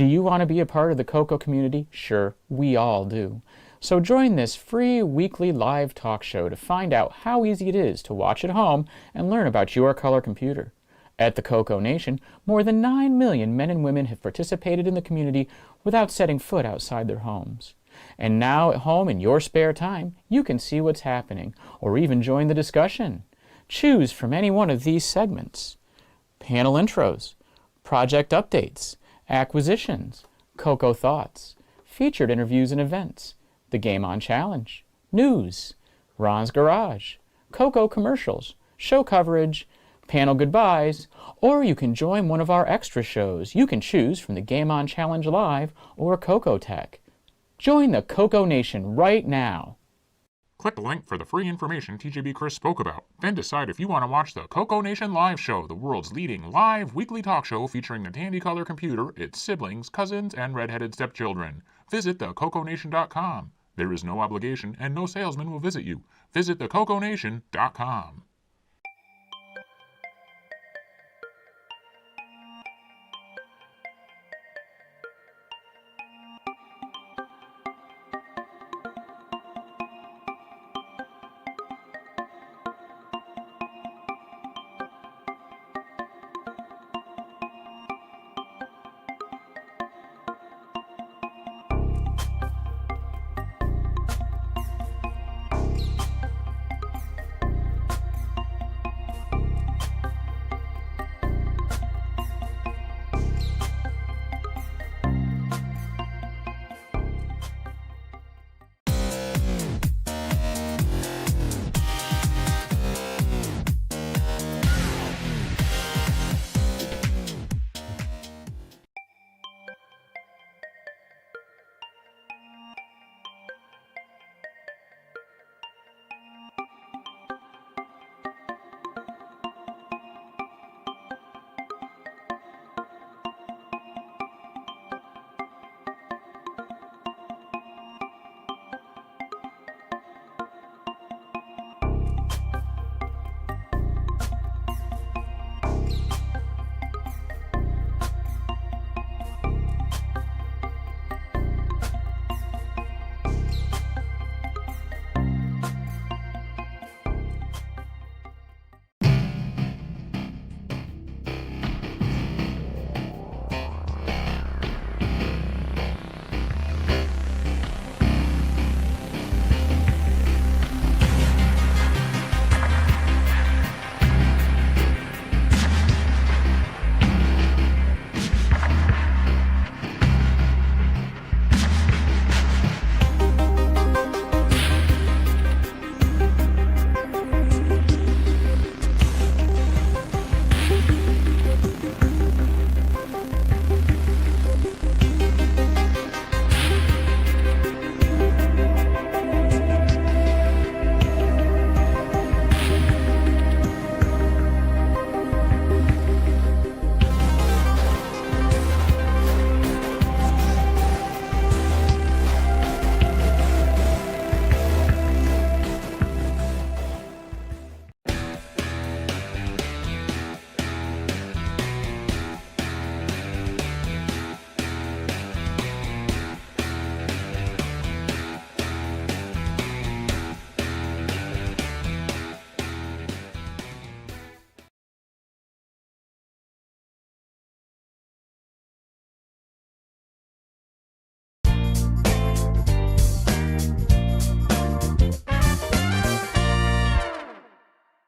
Do you want to be a part of the CoCo community? Sure, we all do. So join this free weekly live talk show to find out how easy it is to watch at home and learn about your color computer. At the CoCoNation, more than 9 million men and women have participated in the community without setting foot outside their homes. And now at home in your spare time, you can see what's happening, or even join the discussion. Choose from any one of these segments: panel intros, project updates, acquisitions, CoCo thoughts, featured interviews and events, the Game On Challenge, news, Ron's Garage, CoCo commercials, show coverage, panel goodbyes, or you can join one of our extra shows. You can choose from the Game On Challenge Live or CoCo Tech. Join the CoCoNation right now. Click the link for the free information TJB Chris spoke about. Then decide if you want to watch the CoCoNation Live Show, the world's leading live weekly talk show featuring the Tandy color computer, its siblings, cousins, and red-headed stepchildren. Visit thecoconation.com. There is no obligation and no salesman will visit you. Visit thecoconation.com.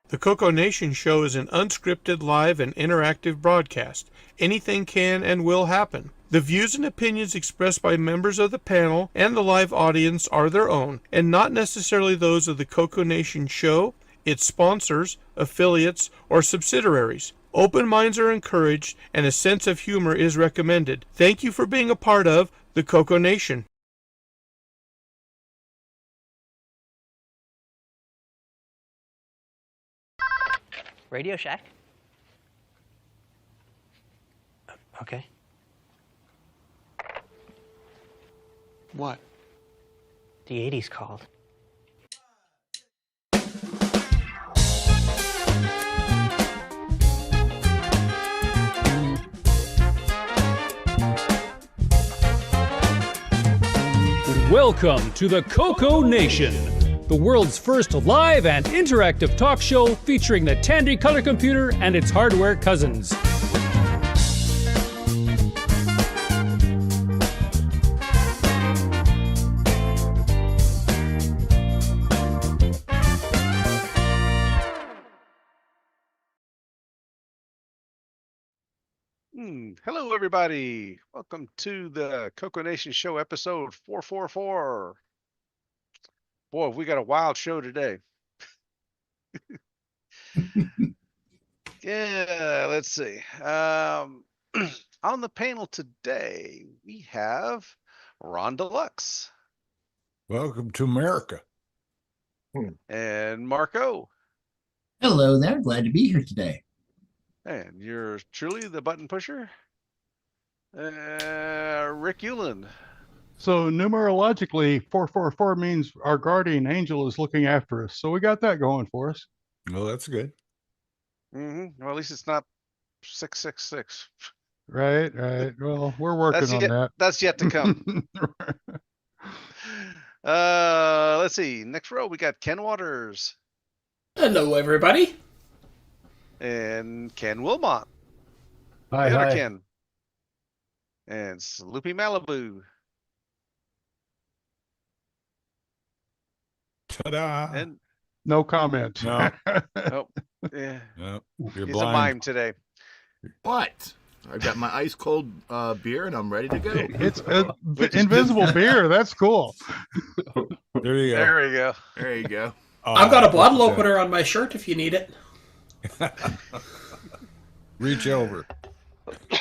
The CoCoNation show is an unscripted, live, and interactive broadcast. Anything can and will happen. The views and opinions expressed by members of the panel and the live audience are their own, and not necessarily those of the CoCoNation show, its sponsors, affiliates, or subsidiaries. Open minds are encouraged, and a sense of humor is recommended. Thank you for being a part of the CoCoNation. Radio Shack? Okay. What? The 80s called. Welcome to the CoCoNation, the world's first live and interactive talk show featuring the Tandy color computer and its hardware cousins. Hello, everybody. Welcome to the CoCoNation show, episode 444. Boy, we got a wild show today. Yeah, let's see. On the panel today, we have Ron Deluxe Welcome to America. and Marco. Hello there, glad to be here today. And yours truly, the button pusher, Rick Euland. So numerologically, 444 means our guardian angel is looking after us. So we got that going for us. Well, that's good. Well, at least it's not 666. Right. Well, we're working on that. That's yet to come. Let's see. Next row, we got Ken Waters. Hello, everybody. And Ken Wilmont. Hi, The other hi. Ken. And Sloopy Malibu. Ta-da. And No comment. No. oh, yeah, No, you're he's a blind. mime today. What? I've got my ice cold beer and I'm ready to go. It's invisible beer. That's cool. There you go. There we go. There you go. I've got a bottle opener on my shirt if you need it. Reach over.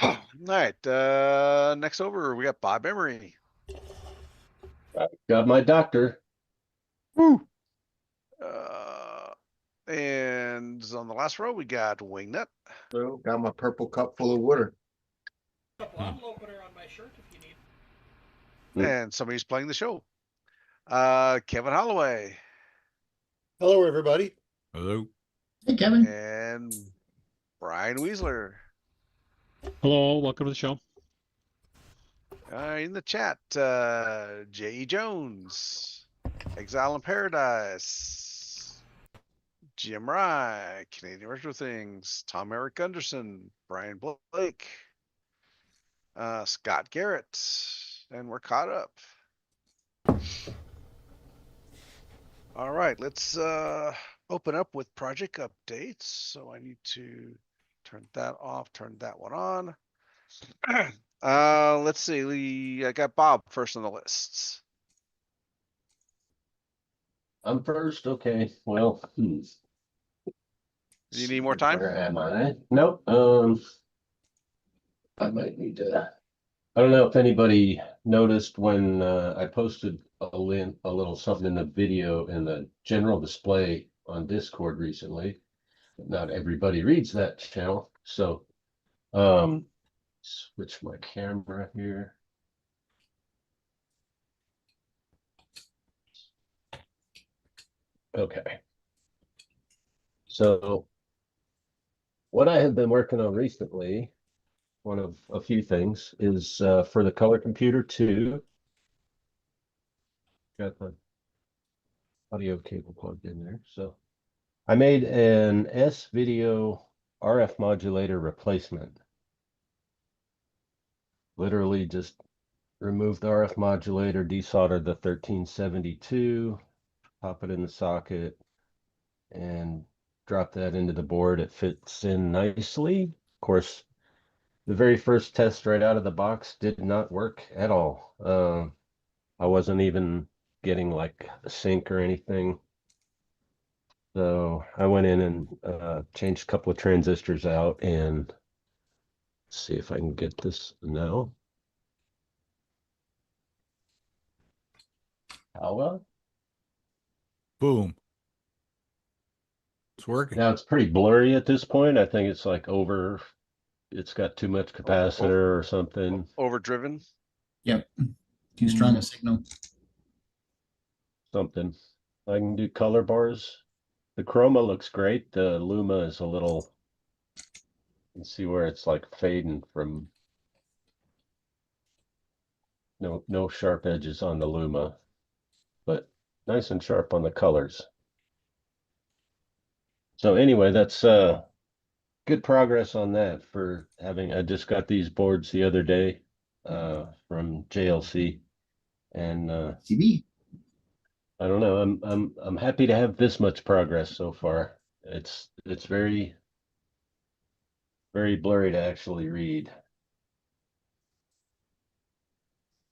All right. Next over, we got Bob Emery. Got my doctor. Woo. And on the last row, we got Wingnut. So got my purple cup full of water. A bottle opener on my shirt if you need. And somebody's playing the show. Kevin Holloway. Hello, everybody. Hello. Hey, Kevin. And Brian Weasler. Hello, welcome to the show. In the chat, J.E. Jones, Exile in Paradise, Jim Rye, Canadian Retro Things, Tom Eric Gunderson, Brian Blake, Scott Garrett, and we're caught up. All right, let's open up with project updates. So I need to turn that off, turn that one on. Let's see. I got Bob first on the list. I'm first. Okay. Well, Do you need more time? where am I? Nope. I might need to. I don't know if anybody noticed when I posted a little something in the video in the general display on Discord recently. Not everybody reads that channel, so switch my camera here. Okay. So what I have been working on recently, one of a few things, is for the color computer 2. Got the audio cable plugged in there. So I made an S-Video RF modulator replacement. Literally just removed the RF modulator, desoldered the 1372, pop it in the socket, and drop that into the board. It fits in nicely. Of course, the very first test right out of the box did not work at all. I wasn't even getting like a sync or anything. So I went in and changed a couple of transistors out and see if I can get this now. Hello? Boom. It's working. Now it's pretty blurry at this point. I think it's like it's got too much capacitor or something. Overdriven. Yep. Too strong a signal. Something. I can do color bars. The chroma looks great. The luma is a little, you can see where it's like fading from no sharp edges on the Luma, but nice and sharp on the colors. So anyway, that's good progress on that for having. I just got these boards the other day from JLC, and CB. I don't know. I'm happy to have this much progress so far. It's very blurry to actually read.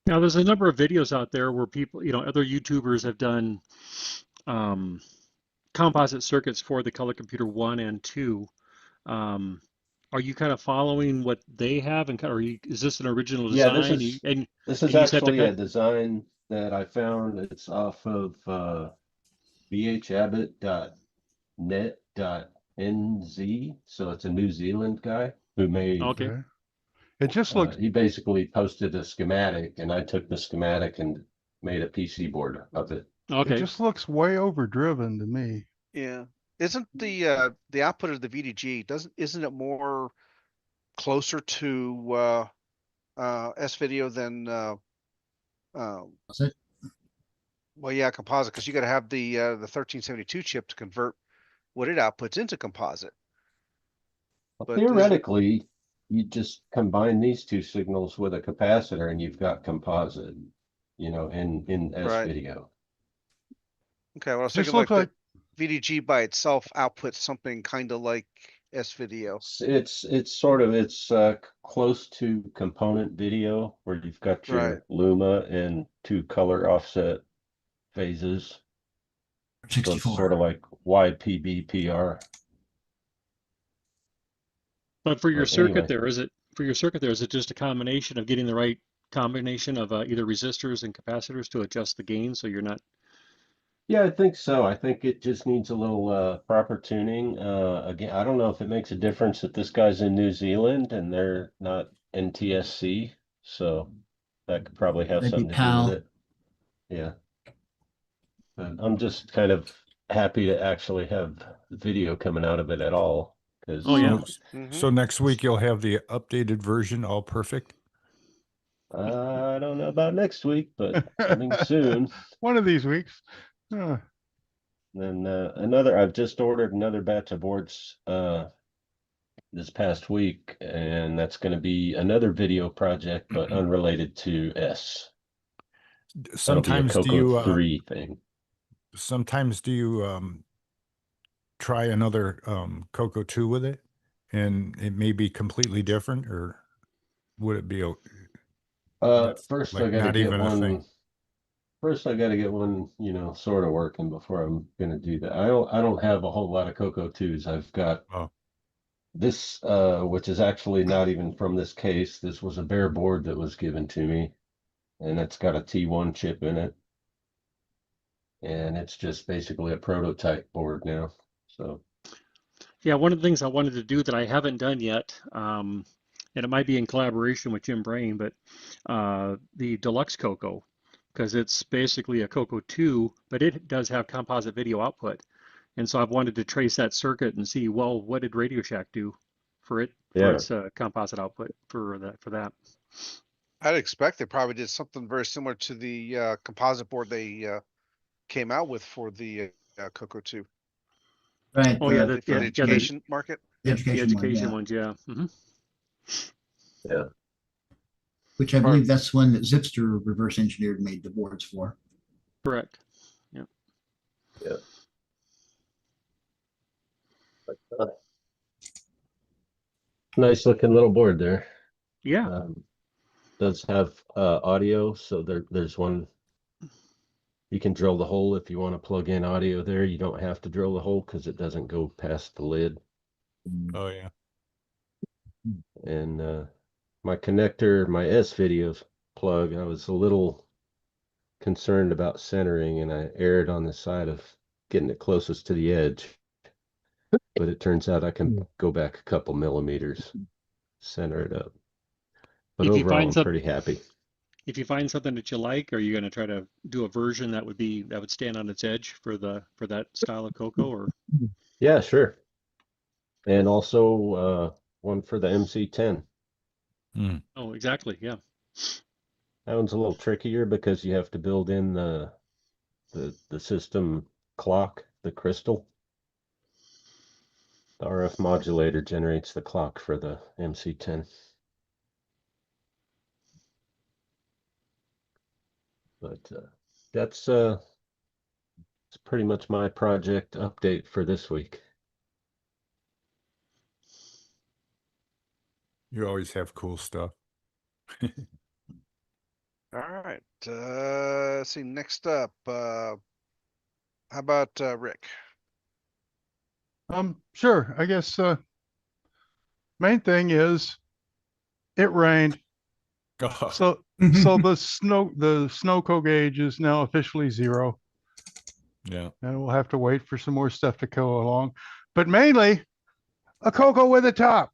Now, there's a number of videos out there where people, other YouTubers have done composite circuits for the Color Computer 1 and 2. Are you kind of following what they have, and is this an original design? Yeah, this is actually a design that I found. It's off of bhabbott.net.nz. So it's a New Zealand guy who made. Okay. It just looks. He basically posted a schematic, and I took the schematic and made a PC board of it. Okay. It just looks way overdriven to me. Yeah. Isn't the output of the VDG isn't it more closer to S video than Composite? well, yeah, composite, because you got to have the 1372 chip to convert what it outputs into composite. But theoretically, you just combine these two signals with a capacitor, and you've got composite. In S video. Okay, well, I was thinking like VDG by itself outputs something kind of like S video. It's close to component video, where you've got your Luma and two color offset phases. 64. So it's sort of like YPBPR. But for your circuit there, is it just a combination of getting the right combination of either resistors and capacitors to adjust the gain, so you're not? Yeah, I think so. I think it just needs a little proper tuning. Again, I don't know if it makes a difference that this guy's in New Zealand and they're not NTSC, so that could probably have something to do with it. Yeah. But I'm just kind of happy to actually have video coming out of it at all. So next week you'll have the updated version, all perfect? I don't know about next week, but coming soon. One of these weeks. Then I've just ordered another batch of boards this past week, and that's going to be another video project, but unrelated to S. Sometimes do you CoCo 3 thing. Sometimes do you try another CoCo 2 with it, and it may be completely different, or would it be first like I gotta not get even a one thing? First I gotta get one, sort of working before I'm gonna do that. I don't have a whole lot of CoCo 2s. I've got this which is actually not even from this case. This was a bare board that was given to me, and it's got a T1 chip in it. And it's just basically a prototype board now. So yeah, one of the things I wanted to do that I haven't done yet, and it might be in collaboration with Jim Brain, but the deluxe CoCo, because it's basically a CoCo 2, but it does have composite video output. And so I've wanted to trace that circuit and see, well, what did Radio Shack do for its composite output for that? I'd expect they probably did something very similar to the composite board they came out with for the CoCo 2. Right. Oh yeah, the education market. The education ones, yeah. Mm-hmm. Yeah. Which I believe that's one that Zipster reverse engineered and made the boards for. Correct. Yeah. Yeah. Nice looking little board there. Yeah. Does have audio, so there's one. You can drill the hole if you want to plug in audio there. You don't have to drill the hole because it doesn't go past the lid. Oh yeah. And my connector, my S videos plug, I was a little concerned about centering, and I erred on the side of getting it closest to the edge. But it turns out I can go back a couple millimeters, center it up. But overall, I'm pretty happy. If you find something that you like, are you going to try to do a version that would stand on its edge for that style of CoCo? Or yeah, sure. And also one for the MC10. Oh, exactly. Yeah. That one's a little trickier because you have to build in the system clock, the crystal. The RF modulator generates the clock for the MC10. But that's it's pretty much my project update for this week. You always have cool stuff. All right. Let's see. Next up, how about Rick? Sure. I guess main thing is it rained. So so the SnoCo gauge is now officially 0. Yeah. And we'll have to wait for some more stuff to go along. But mainly a CoCo with a top.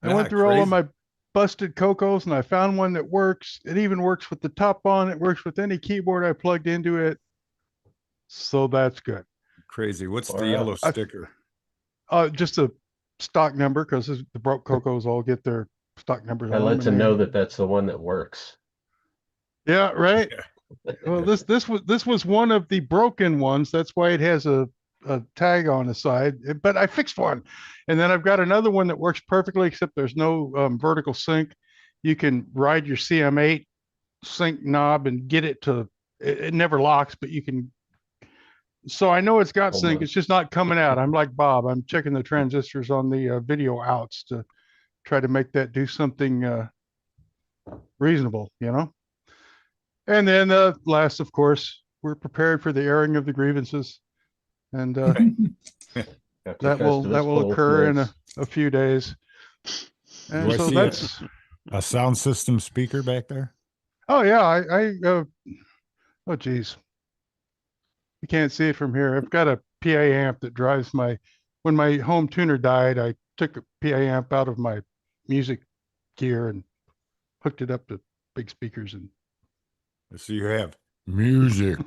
I went through all of my busted CoCos and I found one that works. It even works with the top on. It works with any keyboard I plugged into it. So that's good. Crazy. What's the yellow sticker? Just a stock number, because the broke CoCos all get their stock numbers. I let them know that that's the one that works. Yeah, right. Well, this was one of the broken ones. That's why it has a tag on the side. But I fixed one, and then I've got another one that works perfectly, except there's no vertical sync. You can ride your CM8 sync knob and get it to. It never locks, but you can. So I know it's got sync. It's just not coming out. I'm like Bob. I'm checking the transistors on the video outs to try to make that do something reasonable, you know. And then last, of course, we're prepared for the airing of the grievances, and that will occur in a few days. And so that's a sound system speaker back there. Oh yeah, oh geez. You can't see it from here. I've got a PA amp that drives when my home tuner died, I took a PA amp out of my music gear and hooked it up to big speakers. And so you have music.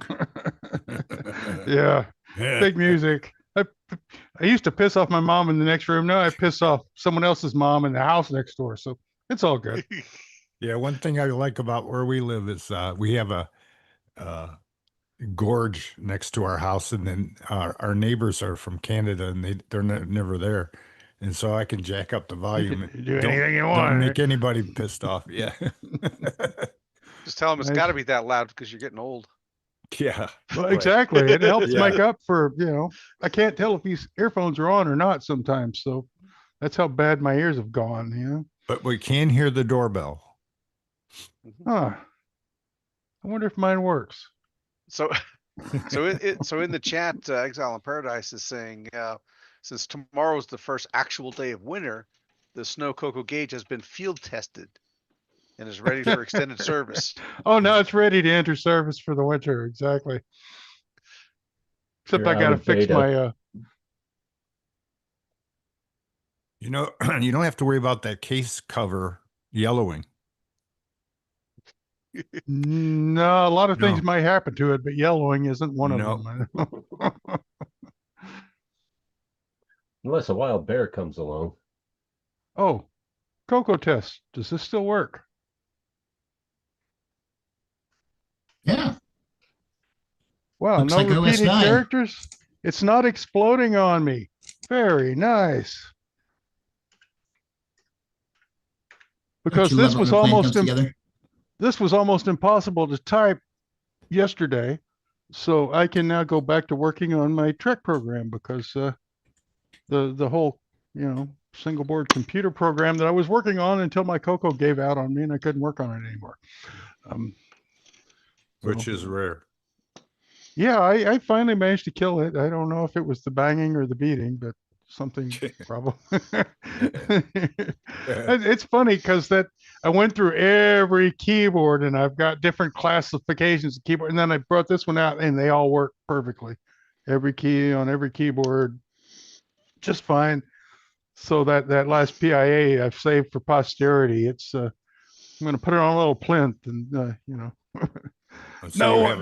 Yeah, big music. I used to piss off my mom in the next room. Now I piss off someone else's mom in the house next door. So it's all good. Yeah, one thing I like about where we live is we have a gorge next to our house, and then our neighbors are from Canada, and they're never there, and so I can jack up the volume. You do anything you want. Don't make anybody pissed off. Yeah. Just tell them it's got to be that loud because you're getting old. Yeah. Well, exactly. It helps make up for, I can't tell if these earphones are on or not sometimes. So that's how bad my ears have gone. But we can hear the doorbell. Huh. I wonder if mine works. So in the chat, Exile in Paradise is saying, since tomorrow is the first actual day of winter, the SnoCo gauge has been field tested and is ready for extended service. Oh, now it's ready to enter service for the winter. Exactly. Except I got to fix my. You don't have to worry about that case cover yellowing. No, a lot of things might happen to it, but yellowing isn't one of them. Unless a wild bear comes along. Oh, CoCo test. Does this still work? Yeah. Wow, Looks no like repeating OS9. characters. It's not exploding on me. Very nice. Because Don't you this love it was when a plan almost comes together? this was almost impossible to type yesterday, so I can now go back to working on my Trek program because the whole single board computer program that I was working on until my CoCo gave out on me and I couldn't work on it anymore. Which is rare. Yeah, I finally managed to kill it. I don't know if it was the banging or the beating, but something probably. It's funny because I went through every keyboard and I've got different classifications of keyboard, and then I brought this one out and they all work perfectly. Every key on every keyboard, just fine. So that last PIA I've saved for posterity. It's I'm going to put it on a little plinth, and So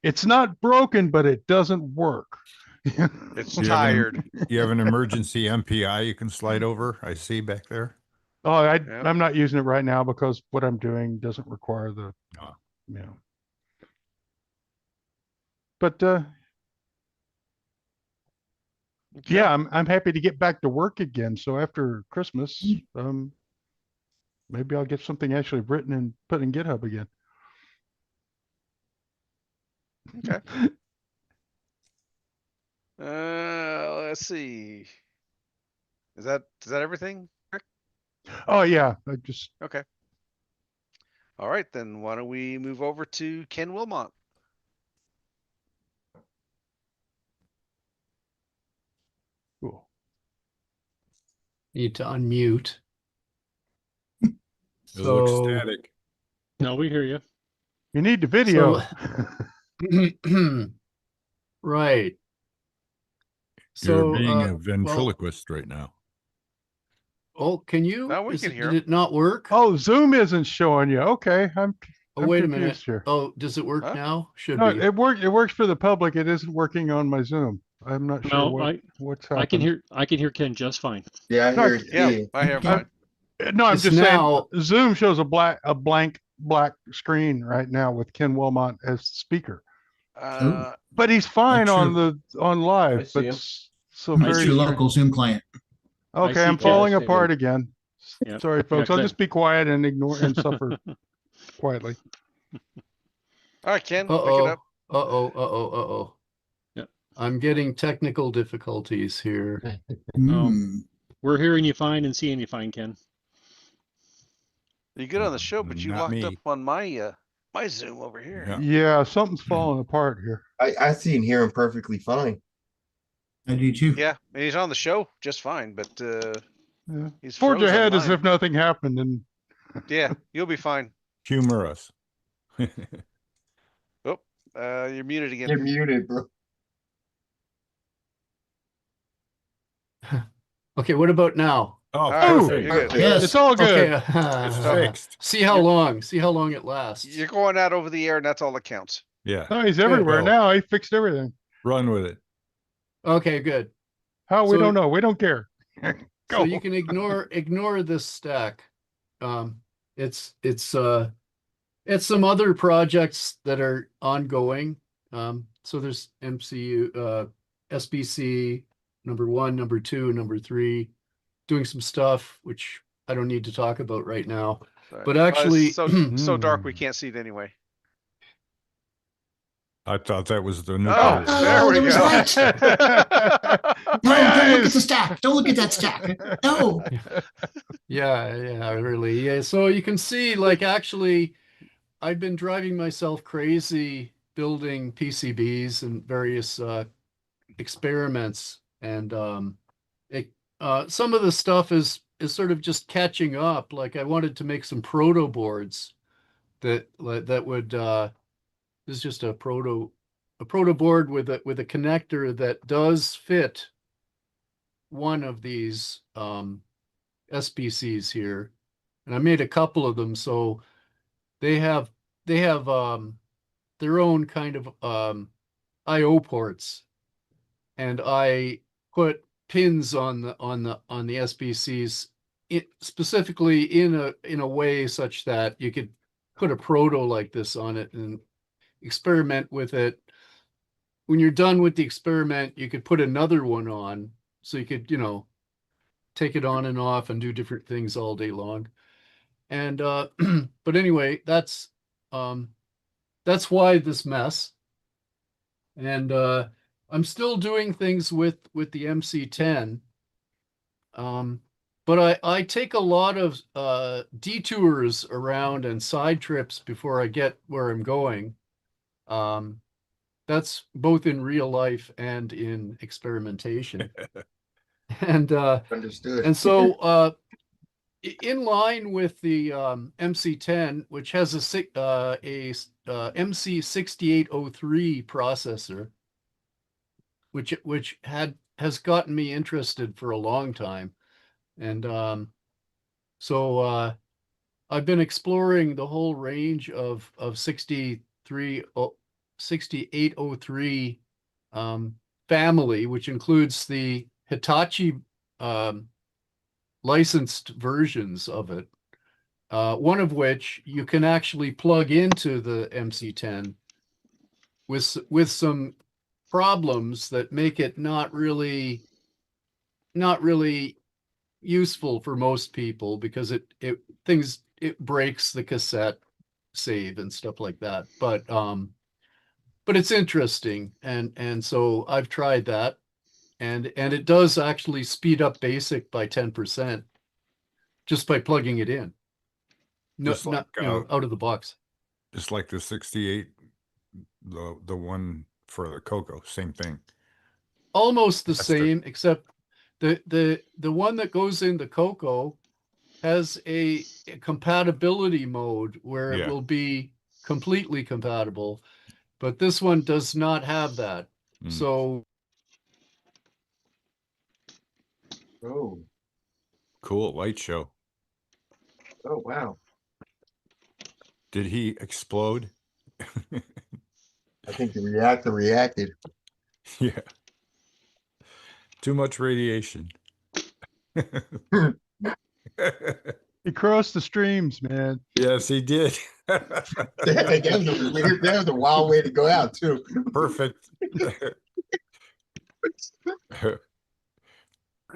it's not broken, but it doesn't work. It's tired. You have an emergency MPI you can slide over. I see back there. Oh, Yeah. I'm not using it right now because what I'm doing doesn't require the, you know. But yeah, I'm happy to get back to work again. So after Christmas, maybe I'll get something actually written and put in GitHub again. Okay. Let's see. Is that everything, Rick? Oh yeah, I just Okay. All right, then why don't we move over to Ken Wilmont? cool. Need to unmute. It looks static. No, we hear you. You need the video. Right. You're being a ventriloquist right now. Oh, can you? Now we can hear did it not work? Oh, Zoom isn't showing you. Okay, I'm wait a minute. confused here. Oh, does it work now? Should No, be. it works for the public. It isn't working on my Zoom. I'm not sure what's happening. I can hear Ken just fine. Yeah, I hear Yeah, I hear fine. No, I'm It's just now- saying Zoom shows a blank black screen right now with Ken Wilmont as speaker. But he's fine on live. I see But him. so That's very your strange. local Zoom client. Okay, see I'm Ken. falling I see apart him. again. Yeah. Sorry, folks. Yeah, I'll just be quiet and ignore and suffer quietly. All right, Ken, pick it up. Yeah. I'm getting technical difficulties here. We're hearing you fine and seeing you fine, Ken. You get on the show, but you Not locked me. up on my my Zoom over here. Yeah, something's falling apart here. I see and hear him perfectly fine. I do too. Yeah, and he's on the show just fine, but Yeah. he's Forge froze on ahead as mine. if nothing happened, and Yeah, you'll be fine. Humor us. You're muted again. You're muted, bro. Okay, what about now? Oh, All right, perfect. you're good. Yes. it's all good. Okay. It's fixed. See how long it lasts. You're going out over the air, and that's all that counts. Yeah. No, he's everywhere Go. now. He fixed everything. Run with it. Okay, good. How we So- don't know. We don't care. Go. So you can ignore this stack. It's some other projects that are ongoing. So there's MCU, SBC number 1, number 2, number 3, doing some stuff which I don't need to talk about right now. Sorry. But actually, it's so dark we can't see it anyway. I thought that was the new. Oh, there we there was go. that. No, don't look at the stack. Don't look at that stack. No. yeah, really. Yeah, so you can see, like, actually, I've been driving myself crazy building PCBs and various experiments, and some of the stuff is sort of just catching up. Like, I wanted to make some proto boards that would this is just a proto board with a connector that does fit one of these SBCs here, and I made a couple of them, so they have their own kind of I/O ports, and I put pins on the SBCs specifically in a way such that you could put a proto like this on it and experiment with it. When you're done with the experiment, you could put another one on, so you could, take it on and off and do different things all day long. And but anyway, that's why this mess. And I'm still doing things with the MC10. But I take a lot of detours around and side trips before I get where I'm going. That's both in real life and in experimentation. And Understood. and so in line with the MC10, which has a MC6803 processor, which has gotten me interested for a long time, and so I've been exploring the whole range of 6803 family, which includes the Hitachi licensed versions of it. One of which you can actually plug into the MC10 with some problems that make it not really useful for most people, because it breaks the cassette save and stuff like that. But it's interesting, and so I've tried that, and it does actually speed up BASIC by 10% just by plugging it in. No, Just like, not out of the box. Just like the 68, the one for the CoCo, same thing. Almost the same, except the one that goes in the CoCo has a compatibility mode where it will be completely compatible, but this one does not have that. So, Cool light show. Oh wow! Did he explode? I think the reactor reacted. Yeah. Too much radiation. He crossed the streams, man. Yes, he did. that was a wild way to go out, too. Perfect.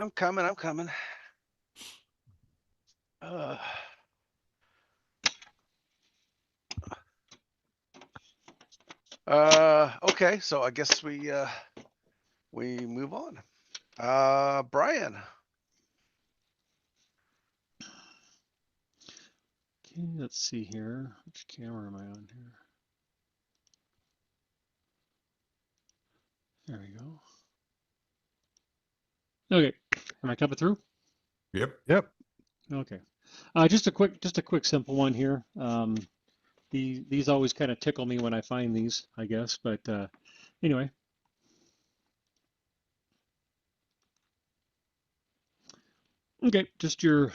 I'm coming. Okay, so I guess we move on. Brian. Okay, let's see here. Which camera am I on here? There we go. Okay, am I coming through? Yep. Okay. Just a quick simple one here. These always kind of tickle me when I find these, I guess, but anyway. Okay, just your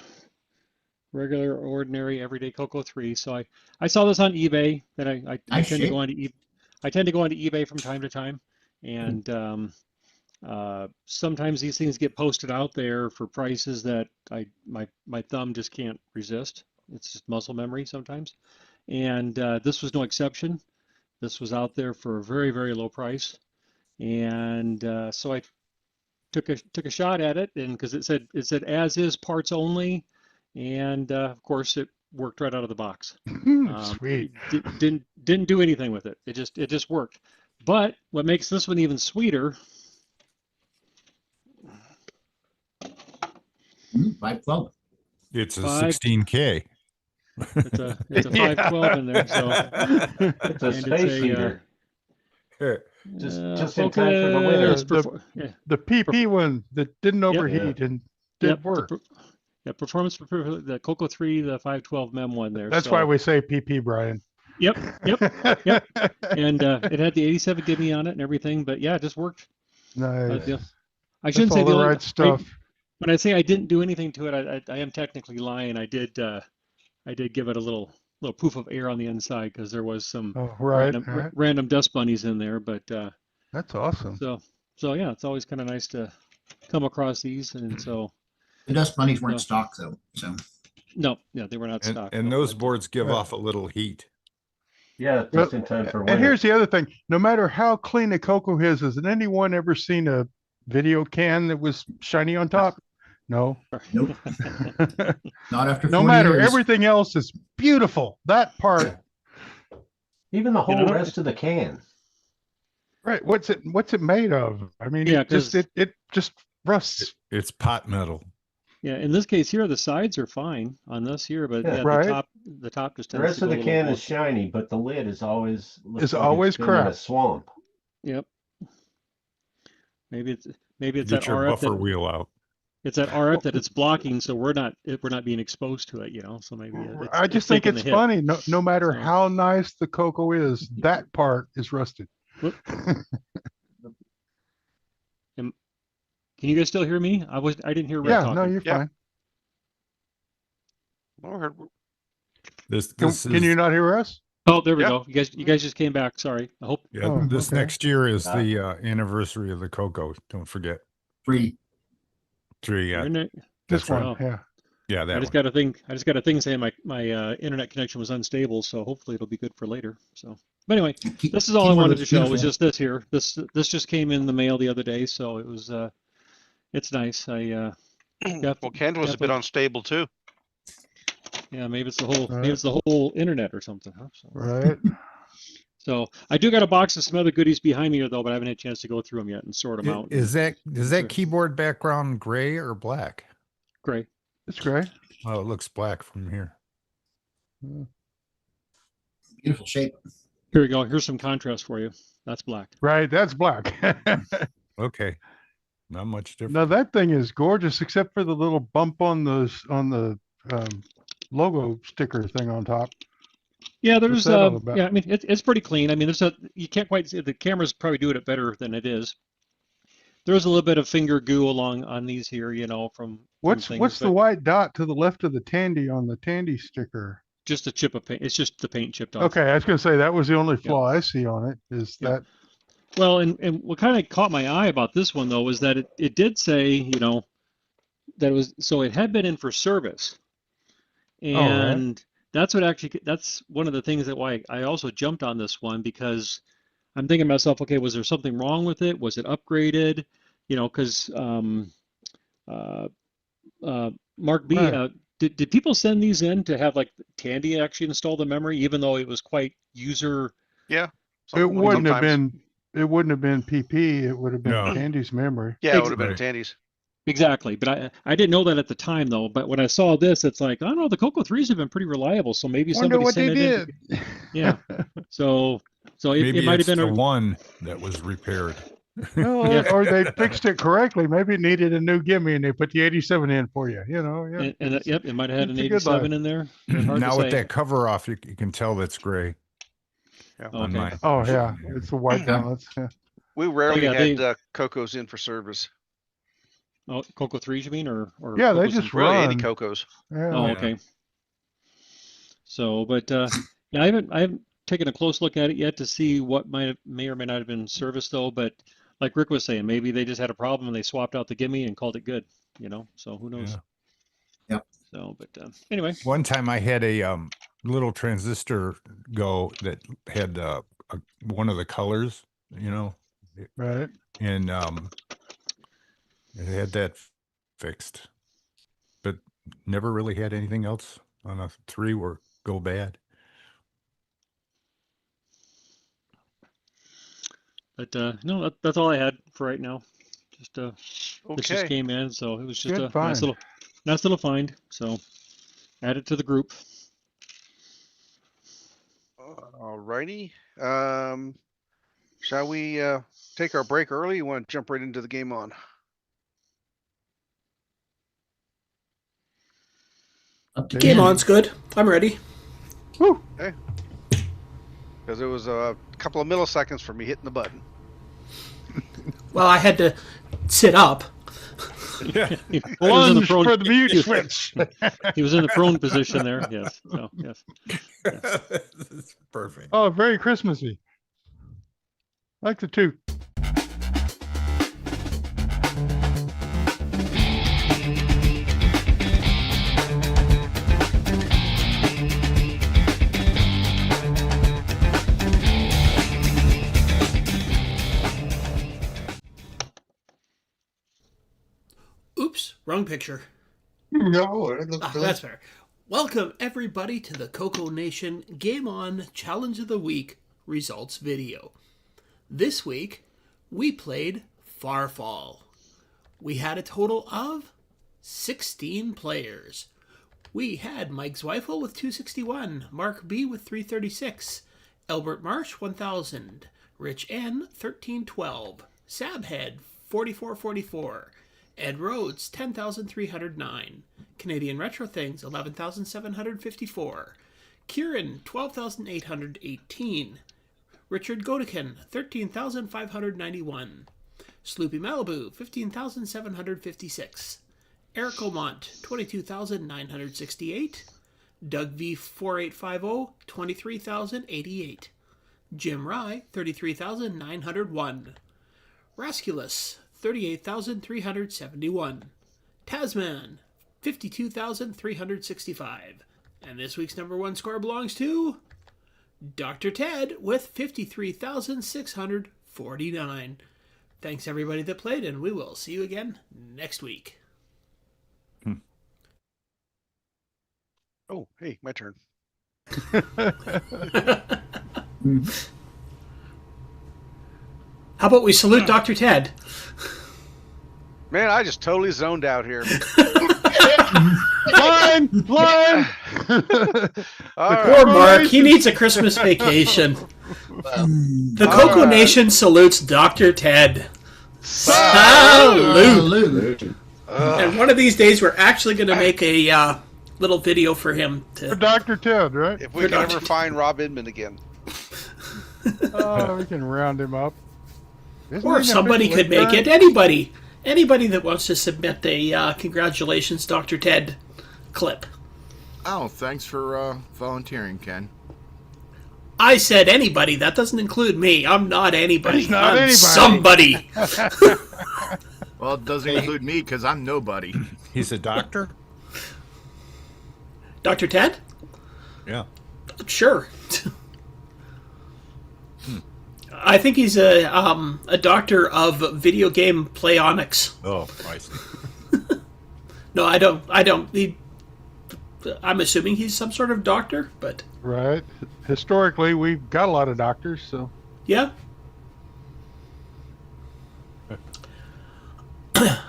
regular, ordinary, everyday CoCo 3. So I saw this on eBay. That I tend to go onto eBay from time to time, and sometimes these things get posted out there for prices that my thumb just can't resist. It's just muscle memory sometimes, and this was no exception. This was out there for a very, very low price, and so I took a shot at it, and because it said as is, parts only, and of course it worked right out of the box. Sweet. Didn't do anything with it. It just worked. But what makes this one even sweeter? 512. It's a 16K. It's a 512 in there, so it's a space heater. Just in time for the winter. The PP one that didn't overheat and did work. Performance for the CoCo 3, the 512 MEM one there. That's why we say PP, Brian. Yep. And it had the 87 GIME on it and everything, but yeah, it just worked. Nice. I shouldn't say the right stuff. When I say I didn't do anything to it, I am technically lying. I did give it a little poof of air on the inside because there was some random dust bunnies in there, but that's awesome. So yeah, it's always kind of nice to come across these, and so the dust bunnies weren't stock though, so no, they were not stock. And those boards give off a little heat. Yeah, just in time for winter. And here's the other thing: no matter how clean a CoCo is, has anyone ever seen a video can that was shiny on top? No. Nope. Not after 40 No matter, years. everything else is beautiful. That part. Even the whole rest of the can. Right. What's it made of? I mean, it just rusts. It's pot metal. Yeah, in this case here, the sides are fine on this here, but the top just tends to the rest of the can is shiny. shiny, but the lid is always always been crap. in a swamp. Yep. Maybe it's Get that your RF buffer wheel out. It's that RF that it's blocking, so we're not being exposed to it, So maybe I just think it's funny. No matter how nice the CoCo is, that part is rusted. Can you guys still hear me? I didn't hear Red talking. No, you're fine. Can you not hear us? Oh, there we go. You guys just came back. Sorry. I hope. Yeah, this next year is the anniversary of the CoCo. Don't forget. 3. 3, yeah. This one, right. yeah. Yeah, that I just one. got a thing saying my internet connection was unstable, so hopefully it'll be good for later. So, but anyway, this is all I Keyboard wanted looks to show. Was beautiful. just this here. This just came in the mail the other day, so it was it's nice. Well, Ken was a bit unstable too. Yeah, maybe it's the whole internet or something, huh? So. Right. So I do got a box of some other goodies behind me here though, but I haven't had a chance to go through them yet and sort them out. Is that keyboard background gray or black? Gray? It's gray. Oh, it looks black from here. Beautiful shape. Here we go. Here's some contrast for you. That's black. Right, that's black. Okay, not much different. Now that thing is gorgeous, except for the little bump on the logo sticker thing on top. Yeah, there's What's that all about? yeah, I mean it's pretty clean. I mean you can't quite see the cameras probably doing it better than it is. There's a little bit of finger goo along on these here, from What's things, the but white dot to the left of the Tandy on the Tandy sticker? just a chip of paint. It's just the paint chipped off. Okay, I was gonna say that was the only flaw I see on it is Yeah. that. Well, and what kind of caught my eye about this one though was that it did say, that it had been in for service. And that's one of the things that why I also jumped on this one, because I'm thinking to myself, okay, was there something wrong with it? Was it upgraded? Because Mark B, Right. did people send these in to have like Tandy actually install the memory, even though it was quite user? Yeah. It wouldn't have sometimes. been. It wouldn't have been PP. It would have been No. Tandy's memory. Yeah, it would have been Tandy's. Exactly, but I didn't know that at the time though. But when I saw this, it's like, I don't know, the CoCo 3s have been pretty reliable, so maybe Wonder somebody what sent they it in. Yeah. So Maybe it might have it's been the a one that was repaired. No, Yeah. or they fixed it correctly. Maybe it needed a new gimme, and they put the 87 in for you. Yeah. and yep, it might have had an it's a good life. 87 in there. Hard Now to with say. that cover off, you can tell that's gray. Yeah. On Okay. mine. Oh yeah, it's the white balance. Yeah. We rarely yeah, had CoCos in for service. Oh, CoCo 3s, you mean, or Yeah, they CoCos just in- Really, run. any CoCos. Yeah. Oh, okay. So, but yeah, I haven't taken a close look at it yet to see what may or may not have been serviced though. But like Rick was saying, maybe they just had a problem and they swapped out the gimme and called it good. So who knows? Yeah. So, but anyway, One time I had a little transistor go that had one of the colors, Right. and it had that fixed, but never really had anything else on a 3 or go bad. but no, that's all I had for right now. Just this just Okay. came in, so it was just Good a find. nice little find. So add it to the group. Alrighty. Shall we take our break early? You want to jump right into the game on? Up to Game Ken. on's good. I'm ready. Because it was a couple of milliseconds for me hitting the button. Well, I had to sit up. Yeah. He was in the Lunge prone. for the mute switch. He was in the prone position there. Yes. So, yes. That's perfect. Oh, very Christmassy. Like the toot. Oops, wrong picture. No, it looks good. That's fair. Welcome everybody to the CoCoNation Game On Challenge of the Week results video. This week, we played Farfall. We had a total of 16 players. We had Mike Zweifel with 261, Mark B with 336, Albert Marsh 1000, Rich N 1312, Sabhead 4444, Ed Rhodes 10,309, Canadian Retro Things 11,754, Kieran 12,818, Richard Godekin 13,591, Sloopy Malibu 15,756, Eric Wilmont 22,968, Doug V 4850 23,088, Jim Rye 33,901, Rasculus 38,371, Tasman 52,365. And this week's number one score belongs to Dr. Ted with 53,649. Thanks everybody that played, and we will see you again next week. Oh, hey, my turn. How about we salute Dr. Ted? Man, I just totally zoned out here. Line! Poor Mark, he needs a Christmas vacation. The CoCoNation salutes Dr. Ted. Salute! And one of these days, we're actually going to make a little video for him. For Dr. Ted, right? If we can ever find Rob Inman again. Oh, we can round him up. Or if somebody could make it. Anybody that wants to submit a congratulations, Dr. Ted clip. Oh, thanks for volunteering, Ken. I said anybody. That doesn't include me. I'm not anybody. He's not I'm anybody. somebody. Well, it doesn't include me because I'm nobody. He's a doctor? Dr. Ted? Yeah. Sure. I think he's a doctor of video game playonics. Oh, I see. No, I don't. I'm assuming he's some sort of doctor, but Right. Historically, we've got a lot of doctors, so. yeah.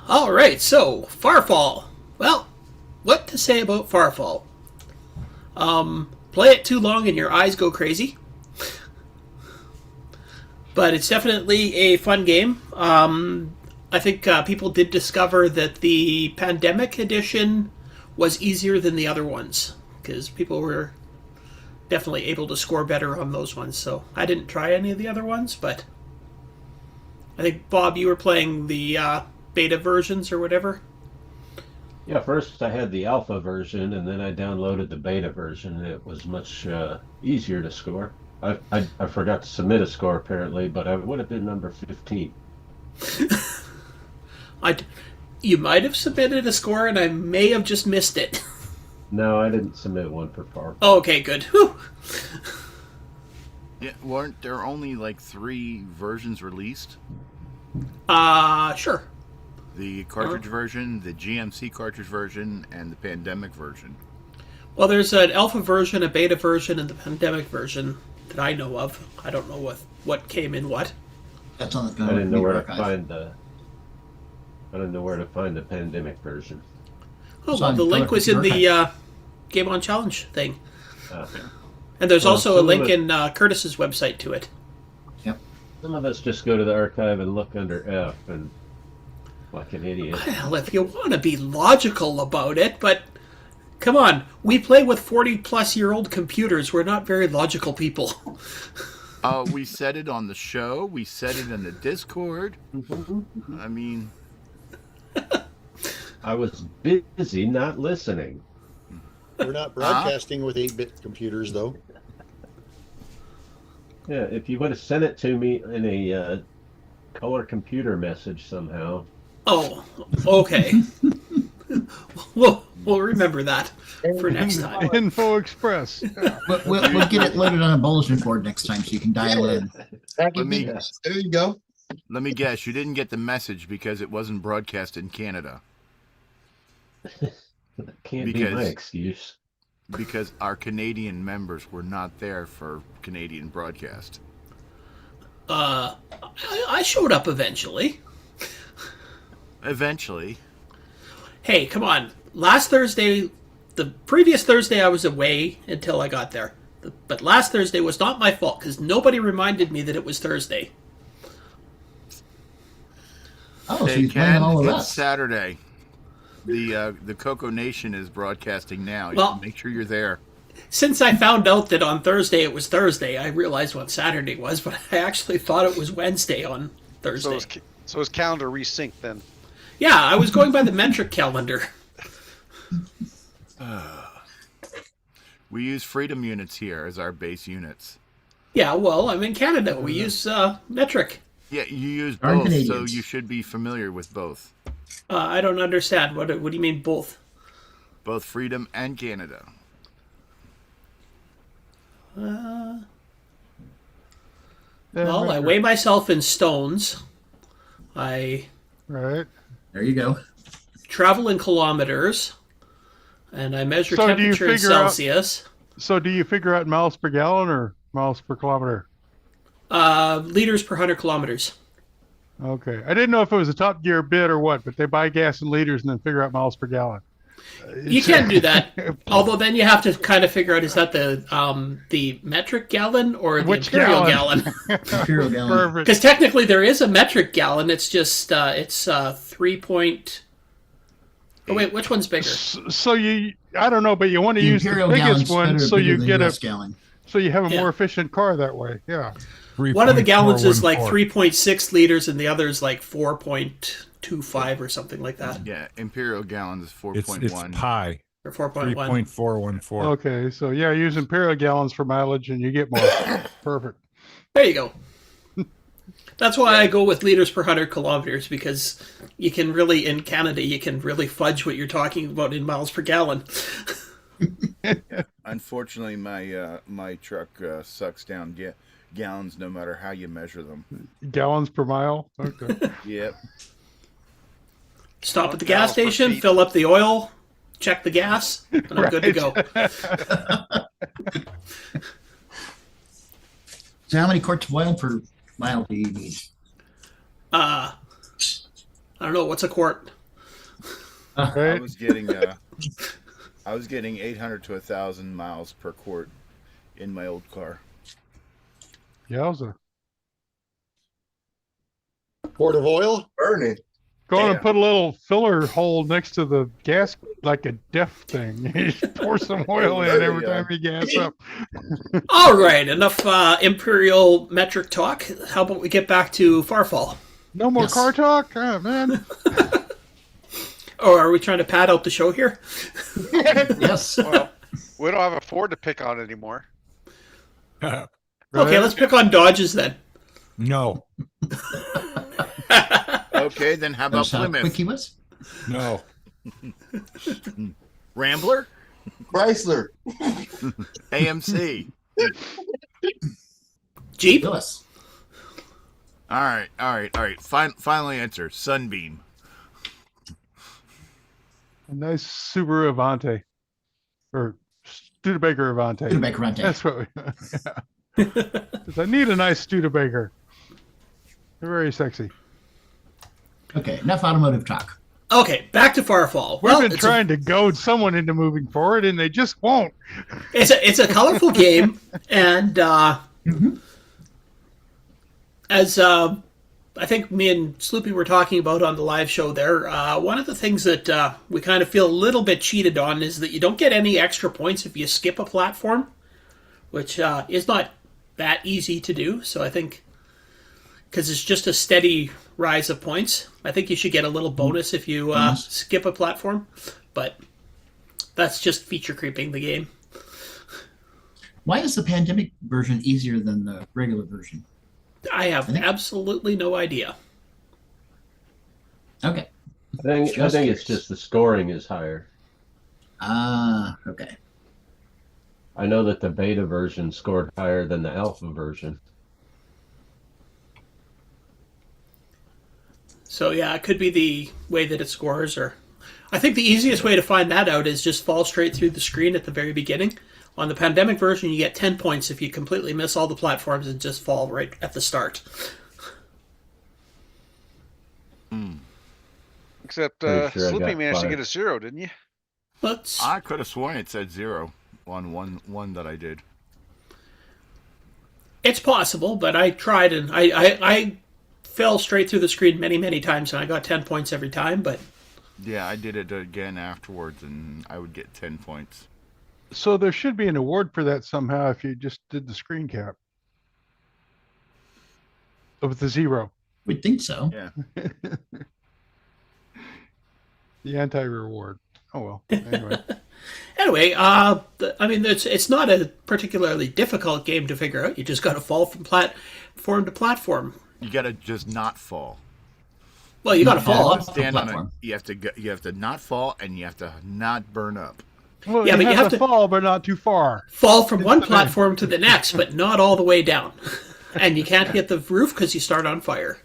All right, so Farfall. Well, what to say about Farfall? Play it too long and your eyes go crazy. But it's definitely a fun game. I think people did discover that the Pandemic Edition was easier than the other ones, because people were definitely able to score better on those ones. So I didn't try any of the other ones, but I think, Bob, you were playing the beta versions or whatever. Yeah, first I had the alpha version, and then I downloaded the beta version, and it was much easier to score. I forgot to submit a score, apparently, but I would have been number 15. You might have submitted a score, and I may have just missed it. No, I didn't submit one for Farf. Oh, okay, good. Whew. Yeah, weren't there only like 3 versions released? Sure. The cartridge version, the GMC cartridge version, and the pandemic version. Well, there's an alpha version, a beta version, and the pandemic version that I know of. I don't know what came in what. That's on the I didn't know where to find the. I didn't know where to find the pandemic version. Oh, well, the link was in the Game On Challenge thing. Okay. And there's Well, also a link in Curtis's website to it. Yep. Some of us just go to the archive and look under F and like an idiot. Well, if you want to be logical about it, but come on, we play with 40-plus-year-old computers. We're not very logical people. We said it on the show. We said it in the Discord. I mean... I was busy not listening. We're not broadcasting with 8-bit computers, though. Yeah, if you would have sent it to me in a color computer message somehow. Oh, okay. We'll remember that for next time. Info Express. Yeah. We'll get it loaded on a bulletin board next time so you can dial in. Let me, There you go. let me guess, you didn't get the message because it wasn't broadcast in Canada. Can't be my excuse. Because our Canadian members were not there for Canadian broadcast. I showed up eventually. Eventually. Hey, come on. Last Thursday, the previous Thursday I was away until I got there. But last Thursday was not my fault because nobody reminded me that it was Thursday. Oh, so Hey, you're playing Ken, all of it's us. Saturday. The CoCoNation is broadcasting now. You Well- make sure you're there. Since I found out that on Thursday it was Thursday, I realized what Saturday was, but I actually thought it was Wednesday on Thursday. So his calendar resynced then. Yeah, I was going by the metric calendar. We use freedom units here as our base units. Yeah, well, I'm in Canada. We use metric. Yeah, you use Our both, so Canadians. you should be familiar with both. I don't understand. What do you mean both? both Freedom and Canada. Well, I weigh myself in stones. I Right. There you go. travel in kilometers, and I measure So do you temperature in figure out- Celsius. So do you figure out miles per gallon or miles per kilometer? Liters per 100 kilometers. Okay. I didn't know if it was a Top Gear bid or what, but they buy gas in liters and then figure out miles per gallon. You can do that, although then you have to kind of figure out, is that the metric gallon or the Which imperial gallon? Imperial gallon. Perfect. Because technically there is a metric gallon. It's just it's 3 point. Oh wait, which one's bigger? So I don't know, but you want to The use the imperial biggest gallon's one better- so bigger you than get US gallon. so you have a Yeah. more efficient car that way. Yeah. One of the gallons is like 3.414. 3.6 liters, and the other is like 4.25 or something like that, Yeah, Imperial gallons is It's 4.1. pi. or 4.1. 3.414. Okay. So yeah, use imperial gallons for mileage and you get more. Perfect. There you go. That's why I go with liters per 100 kilometers, because you can really, in Canada, you can really fudge what you're talking about in miles per gallon. Unfortunately, my truck sucks down gallons no matter how you measure them. Gallons per mile. Okay. Yep. Stop at the gas station, fill up the oil, check the gas, and I'm good to go. So how many quarts of oil per mile do you need? I don't know, what's a quart? I was getting 800 to 1,000 miles per quart in my old car. Yowza. Quart of oil? Burning. Go on Yeah. and put a little filler hole next to the gas, like a def thing. You just pour some oil in every time you gas up. All right, enough imperial metric talk. How about we get back to Farfall? No more Yes. car talk? Oh, man. Or are we trying to pad out the show here? Yes. Well, we don't have a Ford to pick on anymore. Okay, let's pick on Dodges then. No. Okay, then how about That's how quick Plymouth? he was. No. Rambler? Chrysler. AMC? Jeep? Lewis. All right. Final answer. Sunbeam. A nice Subaru Avante. Or Studebaker Avante. Studebaker Avante. That's what we... Yeah. 'Cause I need a nice Studebaker. They're very sexy. Okay, enough automotive talk. Okay, back to Farfall. We've Well, been trying to goad someone into moving forward, and they just won't. it's a colorful game, and as I think me and Sloopy were talking about on the live show there, one of the things that we kind of feel a little bit cheated on is that you don't get any extra points if you skip a platform, which is not that easy to do. So I think, because it's just a steady rise of points, I think you should get a little bonus if you skip a platform, but that's just feature creeping the game. Why is the pandemic version easier than the regular version? I have absolutely no idea. Okay. I think it's just the scoring is higher. Ah, okay. I know that the beta version scored higher than the alpha version. So yeah, it could be the way that it scores, or I think the easiest way to find that out is just fall straight through the screen at the very beginning. On the pandemic version, you get 10 points if you completely miss all the platforms and just fall right at the start. Except Pretty sure I Sloopy got managed to 5. get a 0, didn't you? I could have sworn it said 0 on one that I did. It's possible, but I tried and I fell straight through the screen many, many times, and I got 10 points every time, but... Yeah, I did it again afterwards, and I would get 10 points. So there should be an award for that somehow if you just did the screen cap. With the 0. We'd think so. Yeah. The anti-reward. Oh, well. Anyway. Anyway, I mean, it's not a particularly difficult game to figure out. You just got to fall from platform to platform. You gotta just not fall. Well, you got to Not fall. fall. Stand on it. Platform. You have to not fall, and you have to not burn up. Well, Yeah, you but you have have to to fall, but not too far. fall from one the thing. platform to the next, but not all the way down. And you can't hit the roof because you start on fire.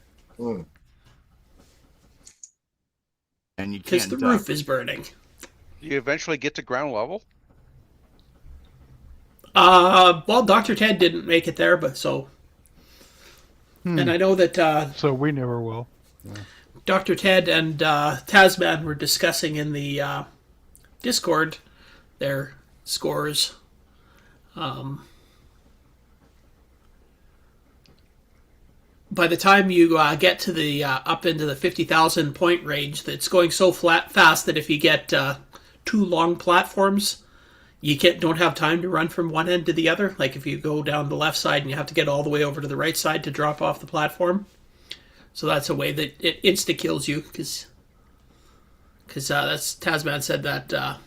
And you Because can't the duck. roof is burning. You eventually get to ground level. Well, Dr. Ted didn't make it there, but so. And I know that So we never will. Dr. Ted and Tasman were discussing in the Discord their scores. By the time you get to the up into the 50,000 point range, that's going so fast that if you get two long platforms, you don't have time to run from one end to the other. Like if you go down the left side and you have to get all the way over to the right side to drop off the platform. So that's a way that it insta kills you because that's Tasman said that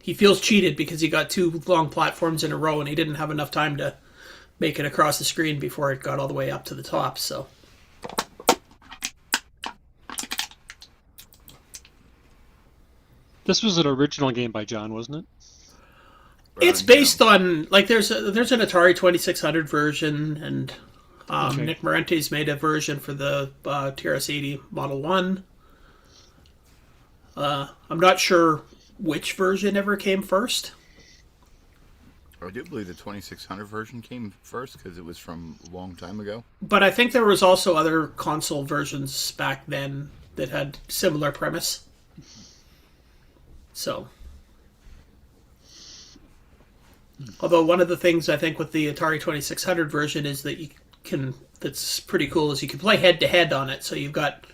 he feels cheated because he got two long platforms in a row and he didn't have enough time to make it across the screen before it got all the way up to the top. So This was an original game by John, wasn't it? it's based on like there's an Atari 2600 version and Okay. Nick Morente's made a version for the TRS-80 Model 1. I'm not sure which version ever came first. I do believe the 2600 version came first because it was from a long time ago. But I think there was also other console versions back then that had similar premise. So, although one of the things I think with the Atari 2600 version is that that's pretty cool is you can play head to head on it. So you've got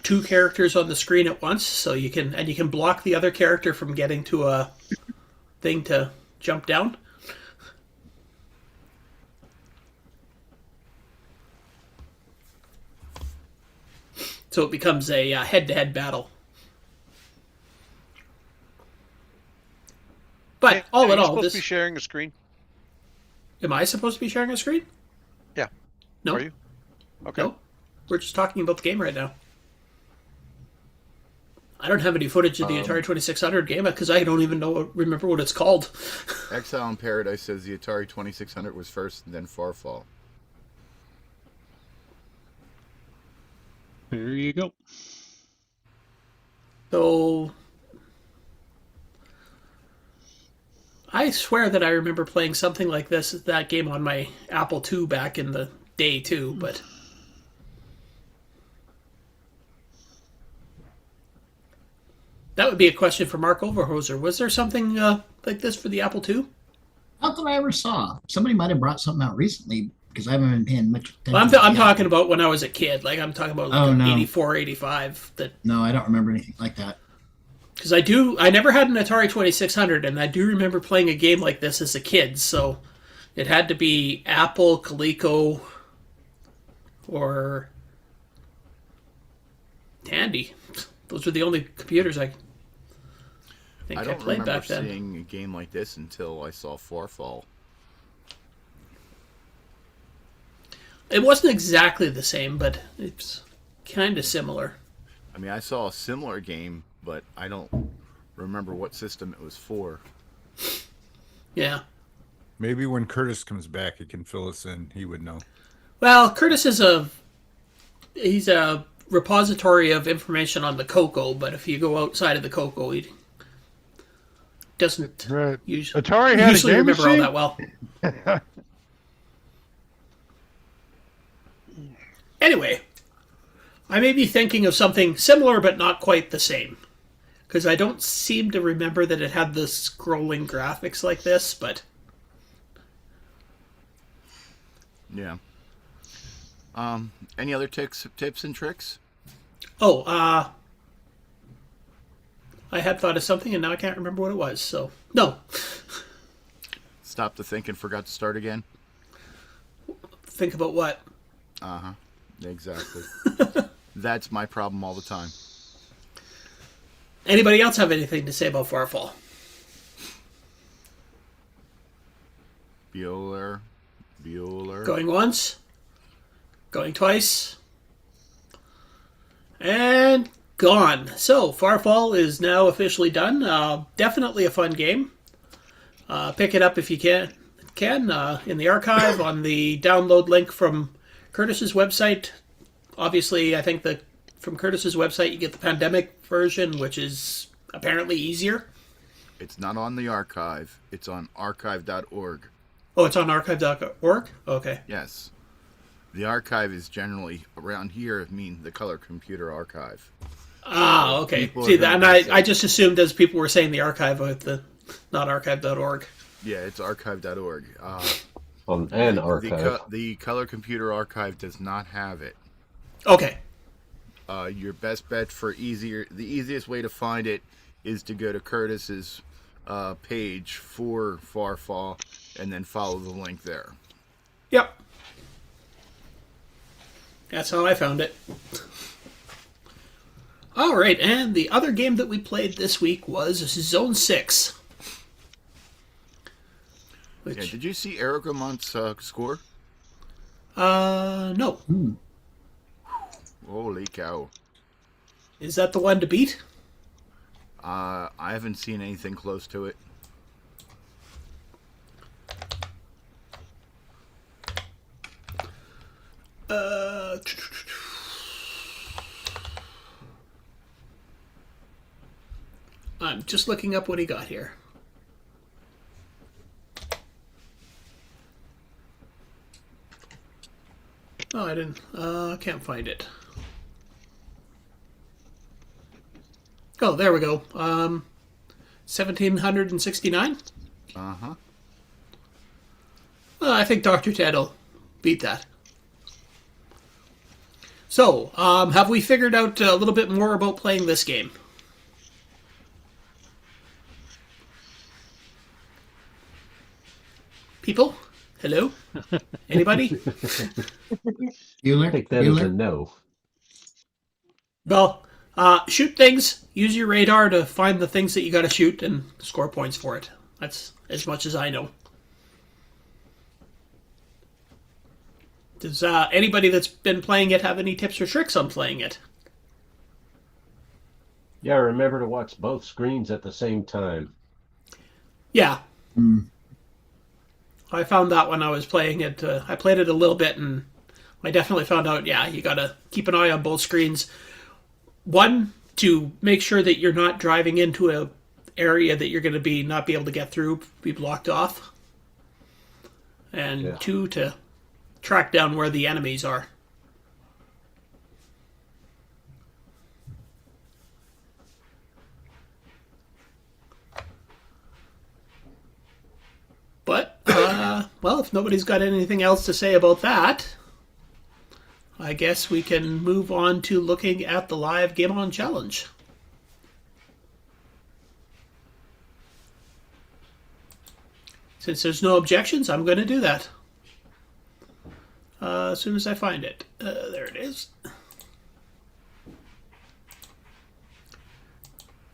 two characters on the screen at once, so you can block the other character from getting to a thing to jump down. So it becomes a head-to-head battle. But all in Are you all, supposed to be sharing a screen? Am I supposed to be sharing a screen? Yeah. No. Are you? Okay. No. We're just talking about the game right now. I don't have any footage of the Atari 2600 game because I don't even remember what it's called. Exile in Paradise says the Atari 2600 was first and then Farfall. There you go. So I swear that I remember playing something like that game on my Apple II back in the day too, but that would be a question for Mark Overhoser. Was there something like this for the Apple II? Not that I ever saw. Somebody might have brought something out recently because I haven't been paying much attention. Well, I'm talking about when I was a kid. Like I'm talking about like no. 84, 85. No, I don't remember anything like that. Because I never had an Atari 2600, and I do remember playing a game like this as a kid. So it had to be Apple, Coleco, or Tandy. Those were the only computers I think I don't played remember back then. seeing a game like this until I saw Farfall. It wasn't exactly the same, but it's kind of similar. I mean, I saw a similar game, but I don't remember what system it was for. Yeah. Maybe when Curtis comes back, he can fill us in. He would know. Well, Curtis is he's a repository of information on the CoCo, but if you go outside of the CoCo, he doesn't usually Atari had a game remember machine? all that well. Anyway, I may be thinking of something similar but not quite the same. Because I don't seem to remember that it had the scrolling graphics like this, but... Yeah. Any other tips and tricks? Oh, I had thought of something and now I can't remember what it was, so... No. Stopped to think and forgot to start again? Think about what? Uh-huh. Exactly. That's my problem all the time. Anybody else have anything to say about Farfall? Bueller. Going once? Going twice? And gone. So, Farfall is now officially done. Definitely a fun game. Pick it up if you can in the archive on the download link from Curtis's website. Obviously, I think that from Curtis's website you get the pandemic version, which is apparently easier. It's not on the archive. It's on archive.org. Oh, it's on archive.org? Okay. Yes. The archive is generally around here, the Color Computer Archive. Ah, okay. See, and I just assumed as people were saying the archive, not archive.org. Yeah, it's archive.org. On an archive. The Color Computer Archive does not have it. Okay. Your best bet for the easiest way to find it is to go to Curtis's page for Farfall and then follow the link there. Yep. That's how I found it. All right, and the other game that we played this week was Zone 6. Yeah, did you see Eric Wilmont's score? No. Holy cow. Is that the one to beat? I haven't seen anything close to it. I'm just looking up what he got here. Oh, I didn't. Can't find it. Oh, there we go. 1769. Uh-huh. Well, I think Dr. Ted will beat that. So, have we figured out a little bit more about playing this game? People? Hello? Anybody? I think that is a no. Well, shoot things. Use your radar to find the things that you got to shoot and score points for it. That's as much as I know. Does anybody that's been playing it have any tips or tricks on playing it? Yeah, remember to watch both screens at the same time. Yeah. I found that when I was playing it. I played it a little bit, and I definitely found out, yeah, you got to keep an eye on both screens. One, to make sure that you're not driving into a area that you're going to not be able to get through, be blocked off. And two, to track down where the enemies are. But, well, if nobody's got anything else to say about that, I guess we can move on to looking at the live Game On Challenge. Since there's no objections, I'm going to do that. As soon as I find it. There it is.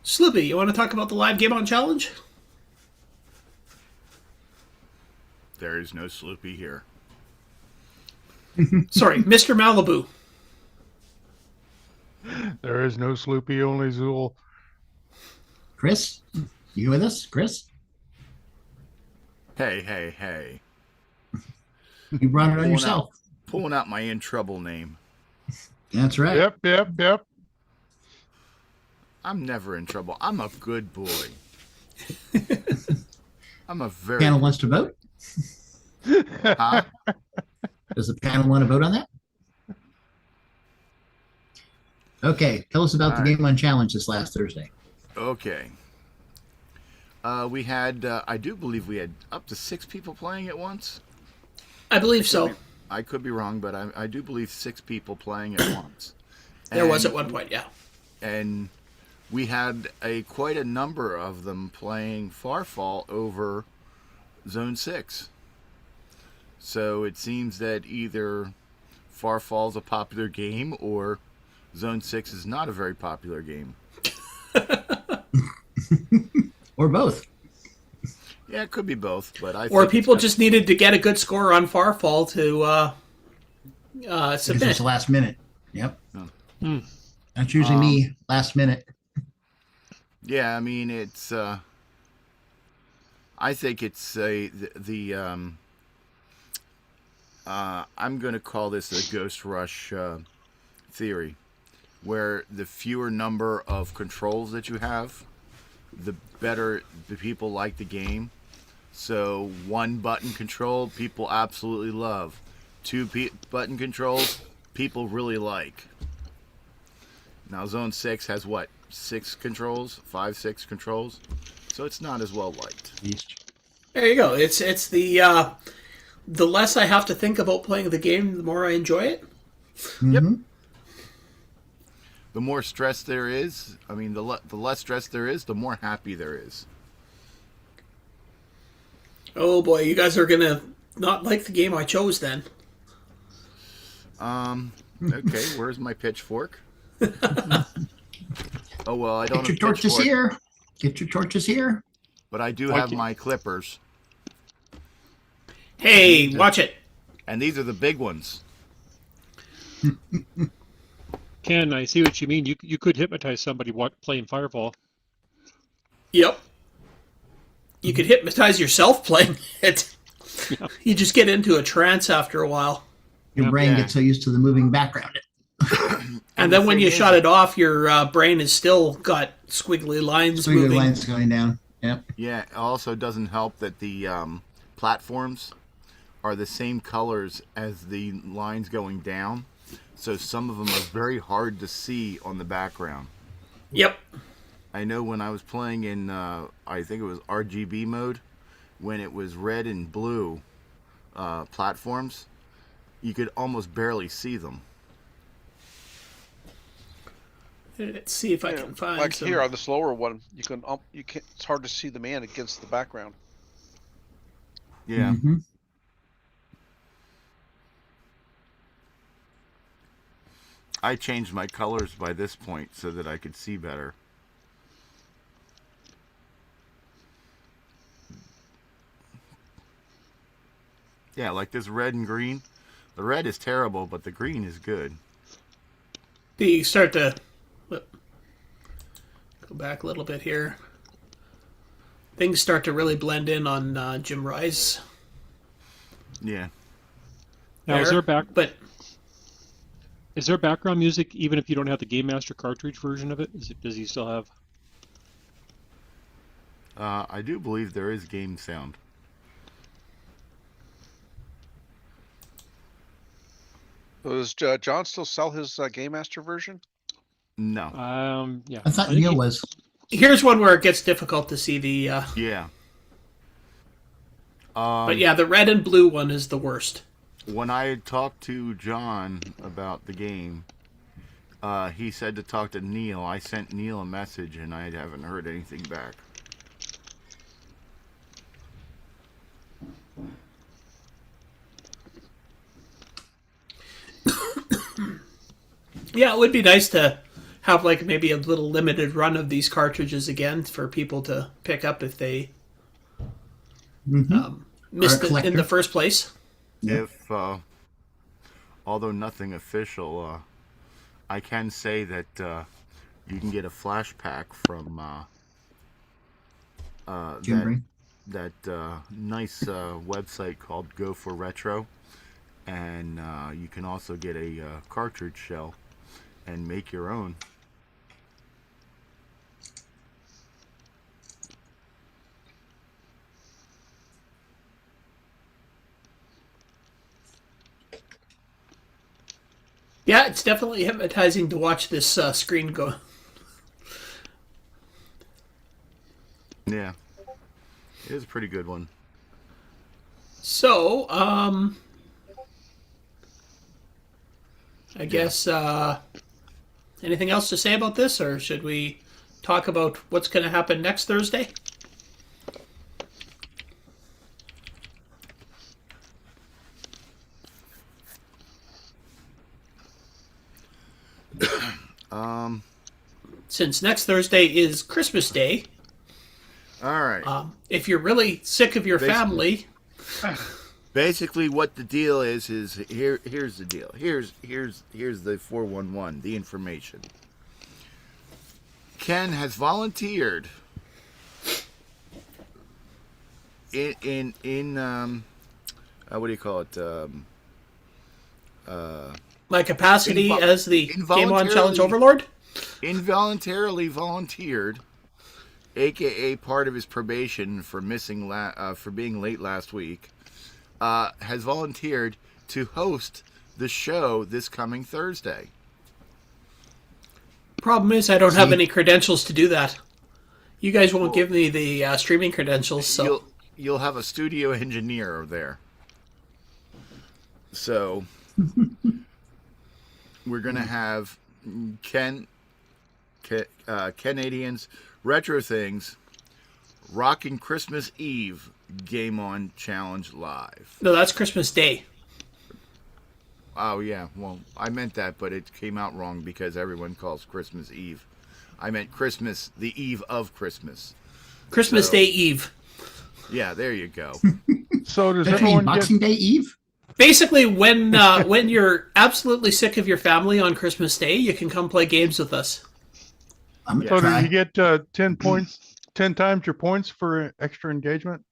Sloopy, you want to talk about the live Game On Challenge? There is no Sloopy here. Sorry, Mr. Malibu. There is no Sloopy, only Zool. Chris, you with us, Chris? Hey. You brought it on yourself. Pulling out my in trouble name. That's right. Yep. I'm never in trouble. I'm a good boy. I'm a very... Panel wants to vote? Huh? Does the panel want to vote on that? Okay, tell us about the Game On Challenge this last Thursday. Okay. We had, I do believe we had up to 6 people playing at once. I believe so. I could be wrong, but I do believe 6 people playing at once. There was at one point, yeah. And we had quite a number of them playing Farfall over Zone 6. So it seems that either Farfall's a popular game or Zone 6 is not a very popular game. Or both. Yeah, it could be both, but I or think people just needed to get a good score on Farfall to submit. It's the last minute. Yep. That's usually me, last minute. Yeah, I mean, it's, I think it's I'm going to call this a Ghost Rush theory, where the fewer number of controls that you have, the better the people like the game. So one button control, people absolutely love. Two button controls, people really like. Now Zone 6 has what? 6 controls? 5, 6 controls? So it's not as well liked. There you go. It's the less I have to think about playing the game, the more I enjoy it. Yep. The more stress there is, I mean, the less stress there is, the more happy there is. Oh boy, you guys are gonna not like the game I chose then. Okay, where's my pitchfork? Oh well, I don't Get your torches here. Get your torches here. But I do have my clippers. Hey, watch it. And these are the big ones. Ken, I see what you mean. You could hypnotize somebody playing Farfall. Yep. You could hypnotize yourself playing it. Yeah. You just get into a trance after a while. Your brain gets so used to the moving background. And then when you shut it off, your brain has still got squiggly lines moving. Squiggly lines going down. Yep. Yeah, it also doesn't help that the platforms are the same colors as the lines going down. So some of them are very hard to see on the background. Yep. I know when I was playing in, I think it was RGB mode, when it was red and blue platforms, you could almost barely see them. Let's see if I can find like some. here on the slower one, you can it's hard to see the man against the background. Yeah. Mm-hmm. I changed my colors by this point so that I could see better. Yeah, like this red and green. The red is terrible, but the green is good. You start to go back a little bit here. Things start to really blend in on Jim Rise. Yeah. Now, is But there background music even if you don't have the Game Master cartridge version of it? Does he still have? I do believe there is game sound. Does John still sell his Game Master version? No. Yeah. I thought Neil was. Here's one where it gets difficult to see the. Yeah. But yeah, the red and blue one is the worst. When I had talked to John about the game, he said to talk to Neil. I sent Neil a message, and I haven't heard anything back. Yeah, it would be nice to have like maybe a little limited run of these cartridges again for people to pick up if they missed it in the first place. If, although nothing official, I can say that you can get a flash pack from that nice website called Go for Retro, and you can also get a cartridge shell and make your own. Yeah, it's definitely hypnotizing to watch this screen go. Yeah, it is a pretty good one. So, I guess anything else to say about this, or should we talk about what's going to happen next Thursday? Since next Thursday is Christmas Day. All right. If you're really sick of your family. Basically, what the deal is here's the deal. Here's the 411, the information. Ken has volunteered in what do you call it? My capacity as the Game On Challenge Overlord? Involuntarily volunteered, aka part of his probation for missing for being late last week, has volunteered to host the show this coming Thursday. Problem is, I don't have any credentials to do that. You guys won't give me the streaming credentials, so you'll have a studio engineer there. So we're gonna have Kenadian's Retro Things Rockin' Christmas Eve Game On Challenge live. No, that's Christmas Day. Oh, yeah. Well, I meant that, but it came out wrong because everyone calls Christmas Eve. I meant Christmas, the eve of Christmas. Christmas Day Eve. Yeah, there you go. So does everyone Boxing Day Eve? Basically, when you're absolutely sick of your family on Christmas Day, you can come play games with us. So do you get 10 points, 10 times your points for extra engagement?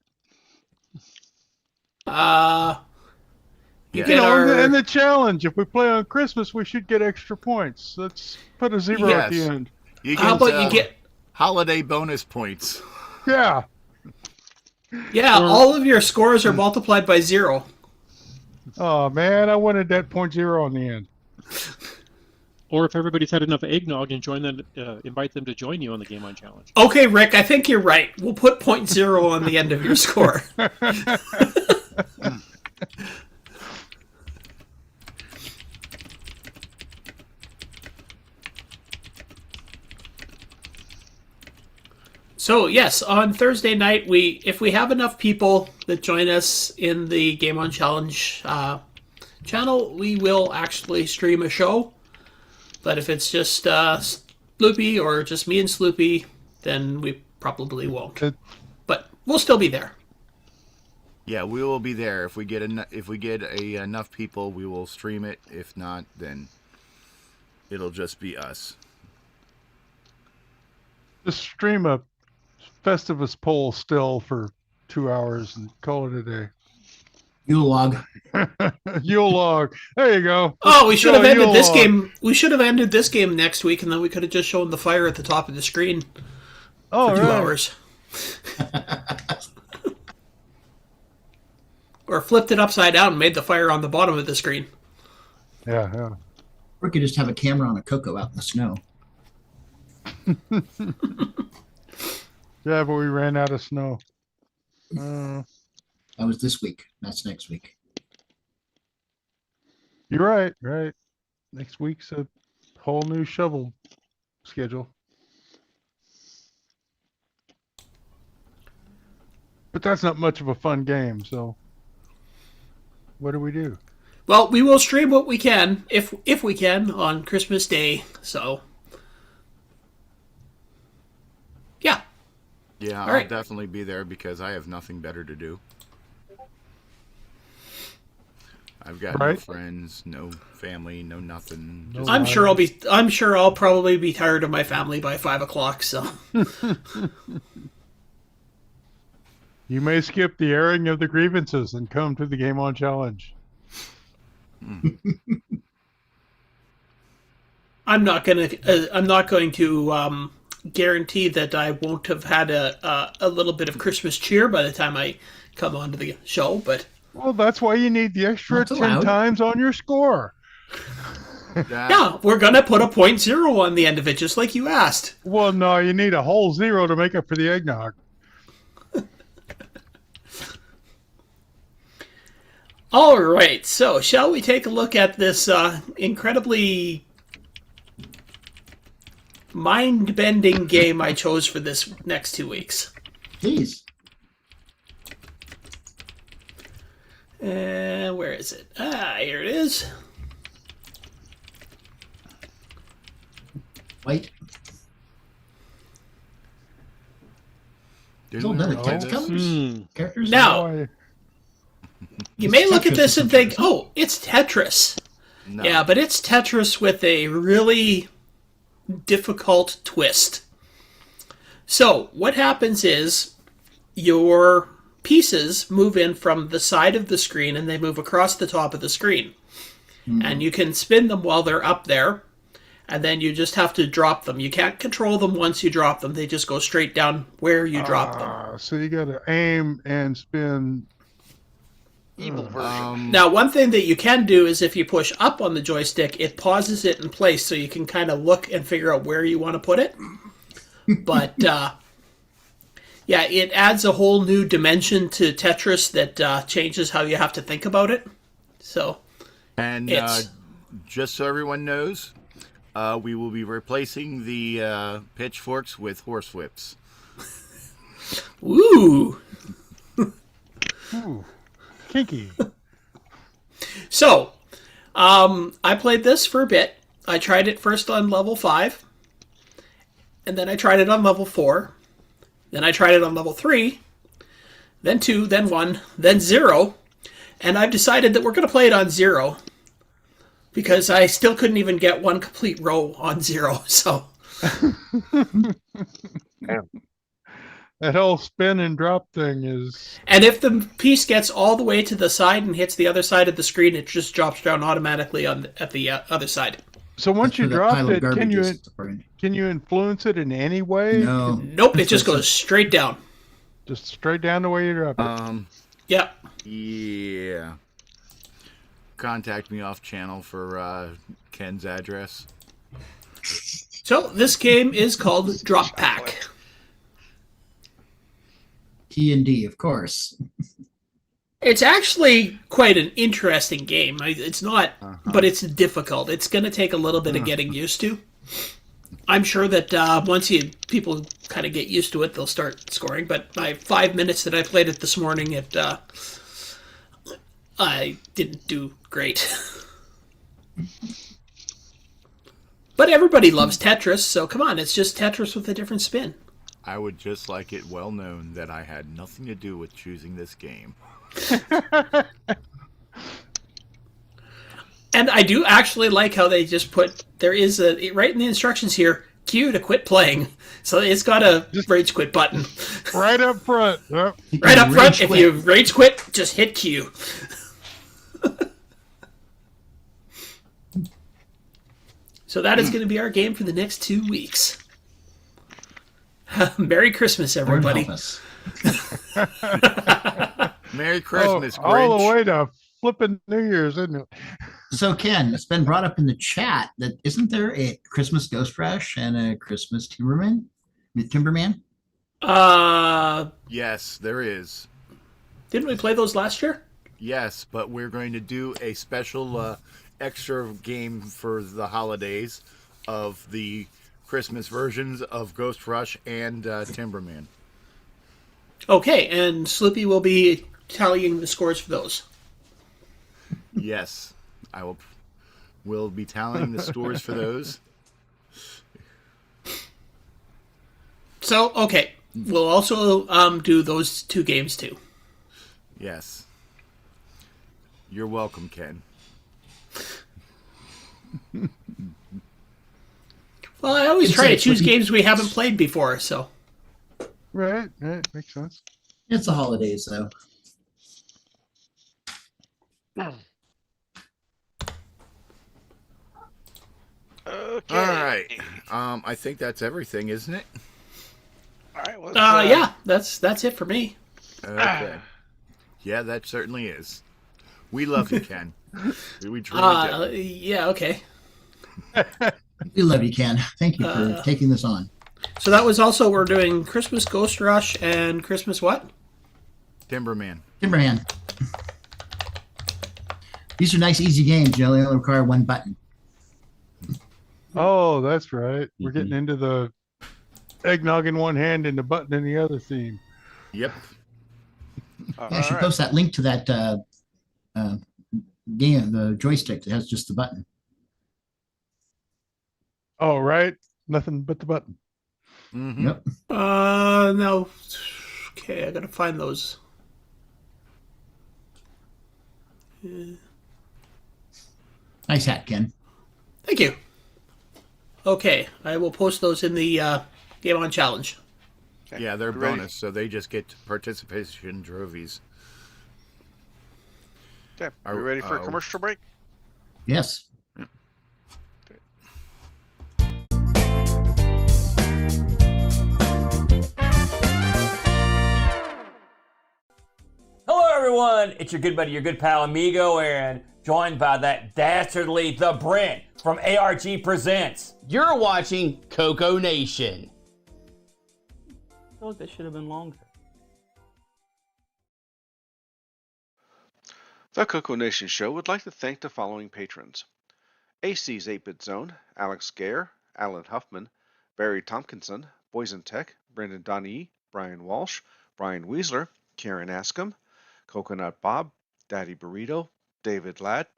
You Yeah. get our... And the challenge, if we play on Christmas, we should get extra points. Let's put a 0 at the end. You get, How about you get holiday bonus points? Yeah. Yeah, all of your scores are multiplied by 0. Oh, man, I wanted that 0.0 on the end. Or if everybody's had enough eggnog and join them, invite them to join you on the Game On Challenge. Okay, Rick, I think you're right. We'll put 0.0 on the end of your score. So yes, on Thursday night, if we have enough people that join us in the Game On Challenge channel, we will actually stream a show. But if it's just Sloopy or just me and Sloopy, then we probably won't. But we'll still be there. Yeah, we will be there. If we get enough people, we will stream it. If not, then it'll just be us. Just stream a Festivus poll still for 2 hours and call it a day. Yule log. Yule log. There you go. Oh, we should have ended this game. We should have ended this game next week, and then we could have just shown the fire at the top of the screen for 2 hours. Or flipped it upside down and made the fire on the bottom of the screen. Yeah, yeah. Or we could just have a camera on a CoCo out in the snow. Yeah, but we ran out of snow. That was this week. That's next week. You're right, right. Next week's a whole new shovel schedule. But that's not much of a fun game, so what do we do? Well, we will stream what we can, if we can, on Christmas Day, so... Yeah. Yeah, I'll definitely be there because I have nothing better to do. I've got no friends, no family, no nothing. I'm sure I'll probably be tired of my family by 5 o'clock, so... You may skip the airing of the grievances and come to the Game On Challenge. I'm not going to guarantee that I won't have had a little bit of Christmas cheer by the time I come onto the show, but... Well, that's why you need the extra 10 times on your score. Yeah, we're going to put a 0.0 on the end of it, just like you asked. Well, no, you need a whole 0 to make up for the eggnog. All right, so shall we take a look at this incredibly mind-bending game I chose for this next 2 weeks? Please. Where is it? Here it is. Wait. There's all done text colors. Characters. Now, you may look at this and think, oh, it's Tetris. No. Yeah, but it's Tetris with a really difficult twist. So what happens is your pieces move in from the side of the screen and they move across the top of the screen. And you can spin them while they're up there, and then you just have to drop them. You can't control them once you drop them. They just go straight down where you drop them. So you got to aim and spin. Evil version. Now, one thing that you can do is if you push up on the joystick, it pauses it in place so you can kind of look and figure out where you want to put it. But, yeah, it adds a whole new dimension to Tetris that changes how you have to think about it. So... And just so everyone knows, we will be replacing the pitchforks with horse whips. Ooh. Ooh, kinky. So, I played this for a bit. I tried it first on level 5, and then I tried it on level 4, then I tried it on level 3, then 2, then 1, then 0, and I've decided that we're going to play it on 0 because I still couldn't even get one complete row on 0. So that whole spin and drop thing is... And if the piece gets all the way to the side and hits the other side of the screen, it just drops down automatically at the other side. So once you drop it, can you influence it in any way? No. Nope, it just goes straight down. Just straight down the way you drop it. Yep. Yeah. Contact me off channel for Ken's address. So this game is called Drop Pack. T&D, of course. It's actually quite an interesting game. It's not, but it's difficult. It's going to take a little bit of getting used to. I'm sure that once people kind of get used to it, they'll start scoring. But my 5 minutes that I played it this morning, I didn't do great. But everybody loves Tetris, so come on, it's just Tetris with a different spin. I would just like it well known that I had nothing to do with choosing this game. And I do actually like how they just put, there is right in the instructions here, Q to quit playing. So it's got a rage quit button. Right up front. Yep. Right up front, if you rage quit, just hit Q. So that is going to be our game for the next 2 weeks. Merry Christmas, everybody. Merry Christmas, Grinch. All the way to flipping New Year's, isn't it? So, Ken, it's been brought up in the chat that isn't there a Christmas Ghost Rush and a Christmas Timberman? Yes, there is. Didn't we play those last year? Yes, but we're going to do a special extra game for the holidays of the Christmas versions of Ghost Rush and Timberman. Okay, and Sloopy will be tallying the scores for those. Yes, I will be tallying the scores for those. So, okay, we'll also do those 2 games too. Yes. You're welcome, Ken. Well, I always try to choose games we haven't played before, so. Right, makes sense. It's the holidays, though. Okay. All right. I think that's everything, isn't it? All right. Well, yeah, that's it for me. Okay. Yeah, that certainly is. We love you, Ken. We truly do. Yeah, okay. We love you, Ken. Thank you for taking this on. So that was also, we're doing Christmas Ghost Rush and Christmas what? Timberman. These are nice, easy games. They only require one button. Oh, that's right. We're getting into the eggnog in one hand and the button in the other theme. Yep. I should post that link to that game, the joystick that has just the button. Oh, right. Nothing but the button. Mm-hmm. Yep. No. Okay, I gotta find those. Nice hat, Ken. Thank you. Okay, I will post those in the Game On Challenge. Yeah, they're You ready? bonus, so they just get participation trophies. Okay, are we ready for a commercial break? Yes. Hello, everyone. It's your good buddy, your good pal, Amigo Aaron, joined by that dastardly The Brent from ARG Presents. You're watching CoCoNation. I feel like that should have been longer. The CoCoNation show would like to thank the following patrons: AC's 8-Bit Zone, Alex Gare, Alan Huffman, Barry Tompkinson, Boysen Tech, Brendan Donnie, Brian Walsh, Brian Weasler, Karen Askham, Coconut Bob, Daddy Burrito, David Ladd,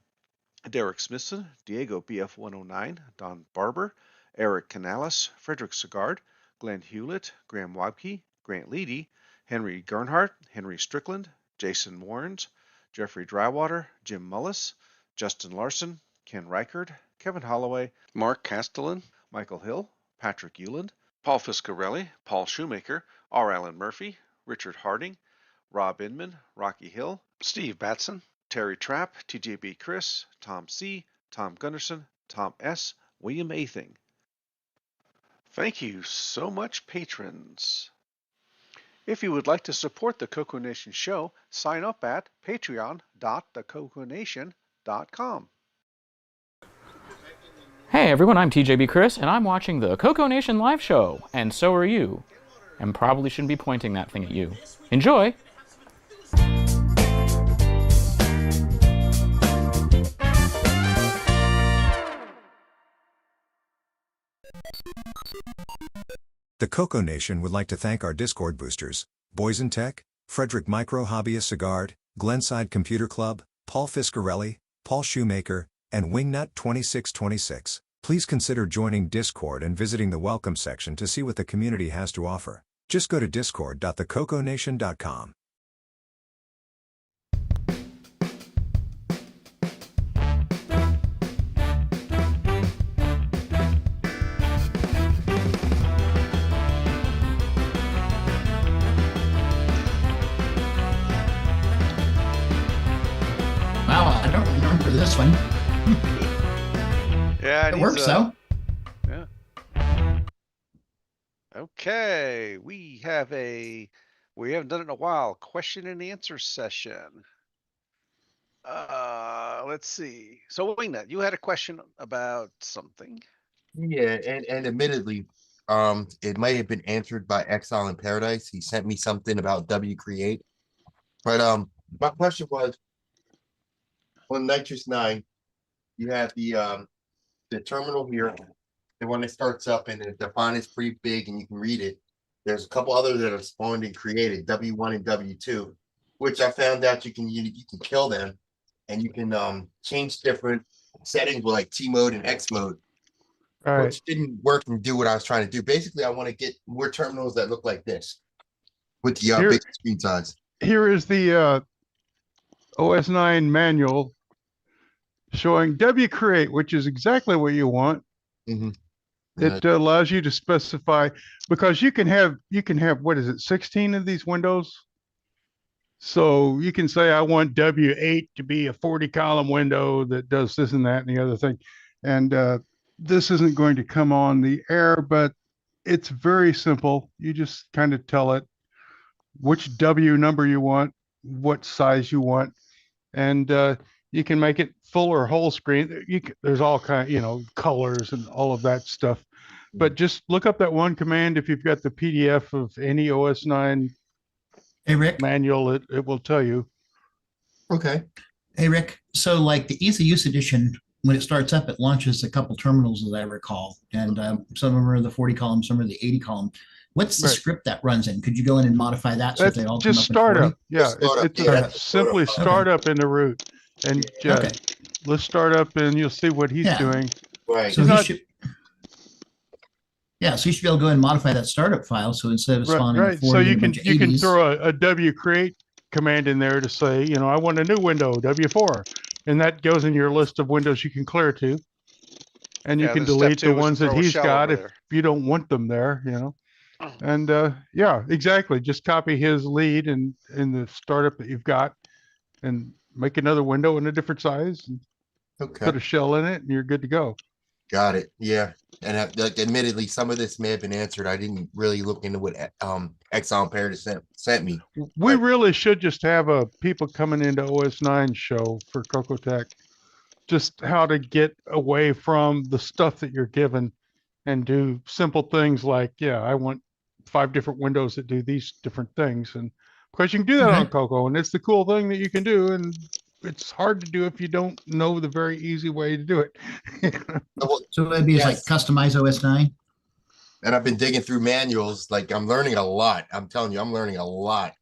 Derek Smithson, Diego BF109, Don Barber, Eric Canales, Frederick Segard, Glenn Hewlett, Graham Wabke, Grant Leedy, Henry Gernhardt, Henry Strickland, Jason Warrens, Jeffrey Drywater, Jim Mullis, Justin Larson, Ken Reichard, Kevin Holloway, Mark Castellan, Michael Hill, Patrick Euland, Paul Fiscarelli, Paul Shoemaker, R. Allen Murphy, Richard Harding, Rob Inman, Rocky Hill, Steve Batson, Terry Trapp, TJB Chris, Tom C., Tom Gunderson, Tom S., William Athing. Thank you so much, patrons. If you would like to support the CoCoNation show, sign up at patreon.thecoconation.com. Hey everyone, I'm TJB Chris, and I'm watching the CoCoNation live show, and so are you. And probably shouldn't be pointing that thing at you. Enjoy! The CoCoNation would like to thank our Discord boosters, Boysen Tech, Frederick Micro Hobbyist Sagard, Glenside Computer Club, Paul Fiscarelli, Paul Shoemaker, and Wingnut 2626. Please consider joining Discord and visiting the welcome section to see what the community has to offer. Just go to discord.thecoconation.com. Wow, I don't remember this one. Yeah, It works though. Yeah. Okay, we haven't done it in a while. Question and answer session. Let's see. So Wingnut, you had a question about something. Yeah, and admittedly, it might have been answered by Exile in Paradise. He sent me something about W Create. But my question was, on Nitrous 9, you have the terminal here, and when it starts up and the font is pretty big and you can read it, there's a couple others that are spawned and created, W1 and W2, which I found out you can kill them, and you can change different settings with like T mode and X mode. All right. Which didn't work and do what I was trying to do. Basically, I want to get more terminals that look like this with the big screen size. Here is the OS 9 manual showing W Create, which is exactly what you want. It allows you to specify, because you can have what is it, 16 of these windows. So you can say I want W8 to be a 40 column window that does this and that and the other thing. And this isn't going to come on the air, but it's very simple. You just kind of tell it which W number you want, what size you want, and you can make it full or whole screen. There's all kind of, colors and all of that stuff. But just look up that one command. If you've got the PDF of any OS 9 manual, it will tell you. Okay. Hey, Rick. So like the Easy Use Edition, when it starts up, it launches a couple terminals, as I recall. And some of them are the 40 column, some are the 80 column. What's the script that runs in? Could you go in and modify that so they all come just up in 40? startup. Yeah, it's simply startup in the root. And let's start up and you'll see what he's doing. Right. So he should, so you should be able to go and modify that startup file. So instead of spawning right. So you can throw a W create command in there to say, I want a new window, W4. And that goes in your list of windows you can clear to. And you can delete the ones that he's got if you don't want them there, And yeah, exactly. Just copy his lead in the startup that you've got, and make another window in a different size, and put a shell in it, and you're good to go. Got it. Yeah. And like, admittedly, some of this may have been answered. I didn't really look into what Exxon Paradise sent me. We really should just have a people coming into OS 9 show for CoCoTech, just how to get away from the stuff that you're given and do simple things like, yeah, I want 5 different windows that do these different things. And because you can do that on CoCo, and it's the cool thing that you can do. And it's hard to do if you don't know the very easy way to do it. So maybe it's like customize OS 9. And I've been digging through manuals. Like, I'm learning a lot. I'm telling you, I'm learning a lot.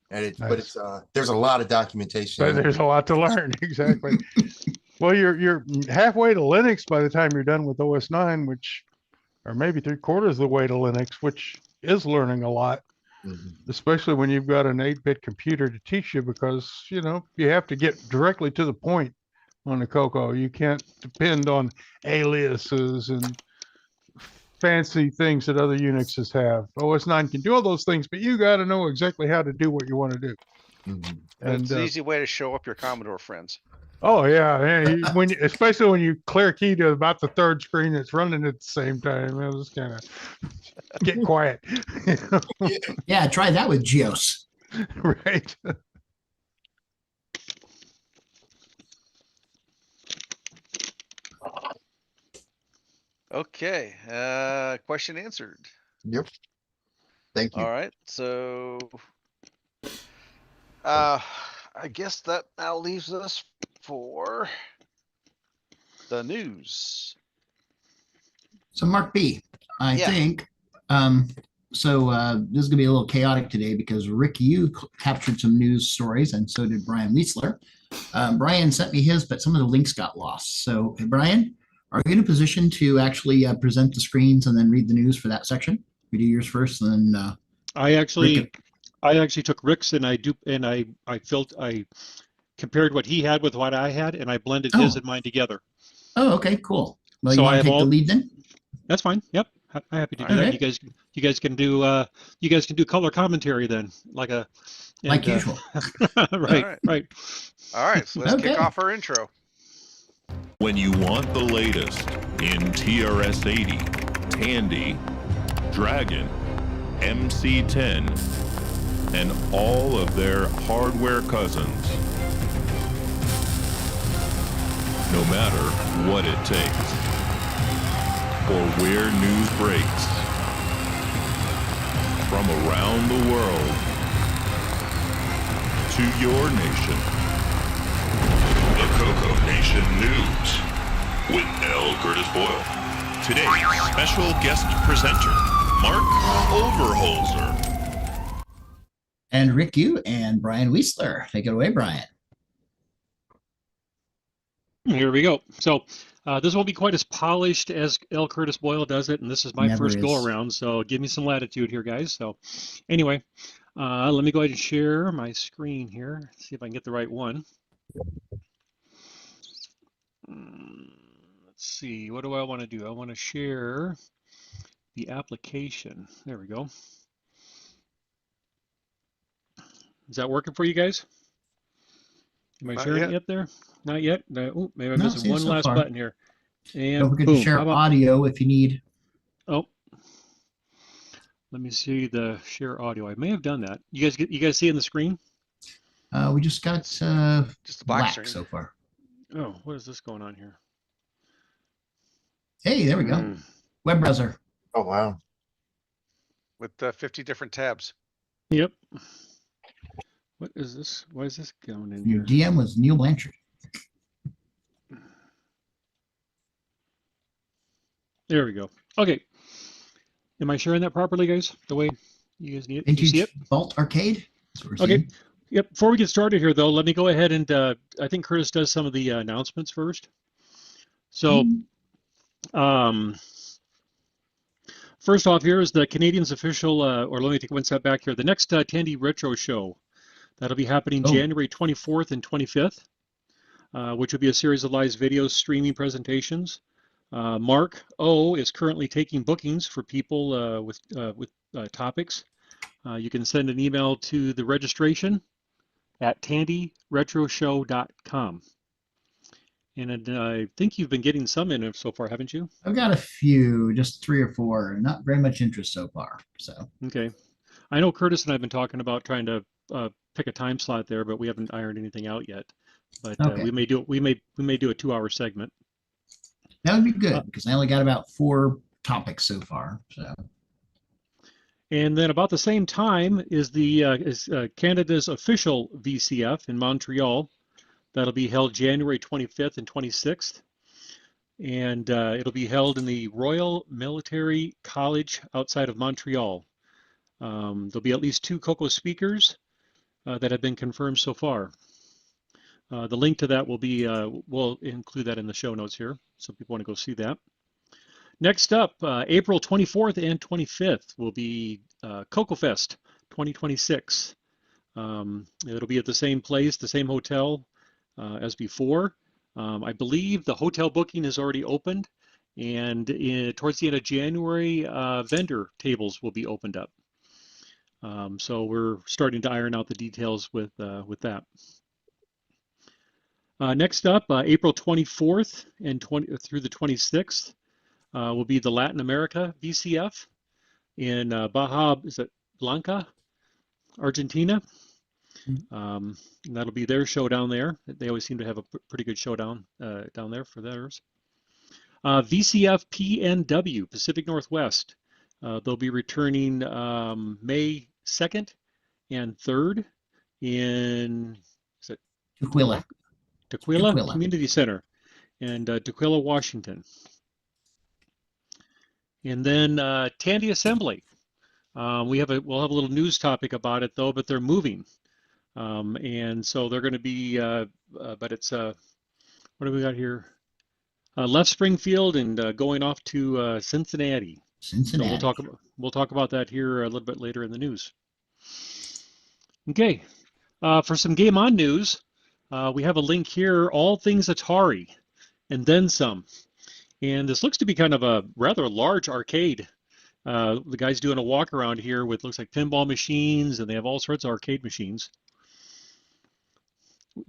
And it's, but it's, there's a lot of documentation. But there's a lot to learn. Exactly. Well, you're halfway to Linux by the time you're done with OS 9, which, or maybe 3/4 of the way to Linux, which is learning a lot. Especially when you've got an 8-bit computer to teach you, because, you know, you have to get directly to the point on the CoCo. You can't depend on aliases and fancy things that other Unixes have. OS 9 can do all those things, but you got to know exactly how to do what you want to do. And And it's an easy way to show up your Commodore friends. oh yeah, when especially when you clear key to about the 3rd screen that's running at the same time, it'll just kind of get quiet. Yeah, try that with Geos. Right. Okay. Question answered. Yep. Thank you. All right. So I guess that now leaves us for the news. So Mark B, I think, so this is gonna be a little chaotic today because Rick Yu captured some news stories, and so did Brian Weisler. Brian sent me his, but some of the links got lost. So hey, Brian, are you in a position to actually present the screens and then read the news for that section? We do yours first, and then I actually took Rick's and I compared what he had with what I had, and I blended his and mine together. Oh, okay, cool. Well, So you I want to have take all- the lead then? That's fine. Yep, I'm happy to do that. Okay. You guys can do color commentary then, like usual. Right. All right. So let's kick off our intro. When you want the latest in TRS-80, Tandy, Dragon, MC10, and all of their hardware cousins. No matter what it takes, or where news breaks, from around the world to your nation. The CoCoNation News with L. Curtis Boyle. Today's special guest presenter, Mark Overholzer. And Rick Yu and Brian Weisler. Take it away, Brian. Here we go. So this won't be quite as polished as L. Curtis Boyle does it, and this is my Never first is. go around, so give me some latitude here, guys. So anyway, let me go ahead and share my screen here, see if I can get the right one. Let's see, what do I want to do? I want to share the application. There we go. Is that working for you guys? Am I Not sharing yet. it yet there? Not yet? No, oh, maybe I'm No, missing see it one so last far. button here. And Don't forget boom, to share how about- audio if you need. Oh, let me see the share audio. I may have done that. You guys see it in the screen? We just got Just the black screen. so far. Oh, what is this going on here? Hey, there we go. Hmm. Web browser. Oh, wow. With 50 different tabs. Yep. What is this? Why is this going in Your here? DM was Neil Blanchard. There we go. Okay. Am I sharing that properly, guys? The way you guys need it? You see it? Vault Arcade. That's what we're Okay. seeing. Yep. Before we get started here, though, let me go ahead and I think Curtis does some of the announcements first. So, first off, here is the Canadian's official, or let me take one step back here. The next Tandy Retro Show that'll be happening January 24th and 25th, which will be a series of live video streaming presentations Mark O is currently taking bookings for people with topics. You can send an email to the registration at tandyretroshow.com. And I think you've been getting some in so far, haven't you? I've got a few, just 3 or 4, not very much interest so far. So okay, I know Curtis and I've been talking about trying to pick a time slot there, but we haven't ironed anything out yet. But okay. we may do we may do a 2-hour segment. That would be good because I only got about 4 topics so far. So. And then about the same time is the Canada's official VCF in Montreal. That'll be held January 25th and 26th. And it'll be held in the Royal Military College outside of Montreal. There'll be at least 2 CoCo speakers that have been confirmed so far. The link to that will be, we'll include that in the show notes here, so people want to go see that. Next up, April 24th and 25th will be CoCo Fest 2026. It'll be at the same place, the same hotel as before. I believe the hotel booking is already opened, and towards the end of January, vendor tables will be opened up. So we're starting to iron out the details with that. Next up, April 24th and through the 26th will be the Latin America VCF in Baja, is it Blanca, Argentina? And that'll be their show down there. They always seem to have a pretty good show down there for theirs. VCF PNW, Pacific Northwest. They'll be returning May 2nd and 3rd in Tukwila Community Center and Tukwila, Washington. And then Tandy Assembly. We'll have a little news topic about it though, but they're moving. And so they're going to be, but it's, what do we got here? Left Springfield and going off to Cincinnati. So we'll talk about that here a little bit later in the news. Okay, for some Game On news, we have a link here, all things Atari, and then some. And this looks to be kind of a rather large arcade. The guy's doing a walk around here with looks like pinball machines, and they have all sorts of arcade machines.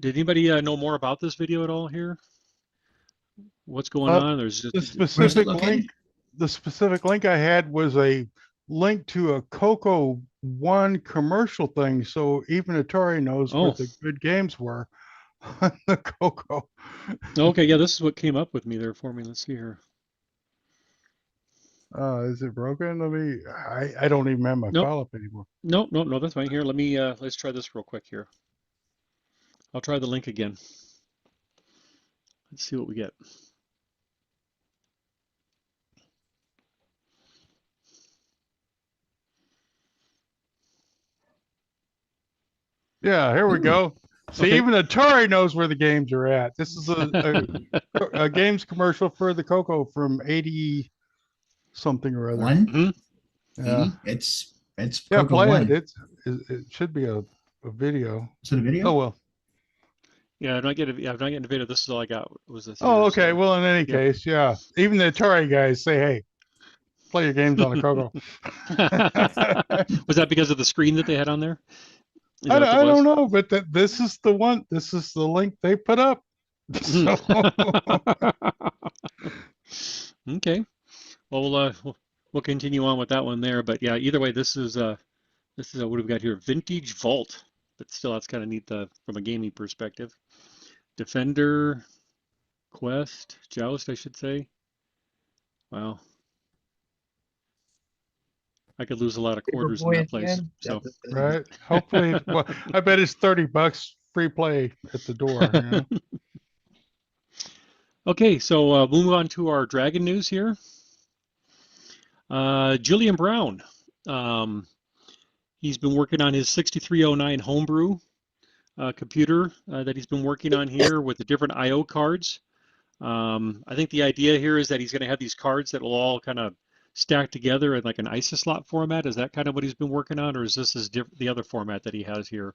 Did anybody know more about this video at all here? What's going on? There's just the specific link I had was a link to a CoCo 1 commercial thing, so even Atari knows where the good games were on the CoCo. Okay, yeah, this is what came up with me there for me. Let's see here. Is it broken? Let me. I don't even have my file up anymore. No, that's fine. Here, let me. Let's try this real quick here. I'll try the link again. Let's see what we get. Yeah, here we go. See, even Atari knows where the games are at. This is a games commercial for the CoCo from 80 something or other. Yeah, it's yeah, CoCo play 1. it. It should be a video. Is it a video? Oh well. Yeah, I'm not getting a video. This is all I got. Was this? Oh, okay. Well, in any case, yeah. Even the Atari guys say, "Hey, play your games on the CoCo." Was that because of the screen that they had on there? I don't know, but this is the one. This is the link they put up. So. Okay. Well, we'll continue on with that one there. But yeah, either way, this is what we've got here: Vintage Vault. But still, that's kind of neat from a gaming perspective. Defender, Quest, Joust, I should say. Wow. I could lose a lot of quarters in that place. So right. Hopefully, well, I bet it's $30 free play at the door. You know? Okay, so we'll move on to our Dragon news here. Julian Brown. He's been working on his 6309 homebrew computer that he's been working on here with the different I/O cards. I think the idea here is that he's going to have these cards that will all kind of stack together in like an isoslot format. Is that kind of what he's been working on, or is this the other format that he has here?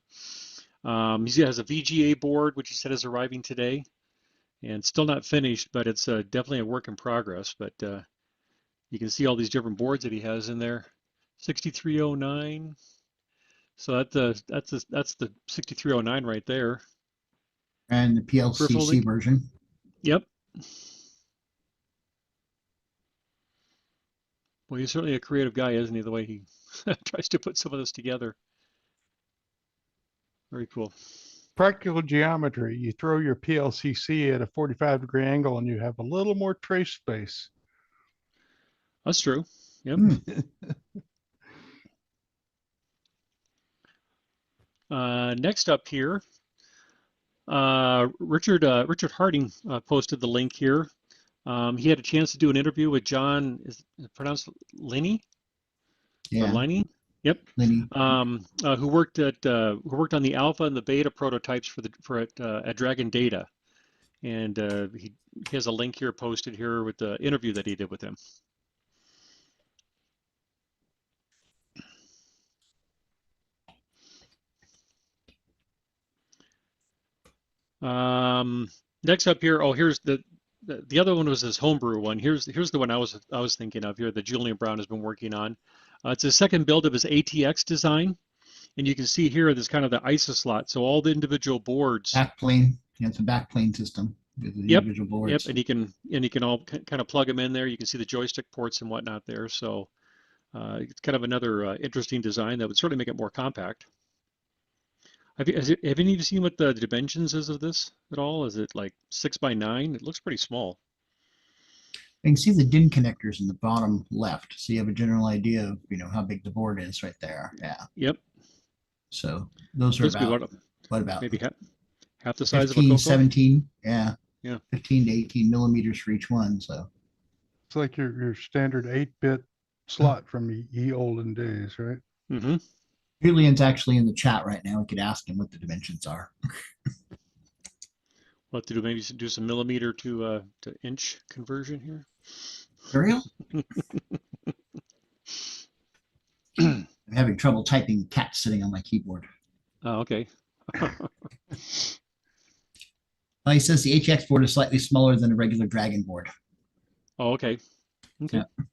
He has a VGA board, which he said is arriving today, and still not finished, but it's definitely a work in progress. But you can see all these different boards that he has in there. 6309. So that's the 6309 right there. And the PLCC version. Yep. Well, he's certainly a creative guy, isn't he? The way he tries to put some of this together. Very cool. Practical geometry. You throw your PLCC at a 45-degree angle and you have a little more trace space. That's true. Yep. Next up here, Richard Harding posted the link here. He had a chance to do an interview with John, is it pronounced Linney? Yeah. Or Linney? Yep. Linney. Who worked on the alpha and the beta prototypes at Dragon Data, and he has a link here posted here with the interview that he did with him. Next up here, here's the other one was his homebrew one. Here's the one I was thinking of here that Julian Brown has been working on. It's a second build of his ATX design, and you can see here there's kind of the ISO slot. So all the individual boards. Backplane. Yeah, it's a backplane system with the individual boards. Yep, and you can all kind of plug them in there. You can see the joystick ports and whatnot there. So it's kind of another interesting design that would certainly make it more compact. Have any of you seen what the dimensions is of this at all? Is it like 6x9? It looks pretty small. You can see the DIN connectors in the bottom left, so you have a general idea of how big the board is right there. Yeah. Yep. So those are about what about maybe half the size 15, of a CoCo? 17, yeah. 15 to 18 millimeters for each one. So it's like your standard 8-bit slot from ye olden days, right? Mm-hmm. Julian's actually in the chat right now. We could ask him what the dimensions are. We'll have to maybe do some millimeter to inch conversion here. For real? I'm having trouble typing cat sitting on my keyboard. Oh, okay. He says the HX board is slightly smaller than a regular Dragon board. Oh, okay. Okay. Yeah.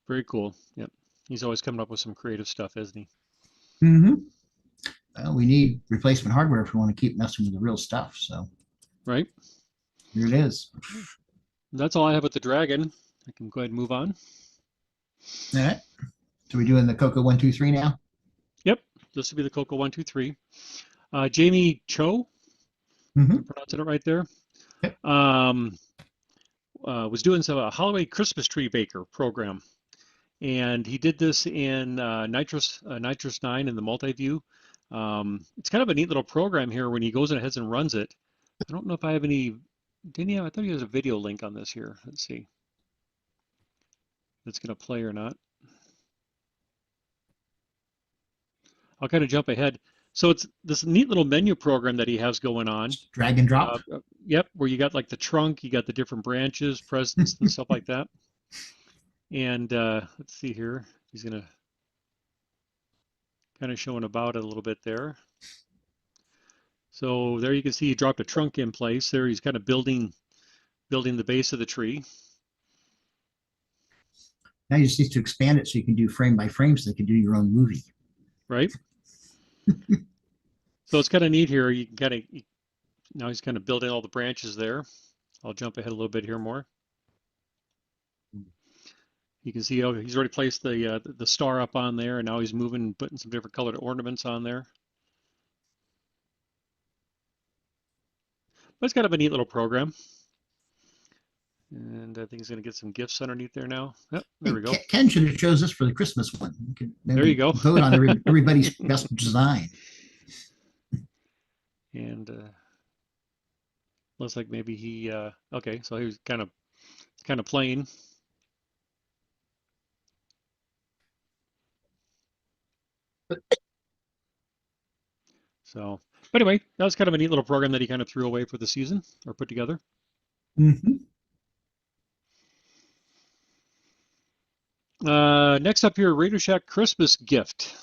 Very cool. Yep. He's always coming up with some creative stuff, isn't he? Mm-hmm. Well, we need replacement hardware if we want to keep messing with the real stuff. So, right. Here it is. That's all I have with the Dragon. I can go ahead and move on. All right. So we're doing the CoCo 1, 2, 3 now? Yep. This will be the CoCo 1, 2, 3. Jamie Cho, mm-hmm. pronouncing it right there, yep. Was doing a Holiday Christmas tree baker program. And he did this in Nitrous 9 in the multi-view. It's kind of a neat little program here when he goes ahead and runs it. I don't know if I have any, I thought he has a video link on this here. Let's see. If it's going to play or not. I'll kind of jump ahead. So it's this neat little menu program that he has going on. Drag and drop? Yep, where you got like the trunk, you got the different branches, presents, and stuff like that. And let's see here. He's going to kind of showing about it a little bit there. So there you can see he dropped a trunk in place. There he's kind of building the base of the tree. Now you just need to expand it so you can do frame by frame so you can do your own movie. Right. So it's kind of neat here. You can kind of, now he's kind of building all the branches there. I'll jump ahead a little bit here more. You can see he's already placed the star up on there, and now he's moving, putting some different colored ornaments on there. But it's kind of a neat little program. And I think he's going to get some gifts underneath there now. Yep, there we go. Ken should have chose this for the Christmas one. There you go. Vote on everybody's best design. And looks like maybe he, okay, so he was kind of playing. So, but anyway, that was kind of a neat little program that he kind of threw away for the season or put together. Mm-hmm. Next up here, Radio Shack Christmas gift.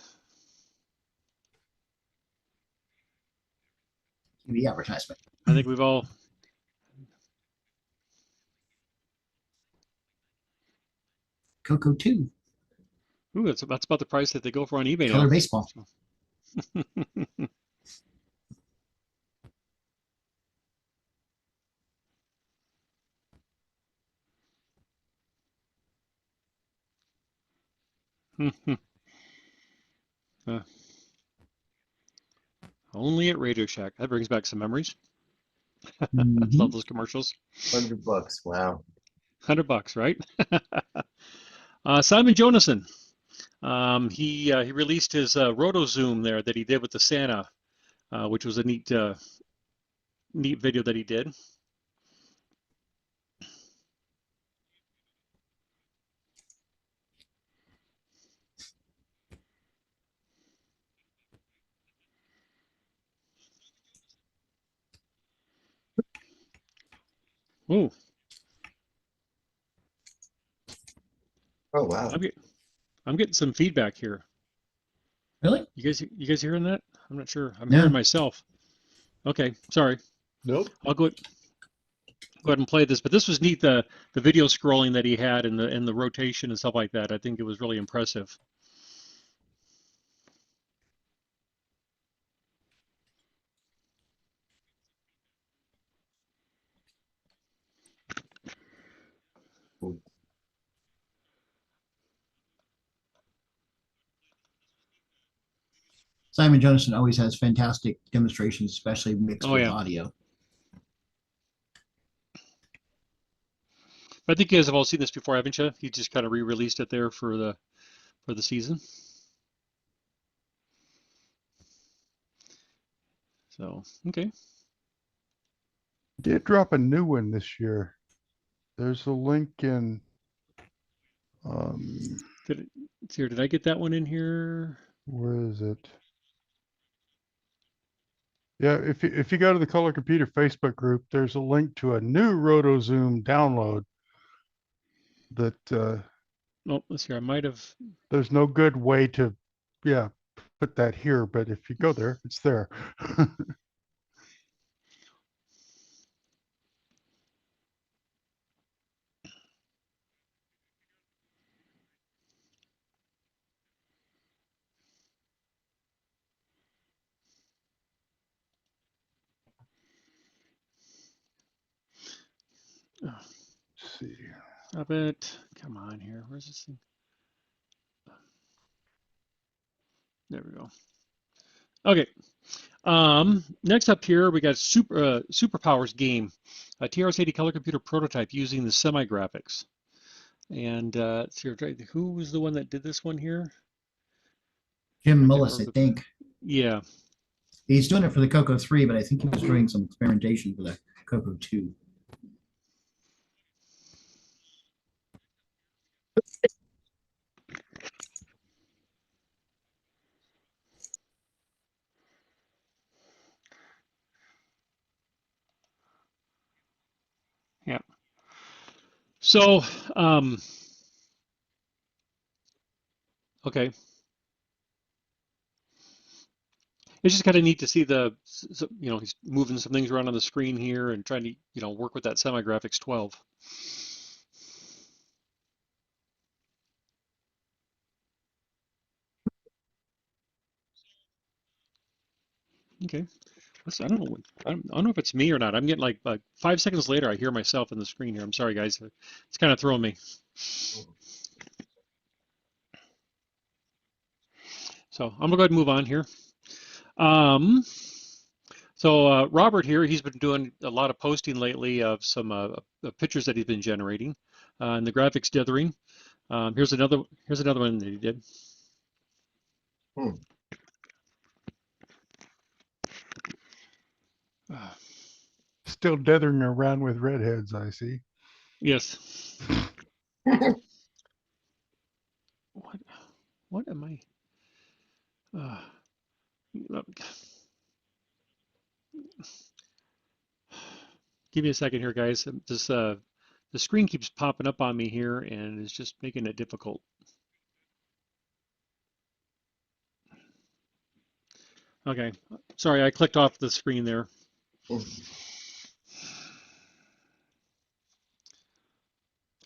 The advertisement. I think we've all CoCo 2. Ooh, that's about the price that they go for on eBay Color now. baseball. Only at Radio Shack. That brings back some memories. Mhm. Love those commercials. $100. Wow. $100, right? Simon Jonason. He released his Rotozoom there that he did with the Santa, which was a neat video that he did. Ooh. Oh wow. I'm getting some feedback here. Really? You guys hearing that? I'm not sure. I'm No. hearing myself. Okay, sorry. Nope. I'll go ahead and play this. But this was neat, the video scrolling that he had and the rotation and stuff like that. I think it was really impressive. Simon Jonason always has fantastic demonstrations, especially mixed with yeah. audio. I think you guys have all seen this before, haven't you? He just kind of re-released it there for the season. So, okay. Did drop a new one this year. There's a link in. Did I get that one in here? Where is it? Yeah, if you go to the Color Computer Facebook group, there's a link to a new Rotozoom download that Oh, let's see. I might have. there's no good way to, put that here, but if you go there, it's there. Let's see. Stop it. Come on here. Where's this thing? There we go. Okay. Next up here, we got Superpowers game, a TRS-80 color computer prototype using the semi-graphics. And let's see, who was the one that did this one here? Jim Mullis, I think. Yeah. He's doing it for the CoCo 3, but I think he was doing some experimentation for the CoCo 2. Yeah. So, okay. It's just kind of neat to see he's moving some things around on the screen here and trying to, work with that semi-graphics 12. Okay. I don't know. I don't know if it's me or not. I'm getting like 5 seconds later, I hear myself in the screen here. I'm sorry, guys. It's kind of throwing me. So I'm gonna go ahead and move on here. So Robert here, he's been doing a lot of posting lately of some pictures that he's been generating and the graphics dithering. Here's another one that he did. Still dithering around with redheads, I see. Yes. What am I? Give me a second here, guys. The screen keeps popping up on me here, and it's just making it difficult. Okay, sorry, I clicked off the screen there.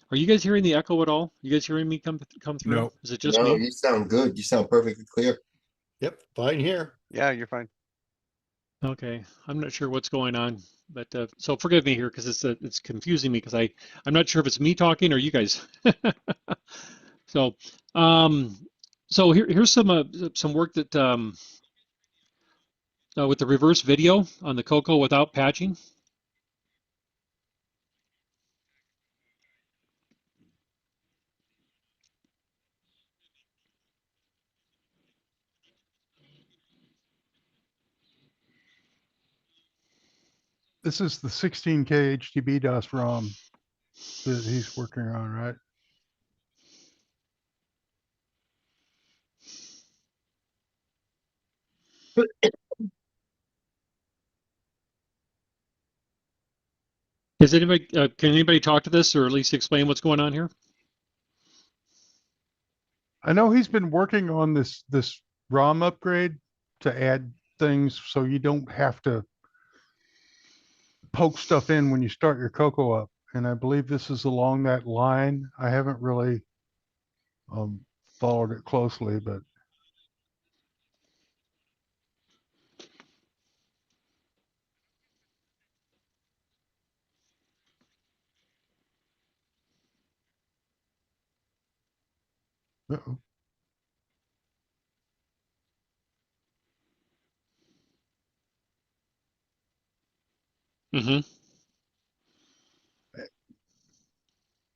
Are you guys hearing the echo at all? You guys hearing me come through? No. Is it just No, me? you sound good. You sound perfectly clear. Yep, fine here. Yeah, you're fine. Okay, I'm not sure what's going on, but so forgive me here because it's confusing me because I'm not sure if it's me talking or you guys. So here's some work that with the reverse video on the CoCo without patching. This is the 16K HTB DOS ROM that he's working on, right? Is anybody can anybody talk to this or at least explain what's going on here? I know he's been working on this ROM upgrade to add things so you don't have to poke stuff in when you start your CoCo up. And I believe this is along that line. I haven't really followed it closely, but uh-oh. Mm-hmm.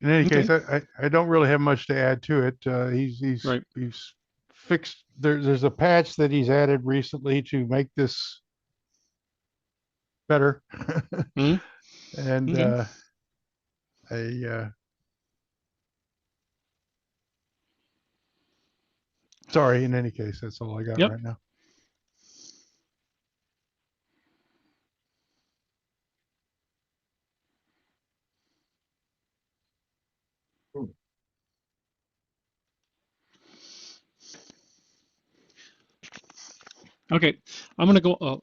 In any Okay. case, I don't really have much to add to it. He's Right. he's fixed. There's a patch that he's added recently to make this better. Mm-hmm. And Okay. sorry, in any case, that's all I got Yep. right now. Okay, I'm gonna go.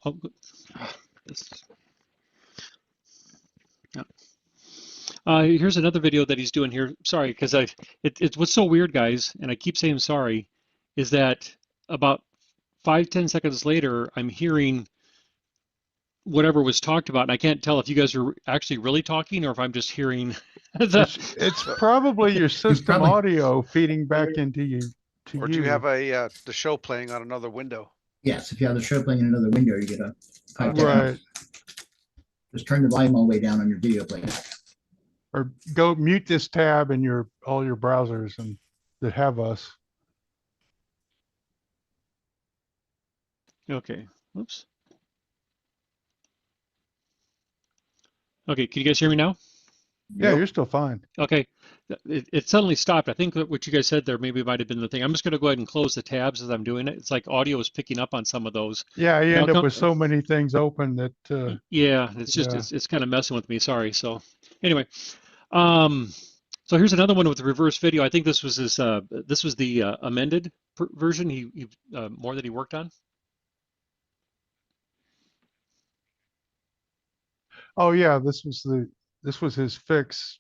This, yeah. Here's another video that he's doing here. Sorry, because it's what's so weird, guys, and I keep saying sorry, is that about 5-10 seconds later, I'm hearing whatever was talked about, and I can't tell if you guys are actually really talking or if I'm just hearing the. It's probably your system audio feeding back into you. Or do you have the show playing on another window? Yes, if you have the show playing in another window, you get a Right. Just turn the volume all the way down on your video player. Or go mute this tab in all your browsers and that have us. Okay. Oops. Okay, can you guys hear me now? Yeah, you're still fine. Okay, it suddenly stopped. I think that what you guys said there maybe might have been the thing. I'm just going to go ahead and close the tabs as I'm doing it. It's like audio is picking up on some of those. Yeah, you end up with so many things open that. Yeah, it's just yeah. it's kind of messing with me. Sorry. So anyway, so here's another one with the reverse video. I think this was his. This was the amended version. He more that he worked on. Oh yeah, this was his fix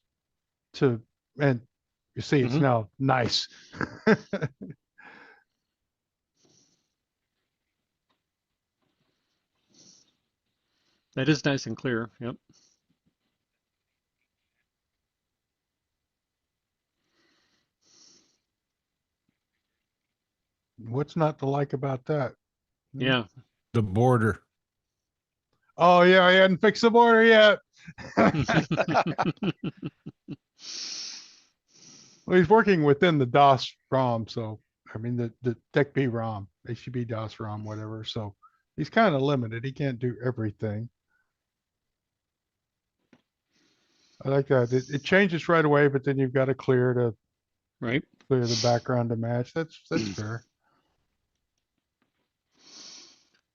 to, and you see it's now nice. That is nice and clear. Yep. What's not to like about that? Yeah. The border. Oh yeah, I hadn't fixed the border yet. Well, he's working within the DOS ROM, so I mean the TechB ROM, HTB DOS ROM, whatever. So he's kind of limited. He can't do everything. I like that. It changes right away, but then you've got to clear the background to match. That's fair.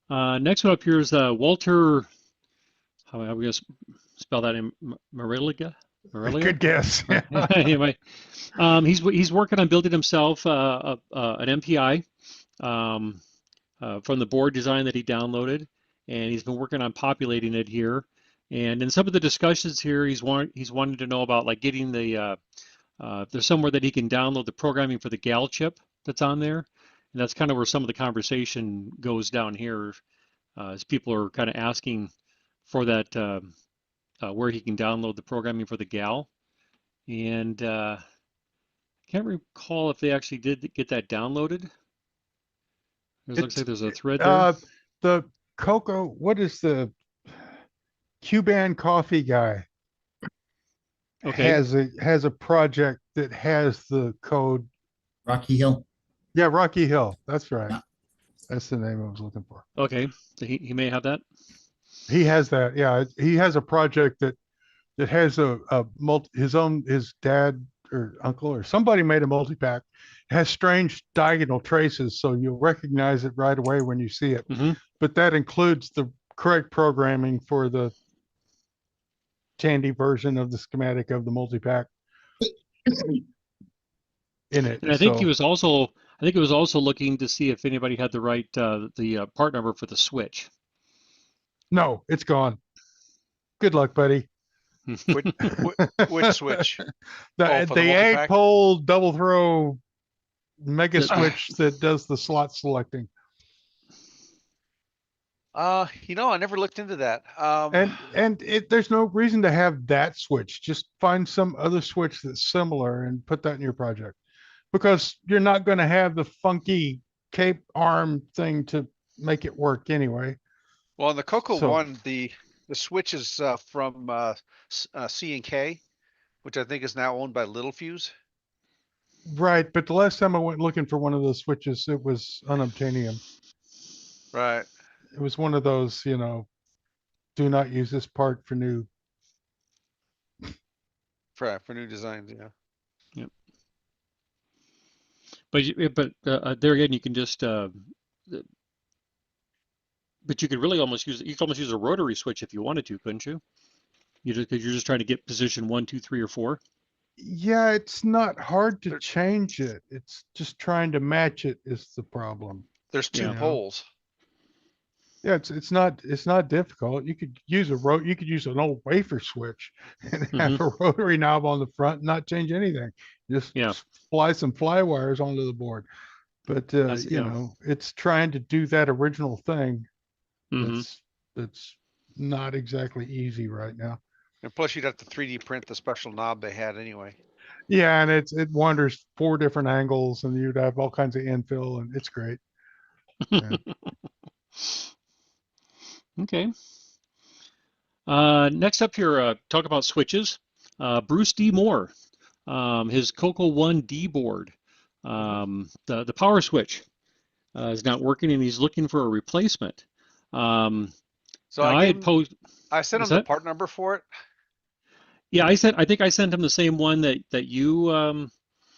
Next one up here is Walter. How am I going to spell that in? Mariliga? Good guess. Anyway, he's working on building himself an MPI from the board design that he downloaded, and he's been working on populating it here. And in some of the discussions here, he's wanted to know about like getting the there's somewhere that he can download the programming for the GAL chip that's on there. And that's kind of where some of the conversation goes down here, as people are kind of asking for that, where he can download the programming for the GAL. And can't recall if they actually did get that downloaded. It looks like there's a thread there. The CoCo, what is the Cuban coffee guy? Okay. Has a project that has the code. Rocky Hill. Yeah, Rocky Hill. That's right. Yeah. That's the name I was looking for. Okay, so he may have that. He has that. Yeah, he has a project that has his dad or uncle or somebody made a multi-pack. It has strange diagonal traces, so you'll recognize it right away when you see it. Mm-hmm. But that includes the correct programming for the Tandy version of the schematic of the multi-pack in it. And I think he was also looking to see if anybody had the right the part number for the switch. No, it's gone. Good luck, buddy. Which switch? The egg pole double throw mega switch that does the slot selecting. I never looked into that. There's no reason to have that switch. Just find some other switch that's similar and put that in your project, because you're not going to have the funky cape arm thing to make it work anyway. Well, in the CoCo one, the switch is from C&K, which I think is now owned by Little Fuse. Right, but the last time I went looking for one of those switches, it was unobtainium. Right. It was one of those, do not use this part for new. For new designs, yeah. Yep. But there again, you can just. But you could really almost use a rotary switch if you wanted to, couldn't you? Because you're just trying to get position 1, 2, 3, or 4. Yeah, it's not hard to change it. It's just trying to match it is the problem. There's two poles. Yeah, it's not difficult. You could use an old wafer switch and have a rotary knob on the front and not change anything. Just fly some fly wires onto the board. But it's trying to do that original thing. That's not exactly easy right now. And plus, you'd have to 3D print the special knob they had anyway. Yeah, and it wanders 4 different angles, and you'd have all kinds of infill, and it's great. Yeah. Okay. Next up here, talk about switches. Bruce D. Moore, his CoCo 1D board, the power switch is not working, and he's looking for a replacement. So I sent him the part number for it. Yeah, I think I sent him the same one that you.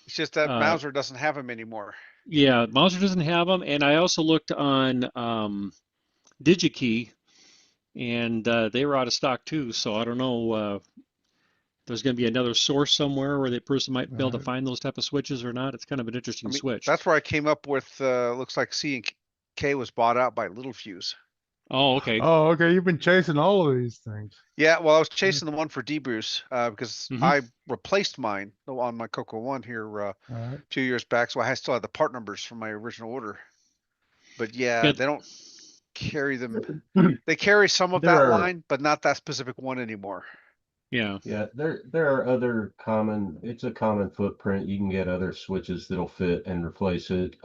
It's just that Mauser doesn't have them anymore. Yeah, Mauser doesn't have them, and I also looked on DigiKey, and they were out of stock too. So I don't know if there's going to be another source somewhere where the person might be able to find those type of switches or not. It's kind of an interesting switch. That's where I came up with. Looks like C&K was bought out by Little Fuse. Oh, okay. Oh, okay. You've been chasing all of these things. Yeah, well, I was chasing the one for D. Bruce because I replaced mine on my CoCo 1 here a few years back, so I still had the part numbers from my original order. But yeah, they don't carry them. They carry some of that line, but not that specific one anymore. Yeah. Yeah, there are other common. It's a common footprint. You can get other switches that'll fit and replace it.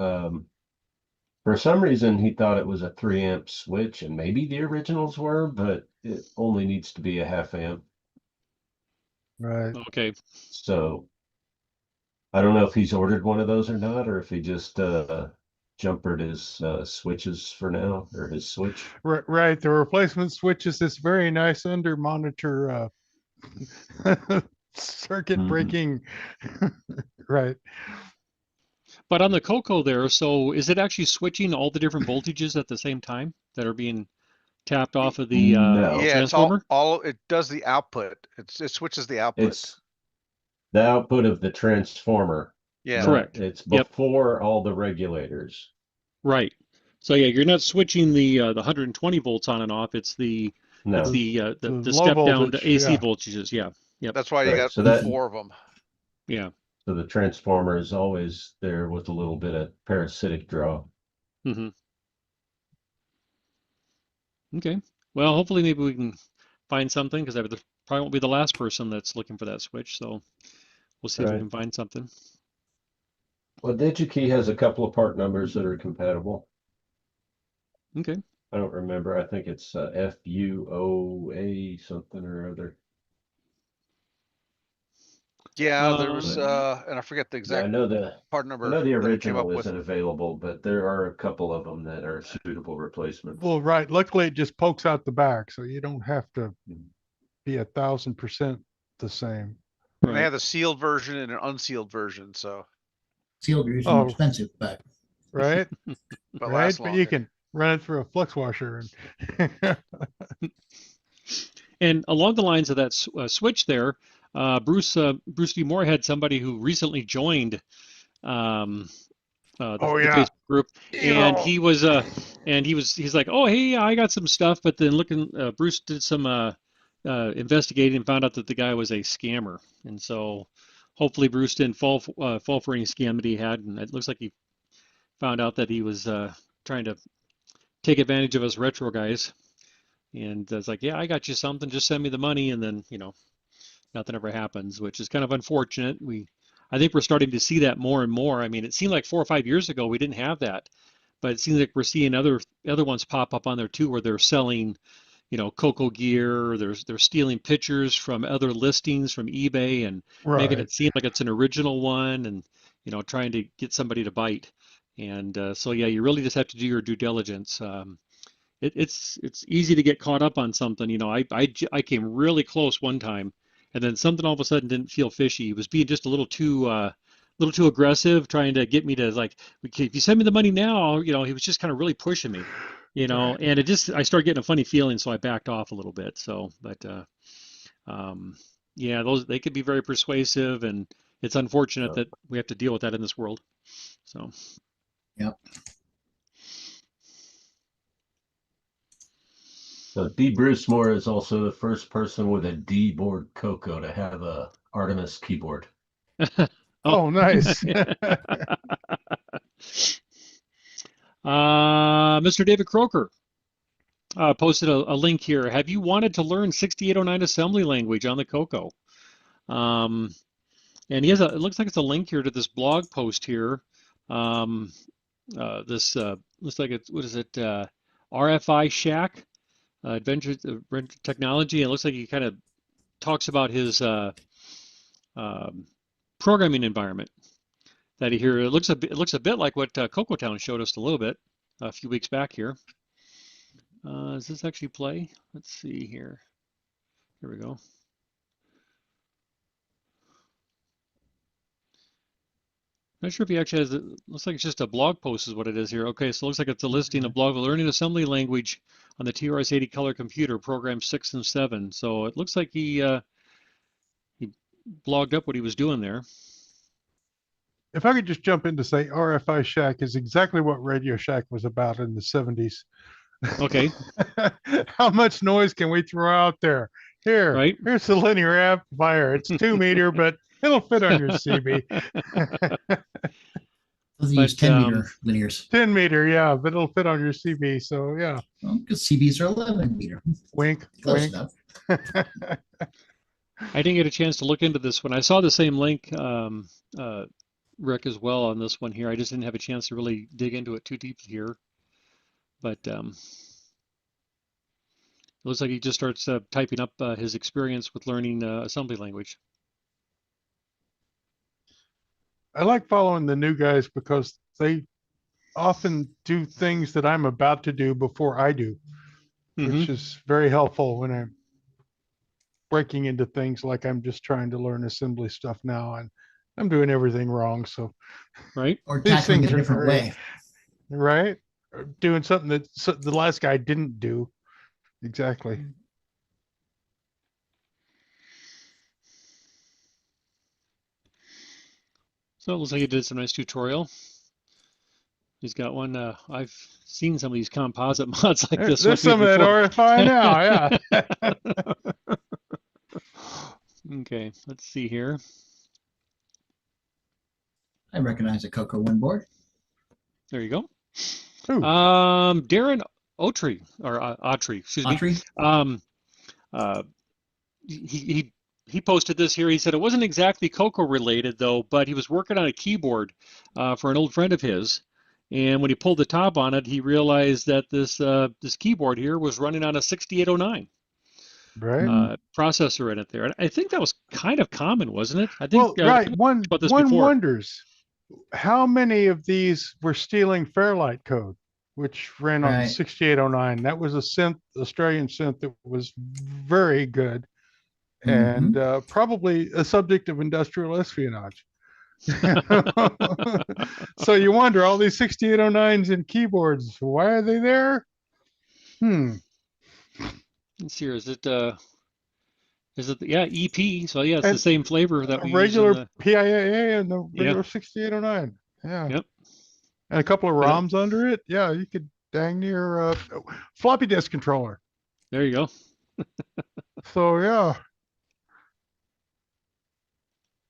For some reason, he thought it was a 3-amp switch, and maybe the originals were, but it only needs to be a 0.5 amp. Right. Okay. So I don't know if he's ordered one of those or not, or if he just jumpered his switches for now, or his switch. Right. The replacement switch is this very nice under monitor circuit breaking. Right. But on the CoCo there, so is it actually switching all the different voltages at the same time that are being tapped off of the transformer? It's all it does the output. It switches the output. It's the output of the transformer. Yeah, correct. It's before all the regulators. Right. So yeah, you're not switching the 120 volts on and off. It's the step down to AC voltages. Yeah. Yep. That's why you got 4 of them. Yeah. So the transformer is always there with a little bit of parasitic draw. Mm-hmm. Okay. Well, hopefully maybe we can find something, because I probably won't be the last person that's looking for that switch. So we'll see if we Right. can find something. Well, DigiKey has a couple of part numbers that are compatible. Okay. I don't remember. I think it's FUOA something or other. Yeah, there was, and I forget the Yeah, exact I know the part number the that it came original up with. isn't available, but there are a couple of them that are suitable replacements. Well, right. Luckily, it just pokes out the back, so you don't have to be 1,000% the same. And they have a sealed version and an unsealed version, so. Sealed version Oh. expensive, but Right? But right? lasts But you longer. can run it through a flux washer. And And along the lines of that switch there, Bruce D. Moore had somebody who recently joined the Facebook group, and he's like, oh, hey, I got some stuff, but then Bruce did some investigating and found out that the guy was a scammer, and so hopefully Bruce didn't fall for any scam that he had, and it looks like he found out that he was trying to take advantage of us retro guys. And it's like, yeah, I got you something. Just send me the money, and then nothing ever happens, which is kind of unfortunate. I think we're starting to see that more and more. I mean, it seemed like 4 or 5 years ago we didn't have that, but it seems like we're seeing other ones pop up on there too, where they're selling, CoCo gear. They're stealing pictures from other listings from eBay and making it seem like it's an original one, and trying to get somebody to bite. And so yeah, you really just have to do your due diligence. It's easy to get caught up on something. I came really close one time, and then something all of a sudden didn't feel fishy. He was being just a little too aggressive, trying to get me to, like, if you send me the money now, he was just kind of really pushing me, Right. and I started getting a funny feeling, so I backed off a little bit. So, but yeah, they could be very persuasive, and it's unfortunate that we have to deal with that in this world. So. Yep. So D. Bruce Moore is also the first person with a D board CoCo to have a Artemis keyboard. Oh, nice. Mr. David Croker posted a link here. Have you wanted to learn 6809 assembly language on the CoCo? And he has it looks like it's a link here to this blog post here. This looks like it's, what is it? RFI Shack. Adventure Technology. It looks like he kind of talks about his programming environment that he here. It looks a bit like what Coco Town showed us a little bit a few weeks back here. Does this actually play? Let's see here. Here we go. Not sure if he actually has it. Looks like it's just a blog post is what it is here. Okay, so it looks like it's a listing of blog learning assembly language on the TRS-80 color computer, program 6 and 7. So it looks like he blogged up what he was doing there. If I could just jump in to say, RFI Shack is exactly what Radio Shack was about in the 70s. Okay. How much noise can we throw out there? Here's the linear amplifier. It's 2 meter, but it'll fit on your CB. Those use 10 meter linears. 10 meter, yeah, but it'll fit on your CB. So yeah. Well, because CBs are 11 meter. Wink, Close wink. enough. I didn't get a chance to look into this one. I saw the same link, Rick, as well on this one here. I just didn't have a chance to really dig into it too deeply here. But it looks like he just starts typing up his experience with learning assembly language. I like following the new guys because they often do things that I'm about to do before I do, which is very helpful when I'm breaking into things like I'm just trying to learn assembly stuff now and I'm doing everything wrong. So, right. Or these tackling things a are different great. way. Right. Or doing something that the last guy didn't do. Exactly. So it looks like he did some nice tutorial. He's got one. I've seen some of these composite mods like this. There's some of that RFI now, yeah. Okay, let's see here. I recognize a CoCo 1 board. There you go. Ooh. Darren Ottery, or Ottery, excuse me. He posted this here. He said it wasn't exactly CoCo related though, but he was working on a keyboard for an old friend of his, and when he pulled the top on it, he realized that this keyboard here was running on a 6809 processor in it there. And I think that was kind of common, wasn't it? I think. Well, right. One before. wonders how many of these were stealing Fairlight code, which ran on 6809. That was a synth, Australian synth that was very good. And probably a subject of industrial espionage. So you wonder, all these 6809s and keyboards, why are they there? Let's see here. Is it yeah, EP? So yeah, it's the same flavor that we regular use in the PIAA and the regular 6809. Yeah. Yep. And a couple of ROMs under it. Yeah, you could dang near floppy disk controller. There you go. So yeah.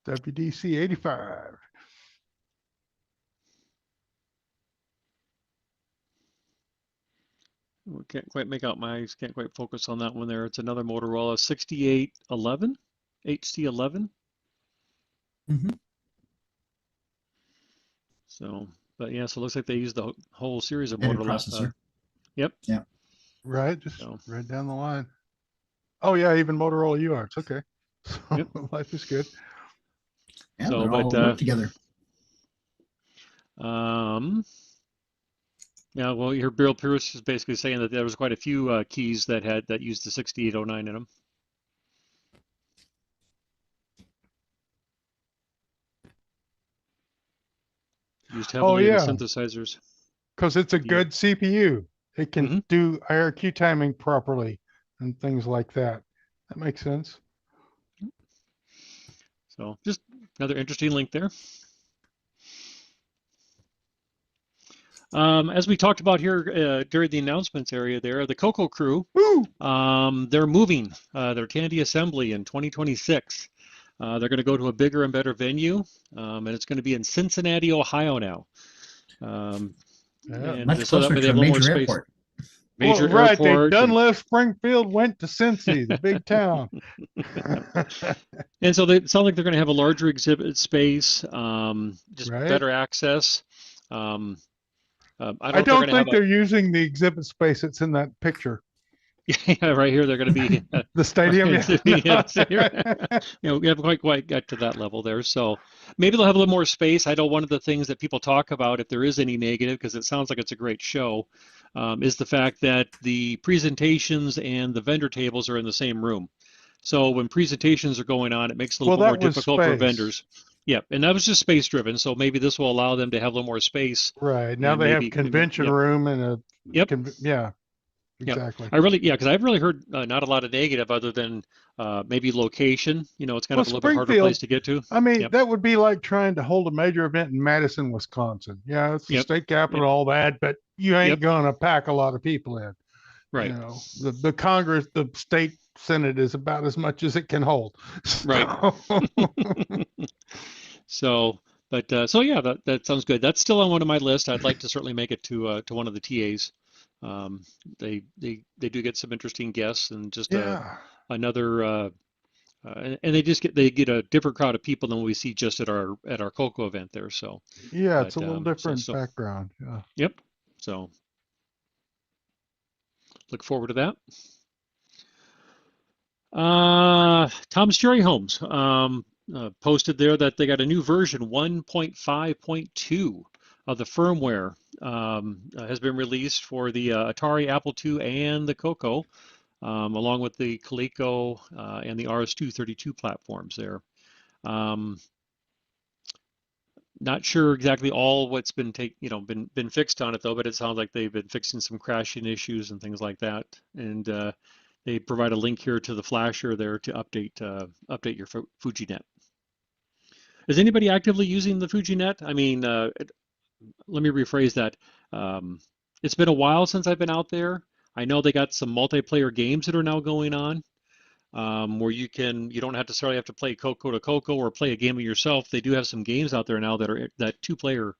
WDC 85. We can't quite make out my eyes, can't quite focus on that one there. It's another Motorola 6811, HC11. So, but yeah, so it looks like they use the whole series of Motorola. Processor. Yep. Yeah. Right, just right down the line. Oh yeah, even Motorola UARTs. Okay. So life is good. Yeah, so, they're all work together. Yeah, well, your Bill Pierce is basically saying that there was quite a few keys that used the 6809 in them. Used heavily in the synthesizers. Because it's a good CPU. It can do IRQ timing properly and things like that. That makes sense. So just another interesting link there. As we talked about here during the announcements area there, the CoCo crew, they're moving their Tandy Assembly in 2026. They're going to go to a bigger and better venue, and it's going to be in Cincinnati, Ohio now. Much closer to a major airport. Major right, airport. They done left Springfield, went to Cincy, the big town. And so it sounds like they're going to have a larger exhibit space, just better access. I don't think they're using the exhibit space that's in that picture. Yeah, right here they're going to be the stadium. We haven't quite got to that level there, so maybe they'll have a little more space. I know one of the things that people talk about, if there is any negative, because it sounds like it's a great show, is the fact that the presentations and the vendor tables are in the same room. So when presentations are going on, it makes it a little bit more difficult for vendors. Yeah, and that was just space driven. So maybe this will allow them to have a little more space. Right now they have convention room and a exactly. Because I've really heard not a lot of negative other than maybe location. It's kind of a little bit harder place to get to. I mean, that would be like trying to hold a major event in Madison, Wisconsin. Yeah, it's the state capital, all that, but you ain't gonna pack a lot of people in. Right. The Congress, the state Senate is about as much as it can hold. Right. So yeah, that sounds good. That's still on one of my lists. I'd like to certainly make it to one of the TAs. They do get some interesting guests and just another and they get a different crowd of people than we see just at our CoCo event there. So yeah, it's a little different background. Yeah. Yep. So look forward to that. Tom's Cherry Homes posted there that they got a new version 1.5.2 of the firmware has been released for the Atari, Apple II, and the CoCo, along with the Coleco and the RS-232 platforms there. Not sure exactly all what's been been fixed on it though, but it sounds like they've been fixing some crashing issues and things like that. And they provide a link here to the flasher there to update your FujiNet. Is anybody actively using the FujiNet? I mean, let me rephrase that. It's been a while since I've been out there. I know they got some multiplayer games that are now going on. where you don't have to necessarily have to play CoCo to CoCo or play a game of yourself. They do have some games out there now that two-player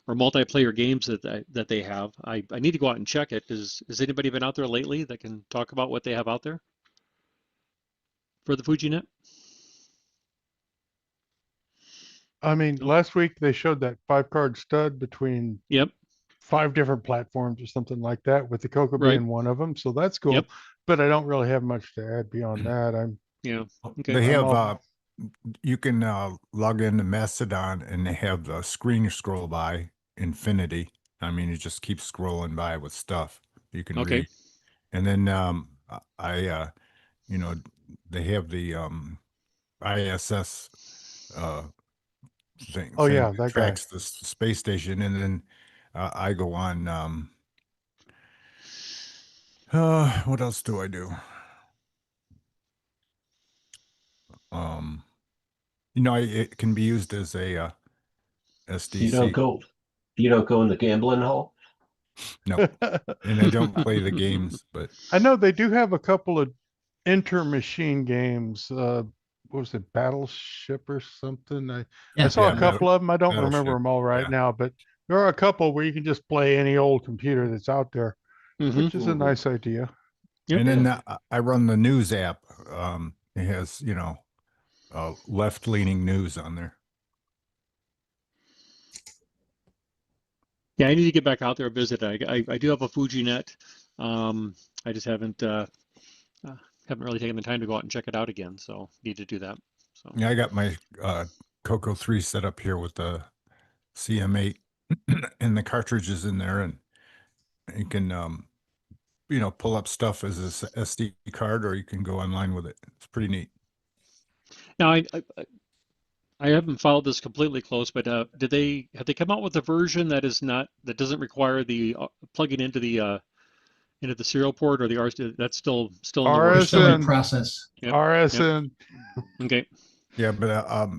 or multiplayer games that they have. I need to go out and check it. Has anybody been out there lately that can talk about what they have out there for the FujiNet? I mean, last week they showed that 5-card stud between 5 different platforms or something like that, with the CoCo being one of them. So that's cool. But I don't really have much to add beyond that. They have you can log into Mastodon, and they have the screen scroll by infinity. I mean, it just keeps scrolling by with stuff you can read. And then they have the ISS thing. Oh, yeah, that that tracks the space station, and then I go on. What else do I do? It can be used as a SDC. You don't go in the gambling hall? No, and I don't play the games, but I know they do have a couple of inter-machine games. What was it, Battleship or something? I saw a couple of them. I don't remember them all right now, but there are a couple where you can just play any old computer that's out there, which is a nice idea. And then I run the news app. It has, left-leaning news on there. Yeah, I need to get back out there and visit. I do have a FujiNet. I just haven't really taken the time to go out and check it out again. So need to do that. So yeah, I got my CoCo 3 set up here with the CM8 and the cartridges in there, and you can pull up stuff as a SD card, or you can go online with it. It's pretty neat. Now I haven't followed this completely close, but have they come out with a version that doesn't require the plugging into the serial port, or the RS? That's still in the works. Still in process. RSN. Okay. Yeah, but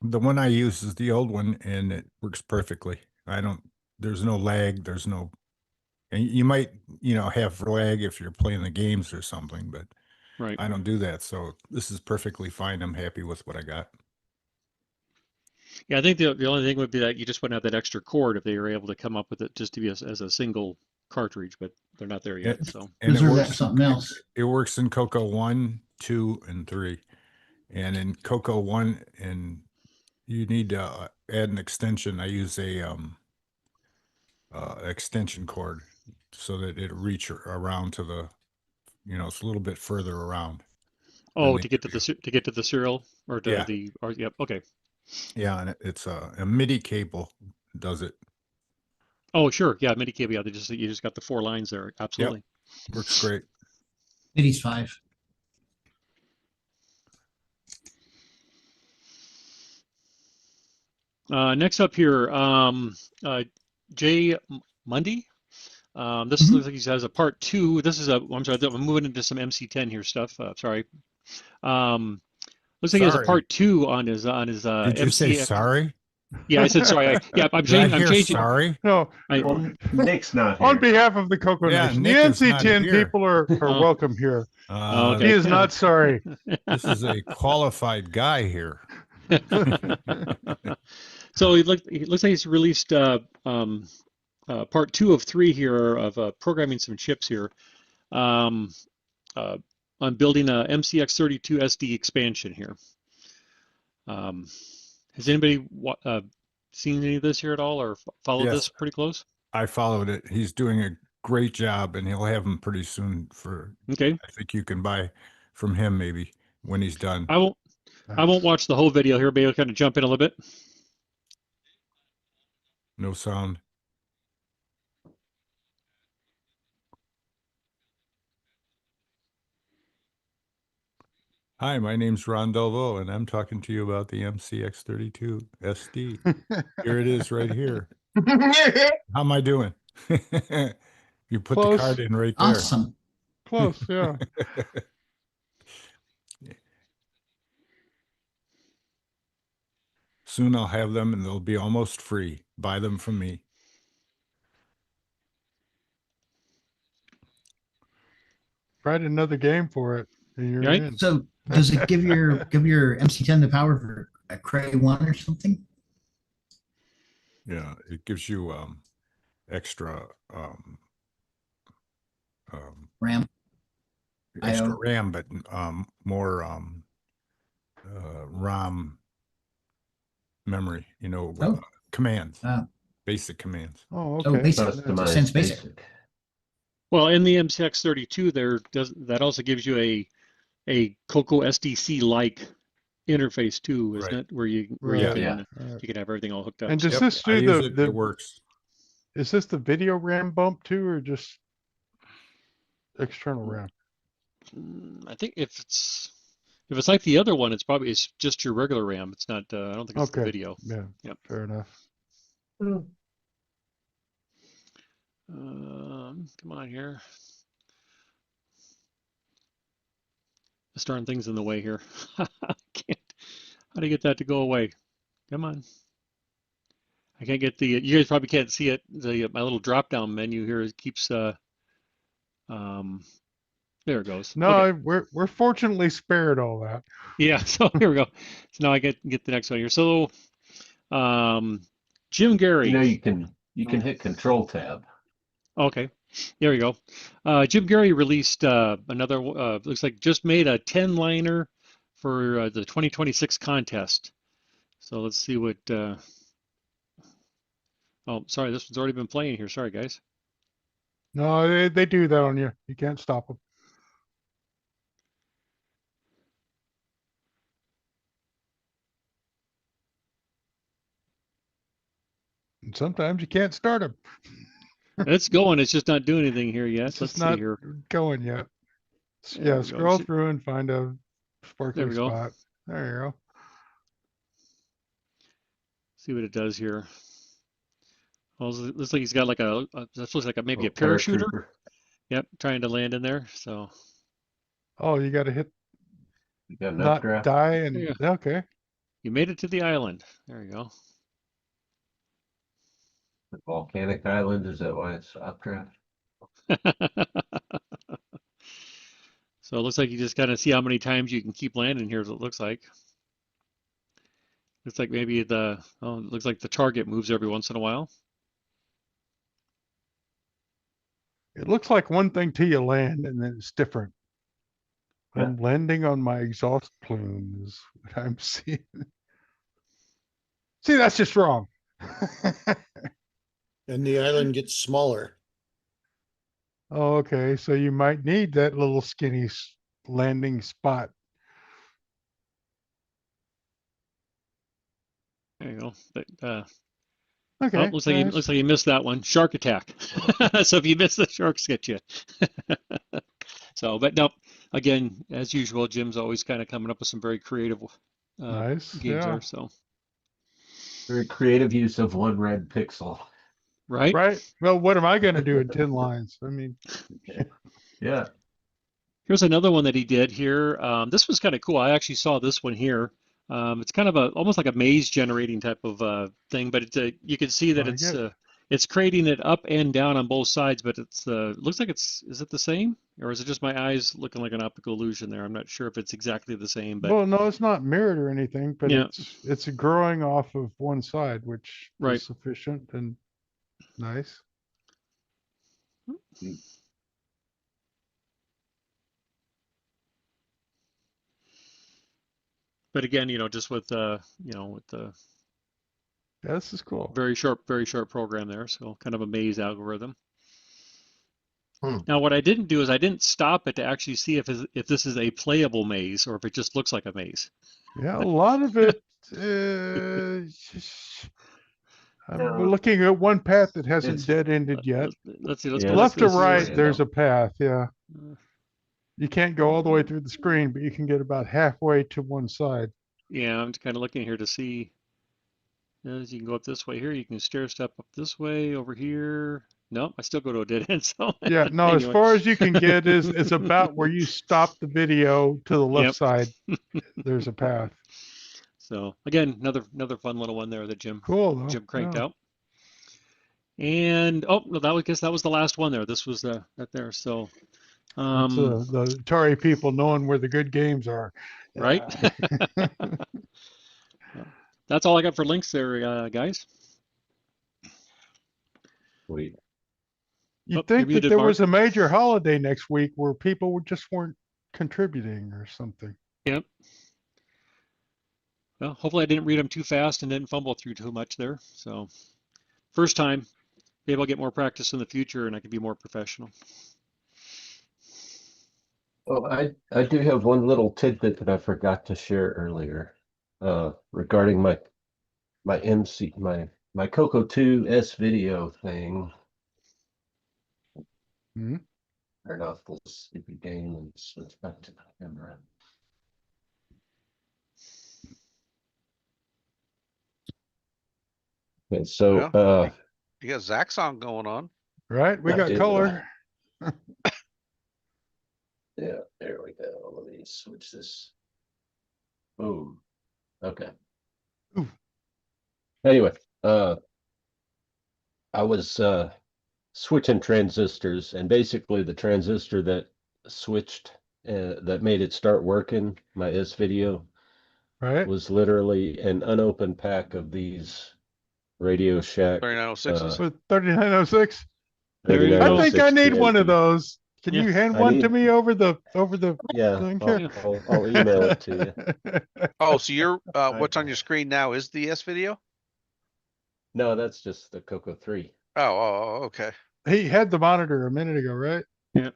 the one I use is the old one, and it works perfectly. There's no lag. There's no, and you might have lag if you're playing the games or something, but I don't do that. So this is perfectly fine. I'm happy with what I got. Yeah, I think the only thing would be that you just wouldn't have that extra cord if they were able to come up with it just to be as a single cartridge, but they're not there yet. So and it works something else. It works in CoCo 1, 2, and 3, and in CoCo 1, and you need to add an extension. I use a extension cord so that it reach around to the, it's a little bit further around. Oh, to get to the serial or to okay. Yeah, and it's a MIDI cable does it. Oh, sure. Yeah, MIDI cable. Yeah, you just got the 4 lines there. Absolutely. Yep. Works great. MIDI's 5. Next up here, Jay Mundy. This looks like he has a part 2. I'm sorry, I'm moving into some MC10 here stuff. Sorry. Looks like he has a part 2 on his Did you say sorry? Yeah, I said sorry. I'm changing. Sorry. No, Nick's not here. On behalf of the CoCoNation, the MC10 people are welcome here. Okay. He is not sorry. This is a qualified guy here. So he looks like he's released part 2 of 3 here of programming some chips here. On building a MCX32 SD expansion here. Has anybody seen any of this here at all, or followed this pretty close? I followed it. He's doing a great job, and he'll have them pretty soon. I think you can buy from him maybe when he's done. I won't watch the whole video here, but I'll kind of jump in a little bit. No sound. Hi, my name's Ron Delvaux, and I'm talking to you about the MCX32 SD. Here it is right here. How am I doing? You put the card in right there. Awesome. Close, yeah. Soon I'll have them, and they'll be almost free. Buy them from me. Write another game for it. You're Right? in. So does it give your MC10 the power for a Cray 1 or something? Yeah, it gives you extra RAM, extra IO. RAM, but more ROM memory. Commands, basic commands. Oh, Oh, okay. basic. Customized Sounds basic. Well, in the MCX32, that also gives you a CoCo SDC-like interface too, isn't Right. it? Where you Right. can Right. you can have everything all hooked up. And does So this I do use it, the it works. is this the video RAM bump too, or just external RAM? I think if it's like the other one, it's just your regular RAM. It's not. I don't think it's the Okay. video. Yeah. Yep. Fair enough. Come on here. This darn thing's in the way here. Can't. How do you get that to go away? Come on. I can't get the. You guys probably can't see it. My little drop-down menu here keeps. There it goes. No, Okay. we're fortunately spared all that. Yeah. So here we go. So now I get the next one here. So, Jim Gary. You can hit Control Tab. Okay, there we go. Jim Gary released another, looks like just made a 10-liner for the 2026 contest. So let's see what, oh, sorry, this one's already been playing here. Sorry, guys. No, they do that on you. You can't stop them. And sometimes you can't start them. It's going. It's just not doing anything here yet. It's Let's just not see here. going yet. There Yeah, we go. scroll through and find a There sparkly we go. spot. There you go. See what it does here. Well, it looks like he's got like that looks like maybe a Oh, parachuter. paratrooper. Yep, trying to land in there. So Oh, you got to hit You got an not updraft. die and Yeah. okay. you made it to the island. There you go. Volcanic Island, is that why it's updraft? So it looks like you just got to see how many times you can keep landing here, as it looks like. Looks like maybe it looks like the target moves every once in a while. It looks like one thing till you land and then it's different. I'm landing on my exhaust plume is what I'm seeing. See, that's just wrong. And the island gets smaller. Oh, okay. So you might need that little skinny landing spot. There you go. But, Okay. looks like nice. you missed that one. Shark attack. So if you miss the sharks, get you. So, but no. Again, as usual, Jim's always kind of coming up with some very creative Nice. games Yeah. there. So, Very creative use of one red pixel. right? Right. Well, what am I going to do in 10 lines? I mean, Yeah. Here's another one that he did here. This was kind of cool. I actually saw this one here. It's kind of almost like a maze generating type of thing, but you can see that it's creating it up and down on both sides, but it looks like is it the same, or is it just my eyes looking like an optical illusion there? I'm not sure if it's exactly the same, but well, no, it's not mirrored or anything, but Yeah. it's growing off of one side, which Right. is sufficient and nice. but again, just with the Yeah, this is cool. very short program there, so kind of a maze algorithm. Hmm. Now, what I didn't do is I didn't stop it to actually see if this is a playable maze or if it just looks like a maze. Yeah, a lot of it. I'm looking at one path that hasn't dead-ended yet. Let's see. Let's Yeah, go Left to this right, way. there's a path. Yeah. You can't go all the way through the screen, but you can get about halfway to one side. Yeah, I'm just kind of looking here to see. As you can go up this way here, you can stair step up this way over here. Nope, I still go to a dead end. So Yeah, no, as anyway. far as you can get is about where you stop the video to the left Yep. side. There's a path. So again, another fun little one there that Jim Cool, cranked yeah. out. And no, I guess that was the last one there. This was that there. So That's the Atari people knowing where the good games are. Right? That's all I got for links there, guys. Wait. You'd think that there was a major holiday next week where people just weren't contributing or something. Yep. Well, hopefully I didn't read them too fast and didn't fumble through too much there. So, first time. Maybe I'll get more practice in the future and I can be more professional. Oh, I do have one little tidbit that I forgot to share earlier, regarding my CoCo 2 S video thing. Turn off the stupid game and switch back to the camera. Okay, so you got Zach song going on. Right, we got color. Yeah, there we go. Let me switch this. Boom. Okay. Ooh. Anyway, I was switching transistors, and basically the transistor that switched that made it start working, my S video, right, was literally an unopened pack of these Radio Shack 3906s. With 3906. I I think I need one of those. Can you hand one to me over the thing here? I'll email it to you. Oh, so you're what's on your screen now is the S video? No, that's just the CoCo 3. Oh, okay. He had the monitor a minute ago, right? Yeah.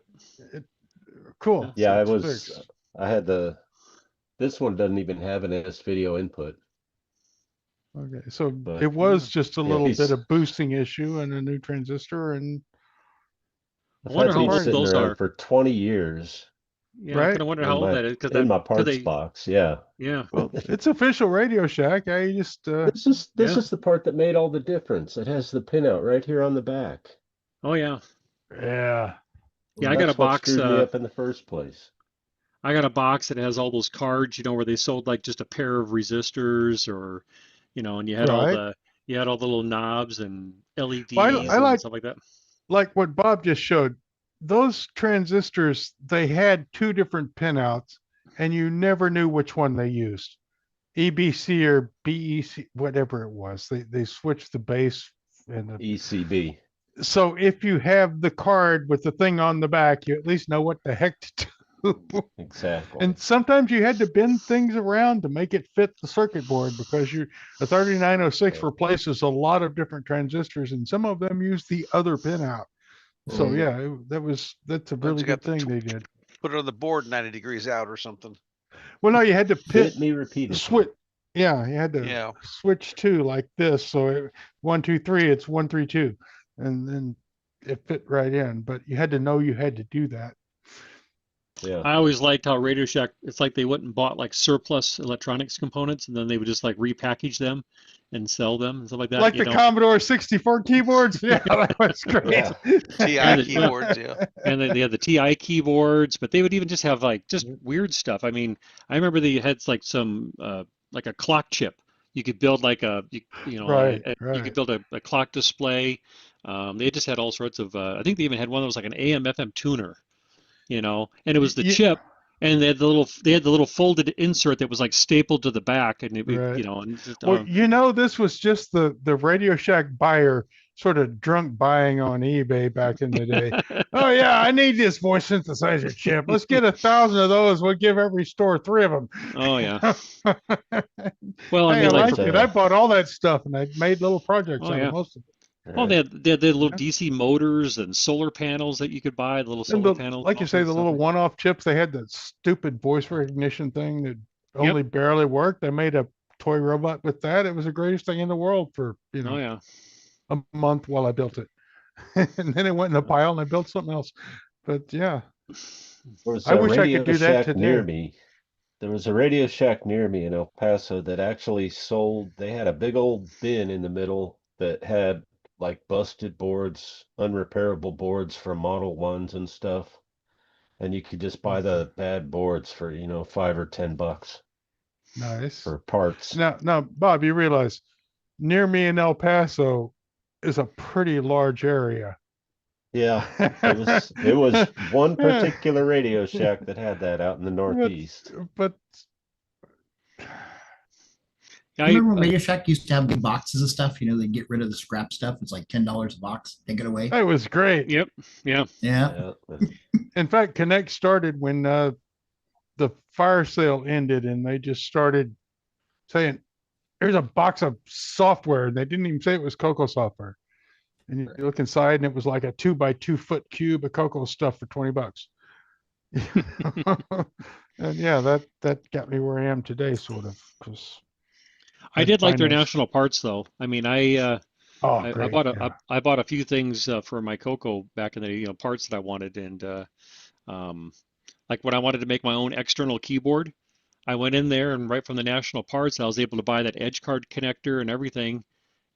Cool. Yeah, So I it's was. fixed. I had this one doesn't even have an S video input. Okay, so But, it was just a little he's- bit of boosting issue and a new transistor, and I've I wonder had how these old sitting those around are. for 20 years. Yeah, I kind of wonder how old that is because in my parts box. Yeah. Yeah. well, it's official Radio Shack. Yeah, you just This is the part that made all the difference. It has the pinout right here on the back. Oh yeah. Yeah. Yeah, I got a That's what box. screwed me up in the first place. I got a box that has all those cards, where they sold like just a pair of resistors, or, and you had all Right. the little knobs and LEDs Well, I and like- stuff like that. like what Bob just showed. Those transistors, they had two different pinouts, and you never knew which one they used, EBC or BEC, whatever it was. They switched the base and the ECB. So if you have the card with the thing on the back, you at least know what the heck to do. Exactly. And sometimes you had to bend things around to make it fit the circuit board, because a 3906 replaces a lot of different transistors, and some of them use the other pinout. So yeah, that's a really good thing they did. Put it on the board 90 degrees out or something. Well, no, you had to Hit me repeatedly. switch. Yeah, you had to switch to like this. So 1, 2, 3, it's 1, 3, 2, and then it fit right in. But you had to know you had to do that. Yeah. I always liked how Radio Shack, it's like they went and bought like surplus electronics components, and then they would just like repackage them and sell them and stuff like that. Like the Commodore 64 keyboards. Yeah, that was great. TI keyboards, yeah. And they had the TI keyboards, but they would even just have like just weird stuff. I mean, I remember they had like some like a clock chip. You could build like you could build a clock display. They just had all sorts of. I think they even had one that was like an AM/FM tuner. And it was the chip, and they had the little folded insert that was like stapled to the back, and it, Right. and just, Well, this was just the Radio Shack buyer sort of drunk buying on eBay back in the day. Oh yeah, I need this voice synthesizer chip. Let's get 1,000 of those. We'll give every store 3 of them. Oh yeah. Well, Hey, I mean, I like liked it. I bought all that stuff, and I made little projects Oh, out yeah. of most of it. well, they had little DC motors and solar panels that you could buy. The little And solar panels, like you say, the little one-off chips. They had that stupid voice recognition thing that only barely worked. I made a toy robot with that. It was the greatest thing in the world for Oh yeah. a month while I built it, and then it went in a pile, and I built something else. But yeah, There was I a wish I Radio could do that Shack near today. me. There was a Radio Shack near me in El Paso that actually sold. They had a big old bin in the middle that had like busted boards, unrepairable boards from Model 1s and stuff. And you could just buy the bad boards for, $5 or $10 Nice. for parts. Now, Bob, you realize near me in El Paso is a pretty large area. Yeah, it was one particular Radio Shack that had that out in the Northeast. But Remember when Radio Shack used to have big boxes of stuff? You know, they get rid of the scrap stuff. It's like $10 a box. Take it away. it was great. Yep. Yeah. Yeah. In fact, Connect started when the fire sale ended, and they just started saying, "Here's a box of software." And they didn't even say it was CoCo software. And you look inside, and it was like a 2 by 2 foot cube of CoCo stuff for $20. And yeah, that got me where I am today, sort of. Because I did like their national parts, though. I mean, I great, bought a few things for my CoCo back in the day, parts that I wanted, and like when I wanted to make my own external keyboard, I went in there and right from the national parts, I was able to buy that edge card connector and everything,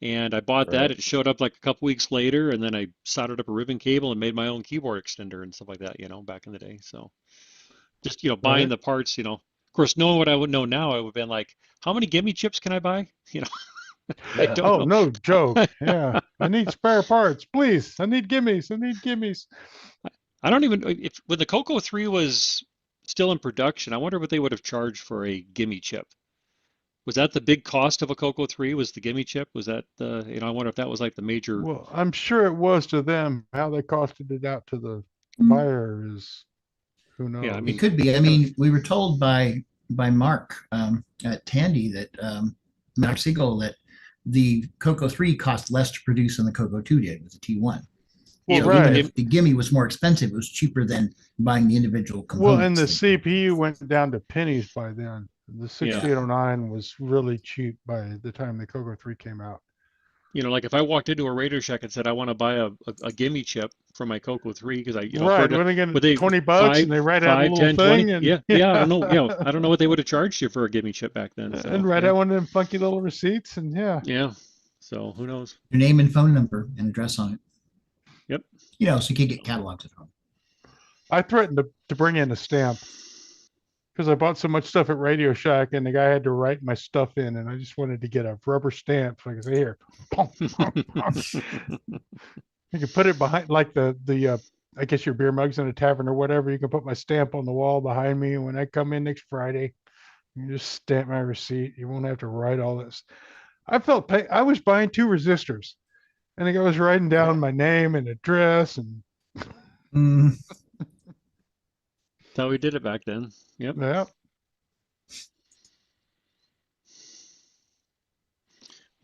and I bought that. It showed up like a couple weeks later, and then I soldered up a ribbon cable and made my own keyboard extender and stuff like that, back in the day. So just buying the parts, Of course, knowing what I would know now, I would have been like, how many gimme chips can I buy? I don't know. No joke. Yeah. I need spare parts, please. I need gimmies. I don't even, when the CoCo 3 was still in production, I wonder what they would have charged for a gimme chip. Was that the big cost of a CoCo 3? Was the gimme chip? Was that I wonder if that was like the major. Well, I'm sure it was to them. How they costed it out to the buyer is, who knows? Yeah, It could be. I mean, we were told by Mark at Tandy that Mark Siegel that the CoCo 3 cost less to produce than the CoCo 2 did with the T1. Well, Even if the gimme was more expensive, it was cheaper than buying the individual components. Well, and the CPU went down to pennies by then. The 6809 was really cheap by the time the CoCo 3 came out. Like if I walked into a Radio Shack and said I want to buy a gimme chip for my CoCo 3 because I right, when they get $20 and they write out a little 10, thing, 20, and I don't know, I don't know what they would have charged you for a gimme chip back then. So, and write out one of them funky little receipts, and so who knows? Your name and phone number and address on it. Yep. So you can get catalogs at home. I threatened to bring in a stamp because I bought so much stuff at Radio Shack, and the guy had to write my stuff in, and I just wanted to get a rubber stamp so I could say, here. You can put it behind, like the I guess your beer mugs in a tavern or whatever. You can put my stamp on the wall behind me, and when I come in next Friday, you just stamp my receipt. You won't have to write all this. I was buying 2 resistors, and the guy was writing down my name and address, and That's how we did it back then. Yep. Yeah.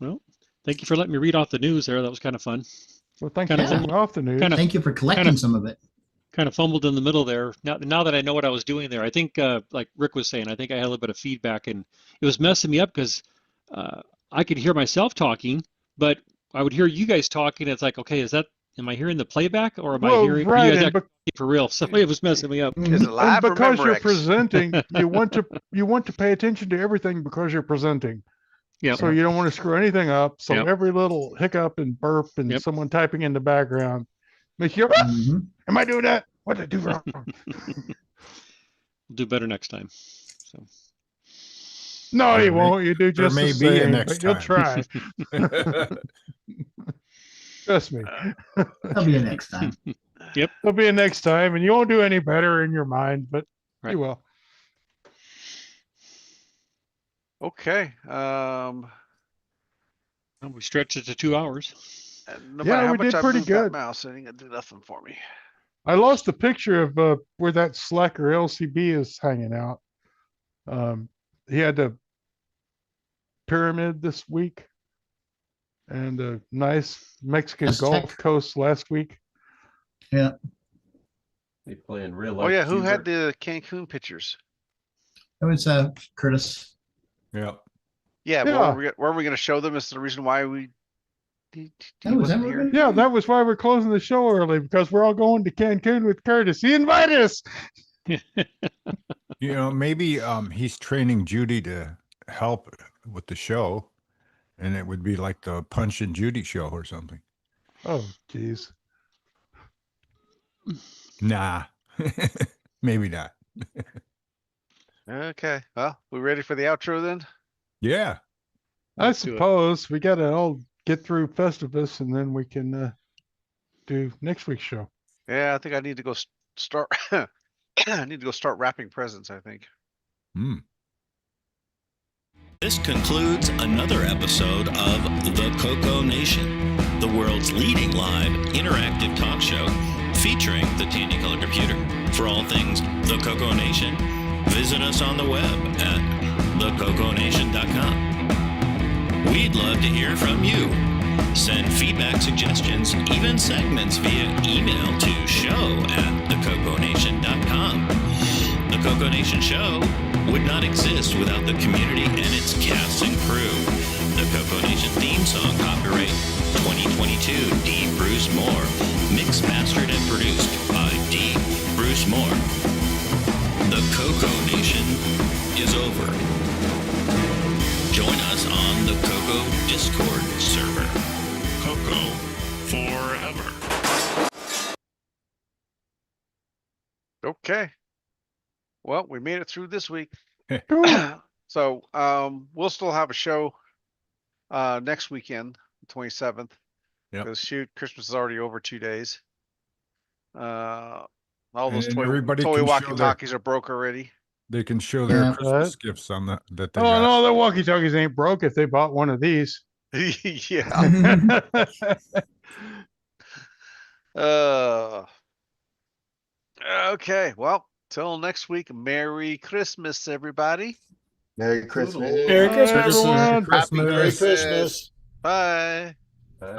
Well, thank you for letting me read off the news there. That was kind of fun. Well, thank you for reading off the news. Thank you for collecting some of it. Kind of fumbled in the middle there. Now that I know what I was doing there, I think, like Rick was saying, I think I had a little bit of feedback, and it was messing me up because I could hear myself talking, but I would hear you guys talking. It's like, okay, am I hearing the playback, or am I hearing you guys actually for real? So it was messing me up. Is it live and because or you're Memorex? presenting, you want to pay attention to everything because you're presenting. Yeah. So you don't want to screw anything up. So Yep. every little hiccup and burp and someone typing in the background makes you, am I doing that? What did I do wrong? We'll do better next time. So. No, you won't. You do just may the be a same, next but you'll time. try. Trust me. That'll be a next time. Yep. There'll be a next time, and you won't do any better in your mind, but you will. Okay. We stretched it to 2 hours. No matter how we much did I pretty move that good. mouse, it ain't gonna do nothing for me. I lost a picture of where that slacker LCB is hanging out. He had a pyramid this week and a nice Mexican Gulf Coast last week. Yeah. They playing real Oh life. yeah, who Cuba. had the Cancun pictures? It was Curtis. Yeah. Yeah, but Yeah. were we going to show them? Is the reason why we? He Oh, was that wasn't what here. Yeah, that was why we're closing the show early, because we're all going to Cancun with Curtis. He invited us. Maybe he's training Judy to help with the show, and it would be like the Punch and Judy show or something. Oh, geez. Nah, maybe not. Okay, well, we ready for the outro then? Yeah. I suppose we got to all get through Festivus, and then we can do next week's show. Yeah, I think I need to go start. I need to go start wrapping presents, I think. This concludes another episode of the CoCoNation, the world's leading live interactive talk show featuring the Tandy Color Computer. For all things the CoCoNation, visit us on the web at thecoconation.com. We'd love to hear from you. Send feedback, suggestions, even segments via email to show@thecoconation.com. The CoCoNation show would not exist without the community and its cast and crew. The CoCoNation theme song, copyright 2022, D. Bruce Moore. Mixed, mastered, and produced by D. Bruce Moore. The CoCoNation is over. Join us on the CoCo Discord server. CoCo forever. Okay. Well, we made it through this week. So we'll still have a show next weekend, the 27th. Yep. Because shoot, Christmas is already over 2 days. All those And toy everybody can show walkie-talkies are broke already. They can show their Christmas gifts on that they Oh got. no, the walkie-talkies ain't broke if they bought one of these. Yeah. Okay. Well, till next week. Merry Christmas, everybody. Merry Christmas. Merry Christmas. Happy Merry Christmas. Bye. Bye.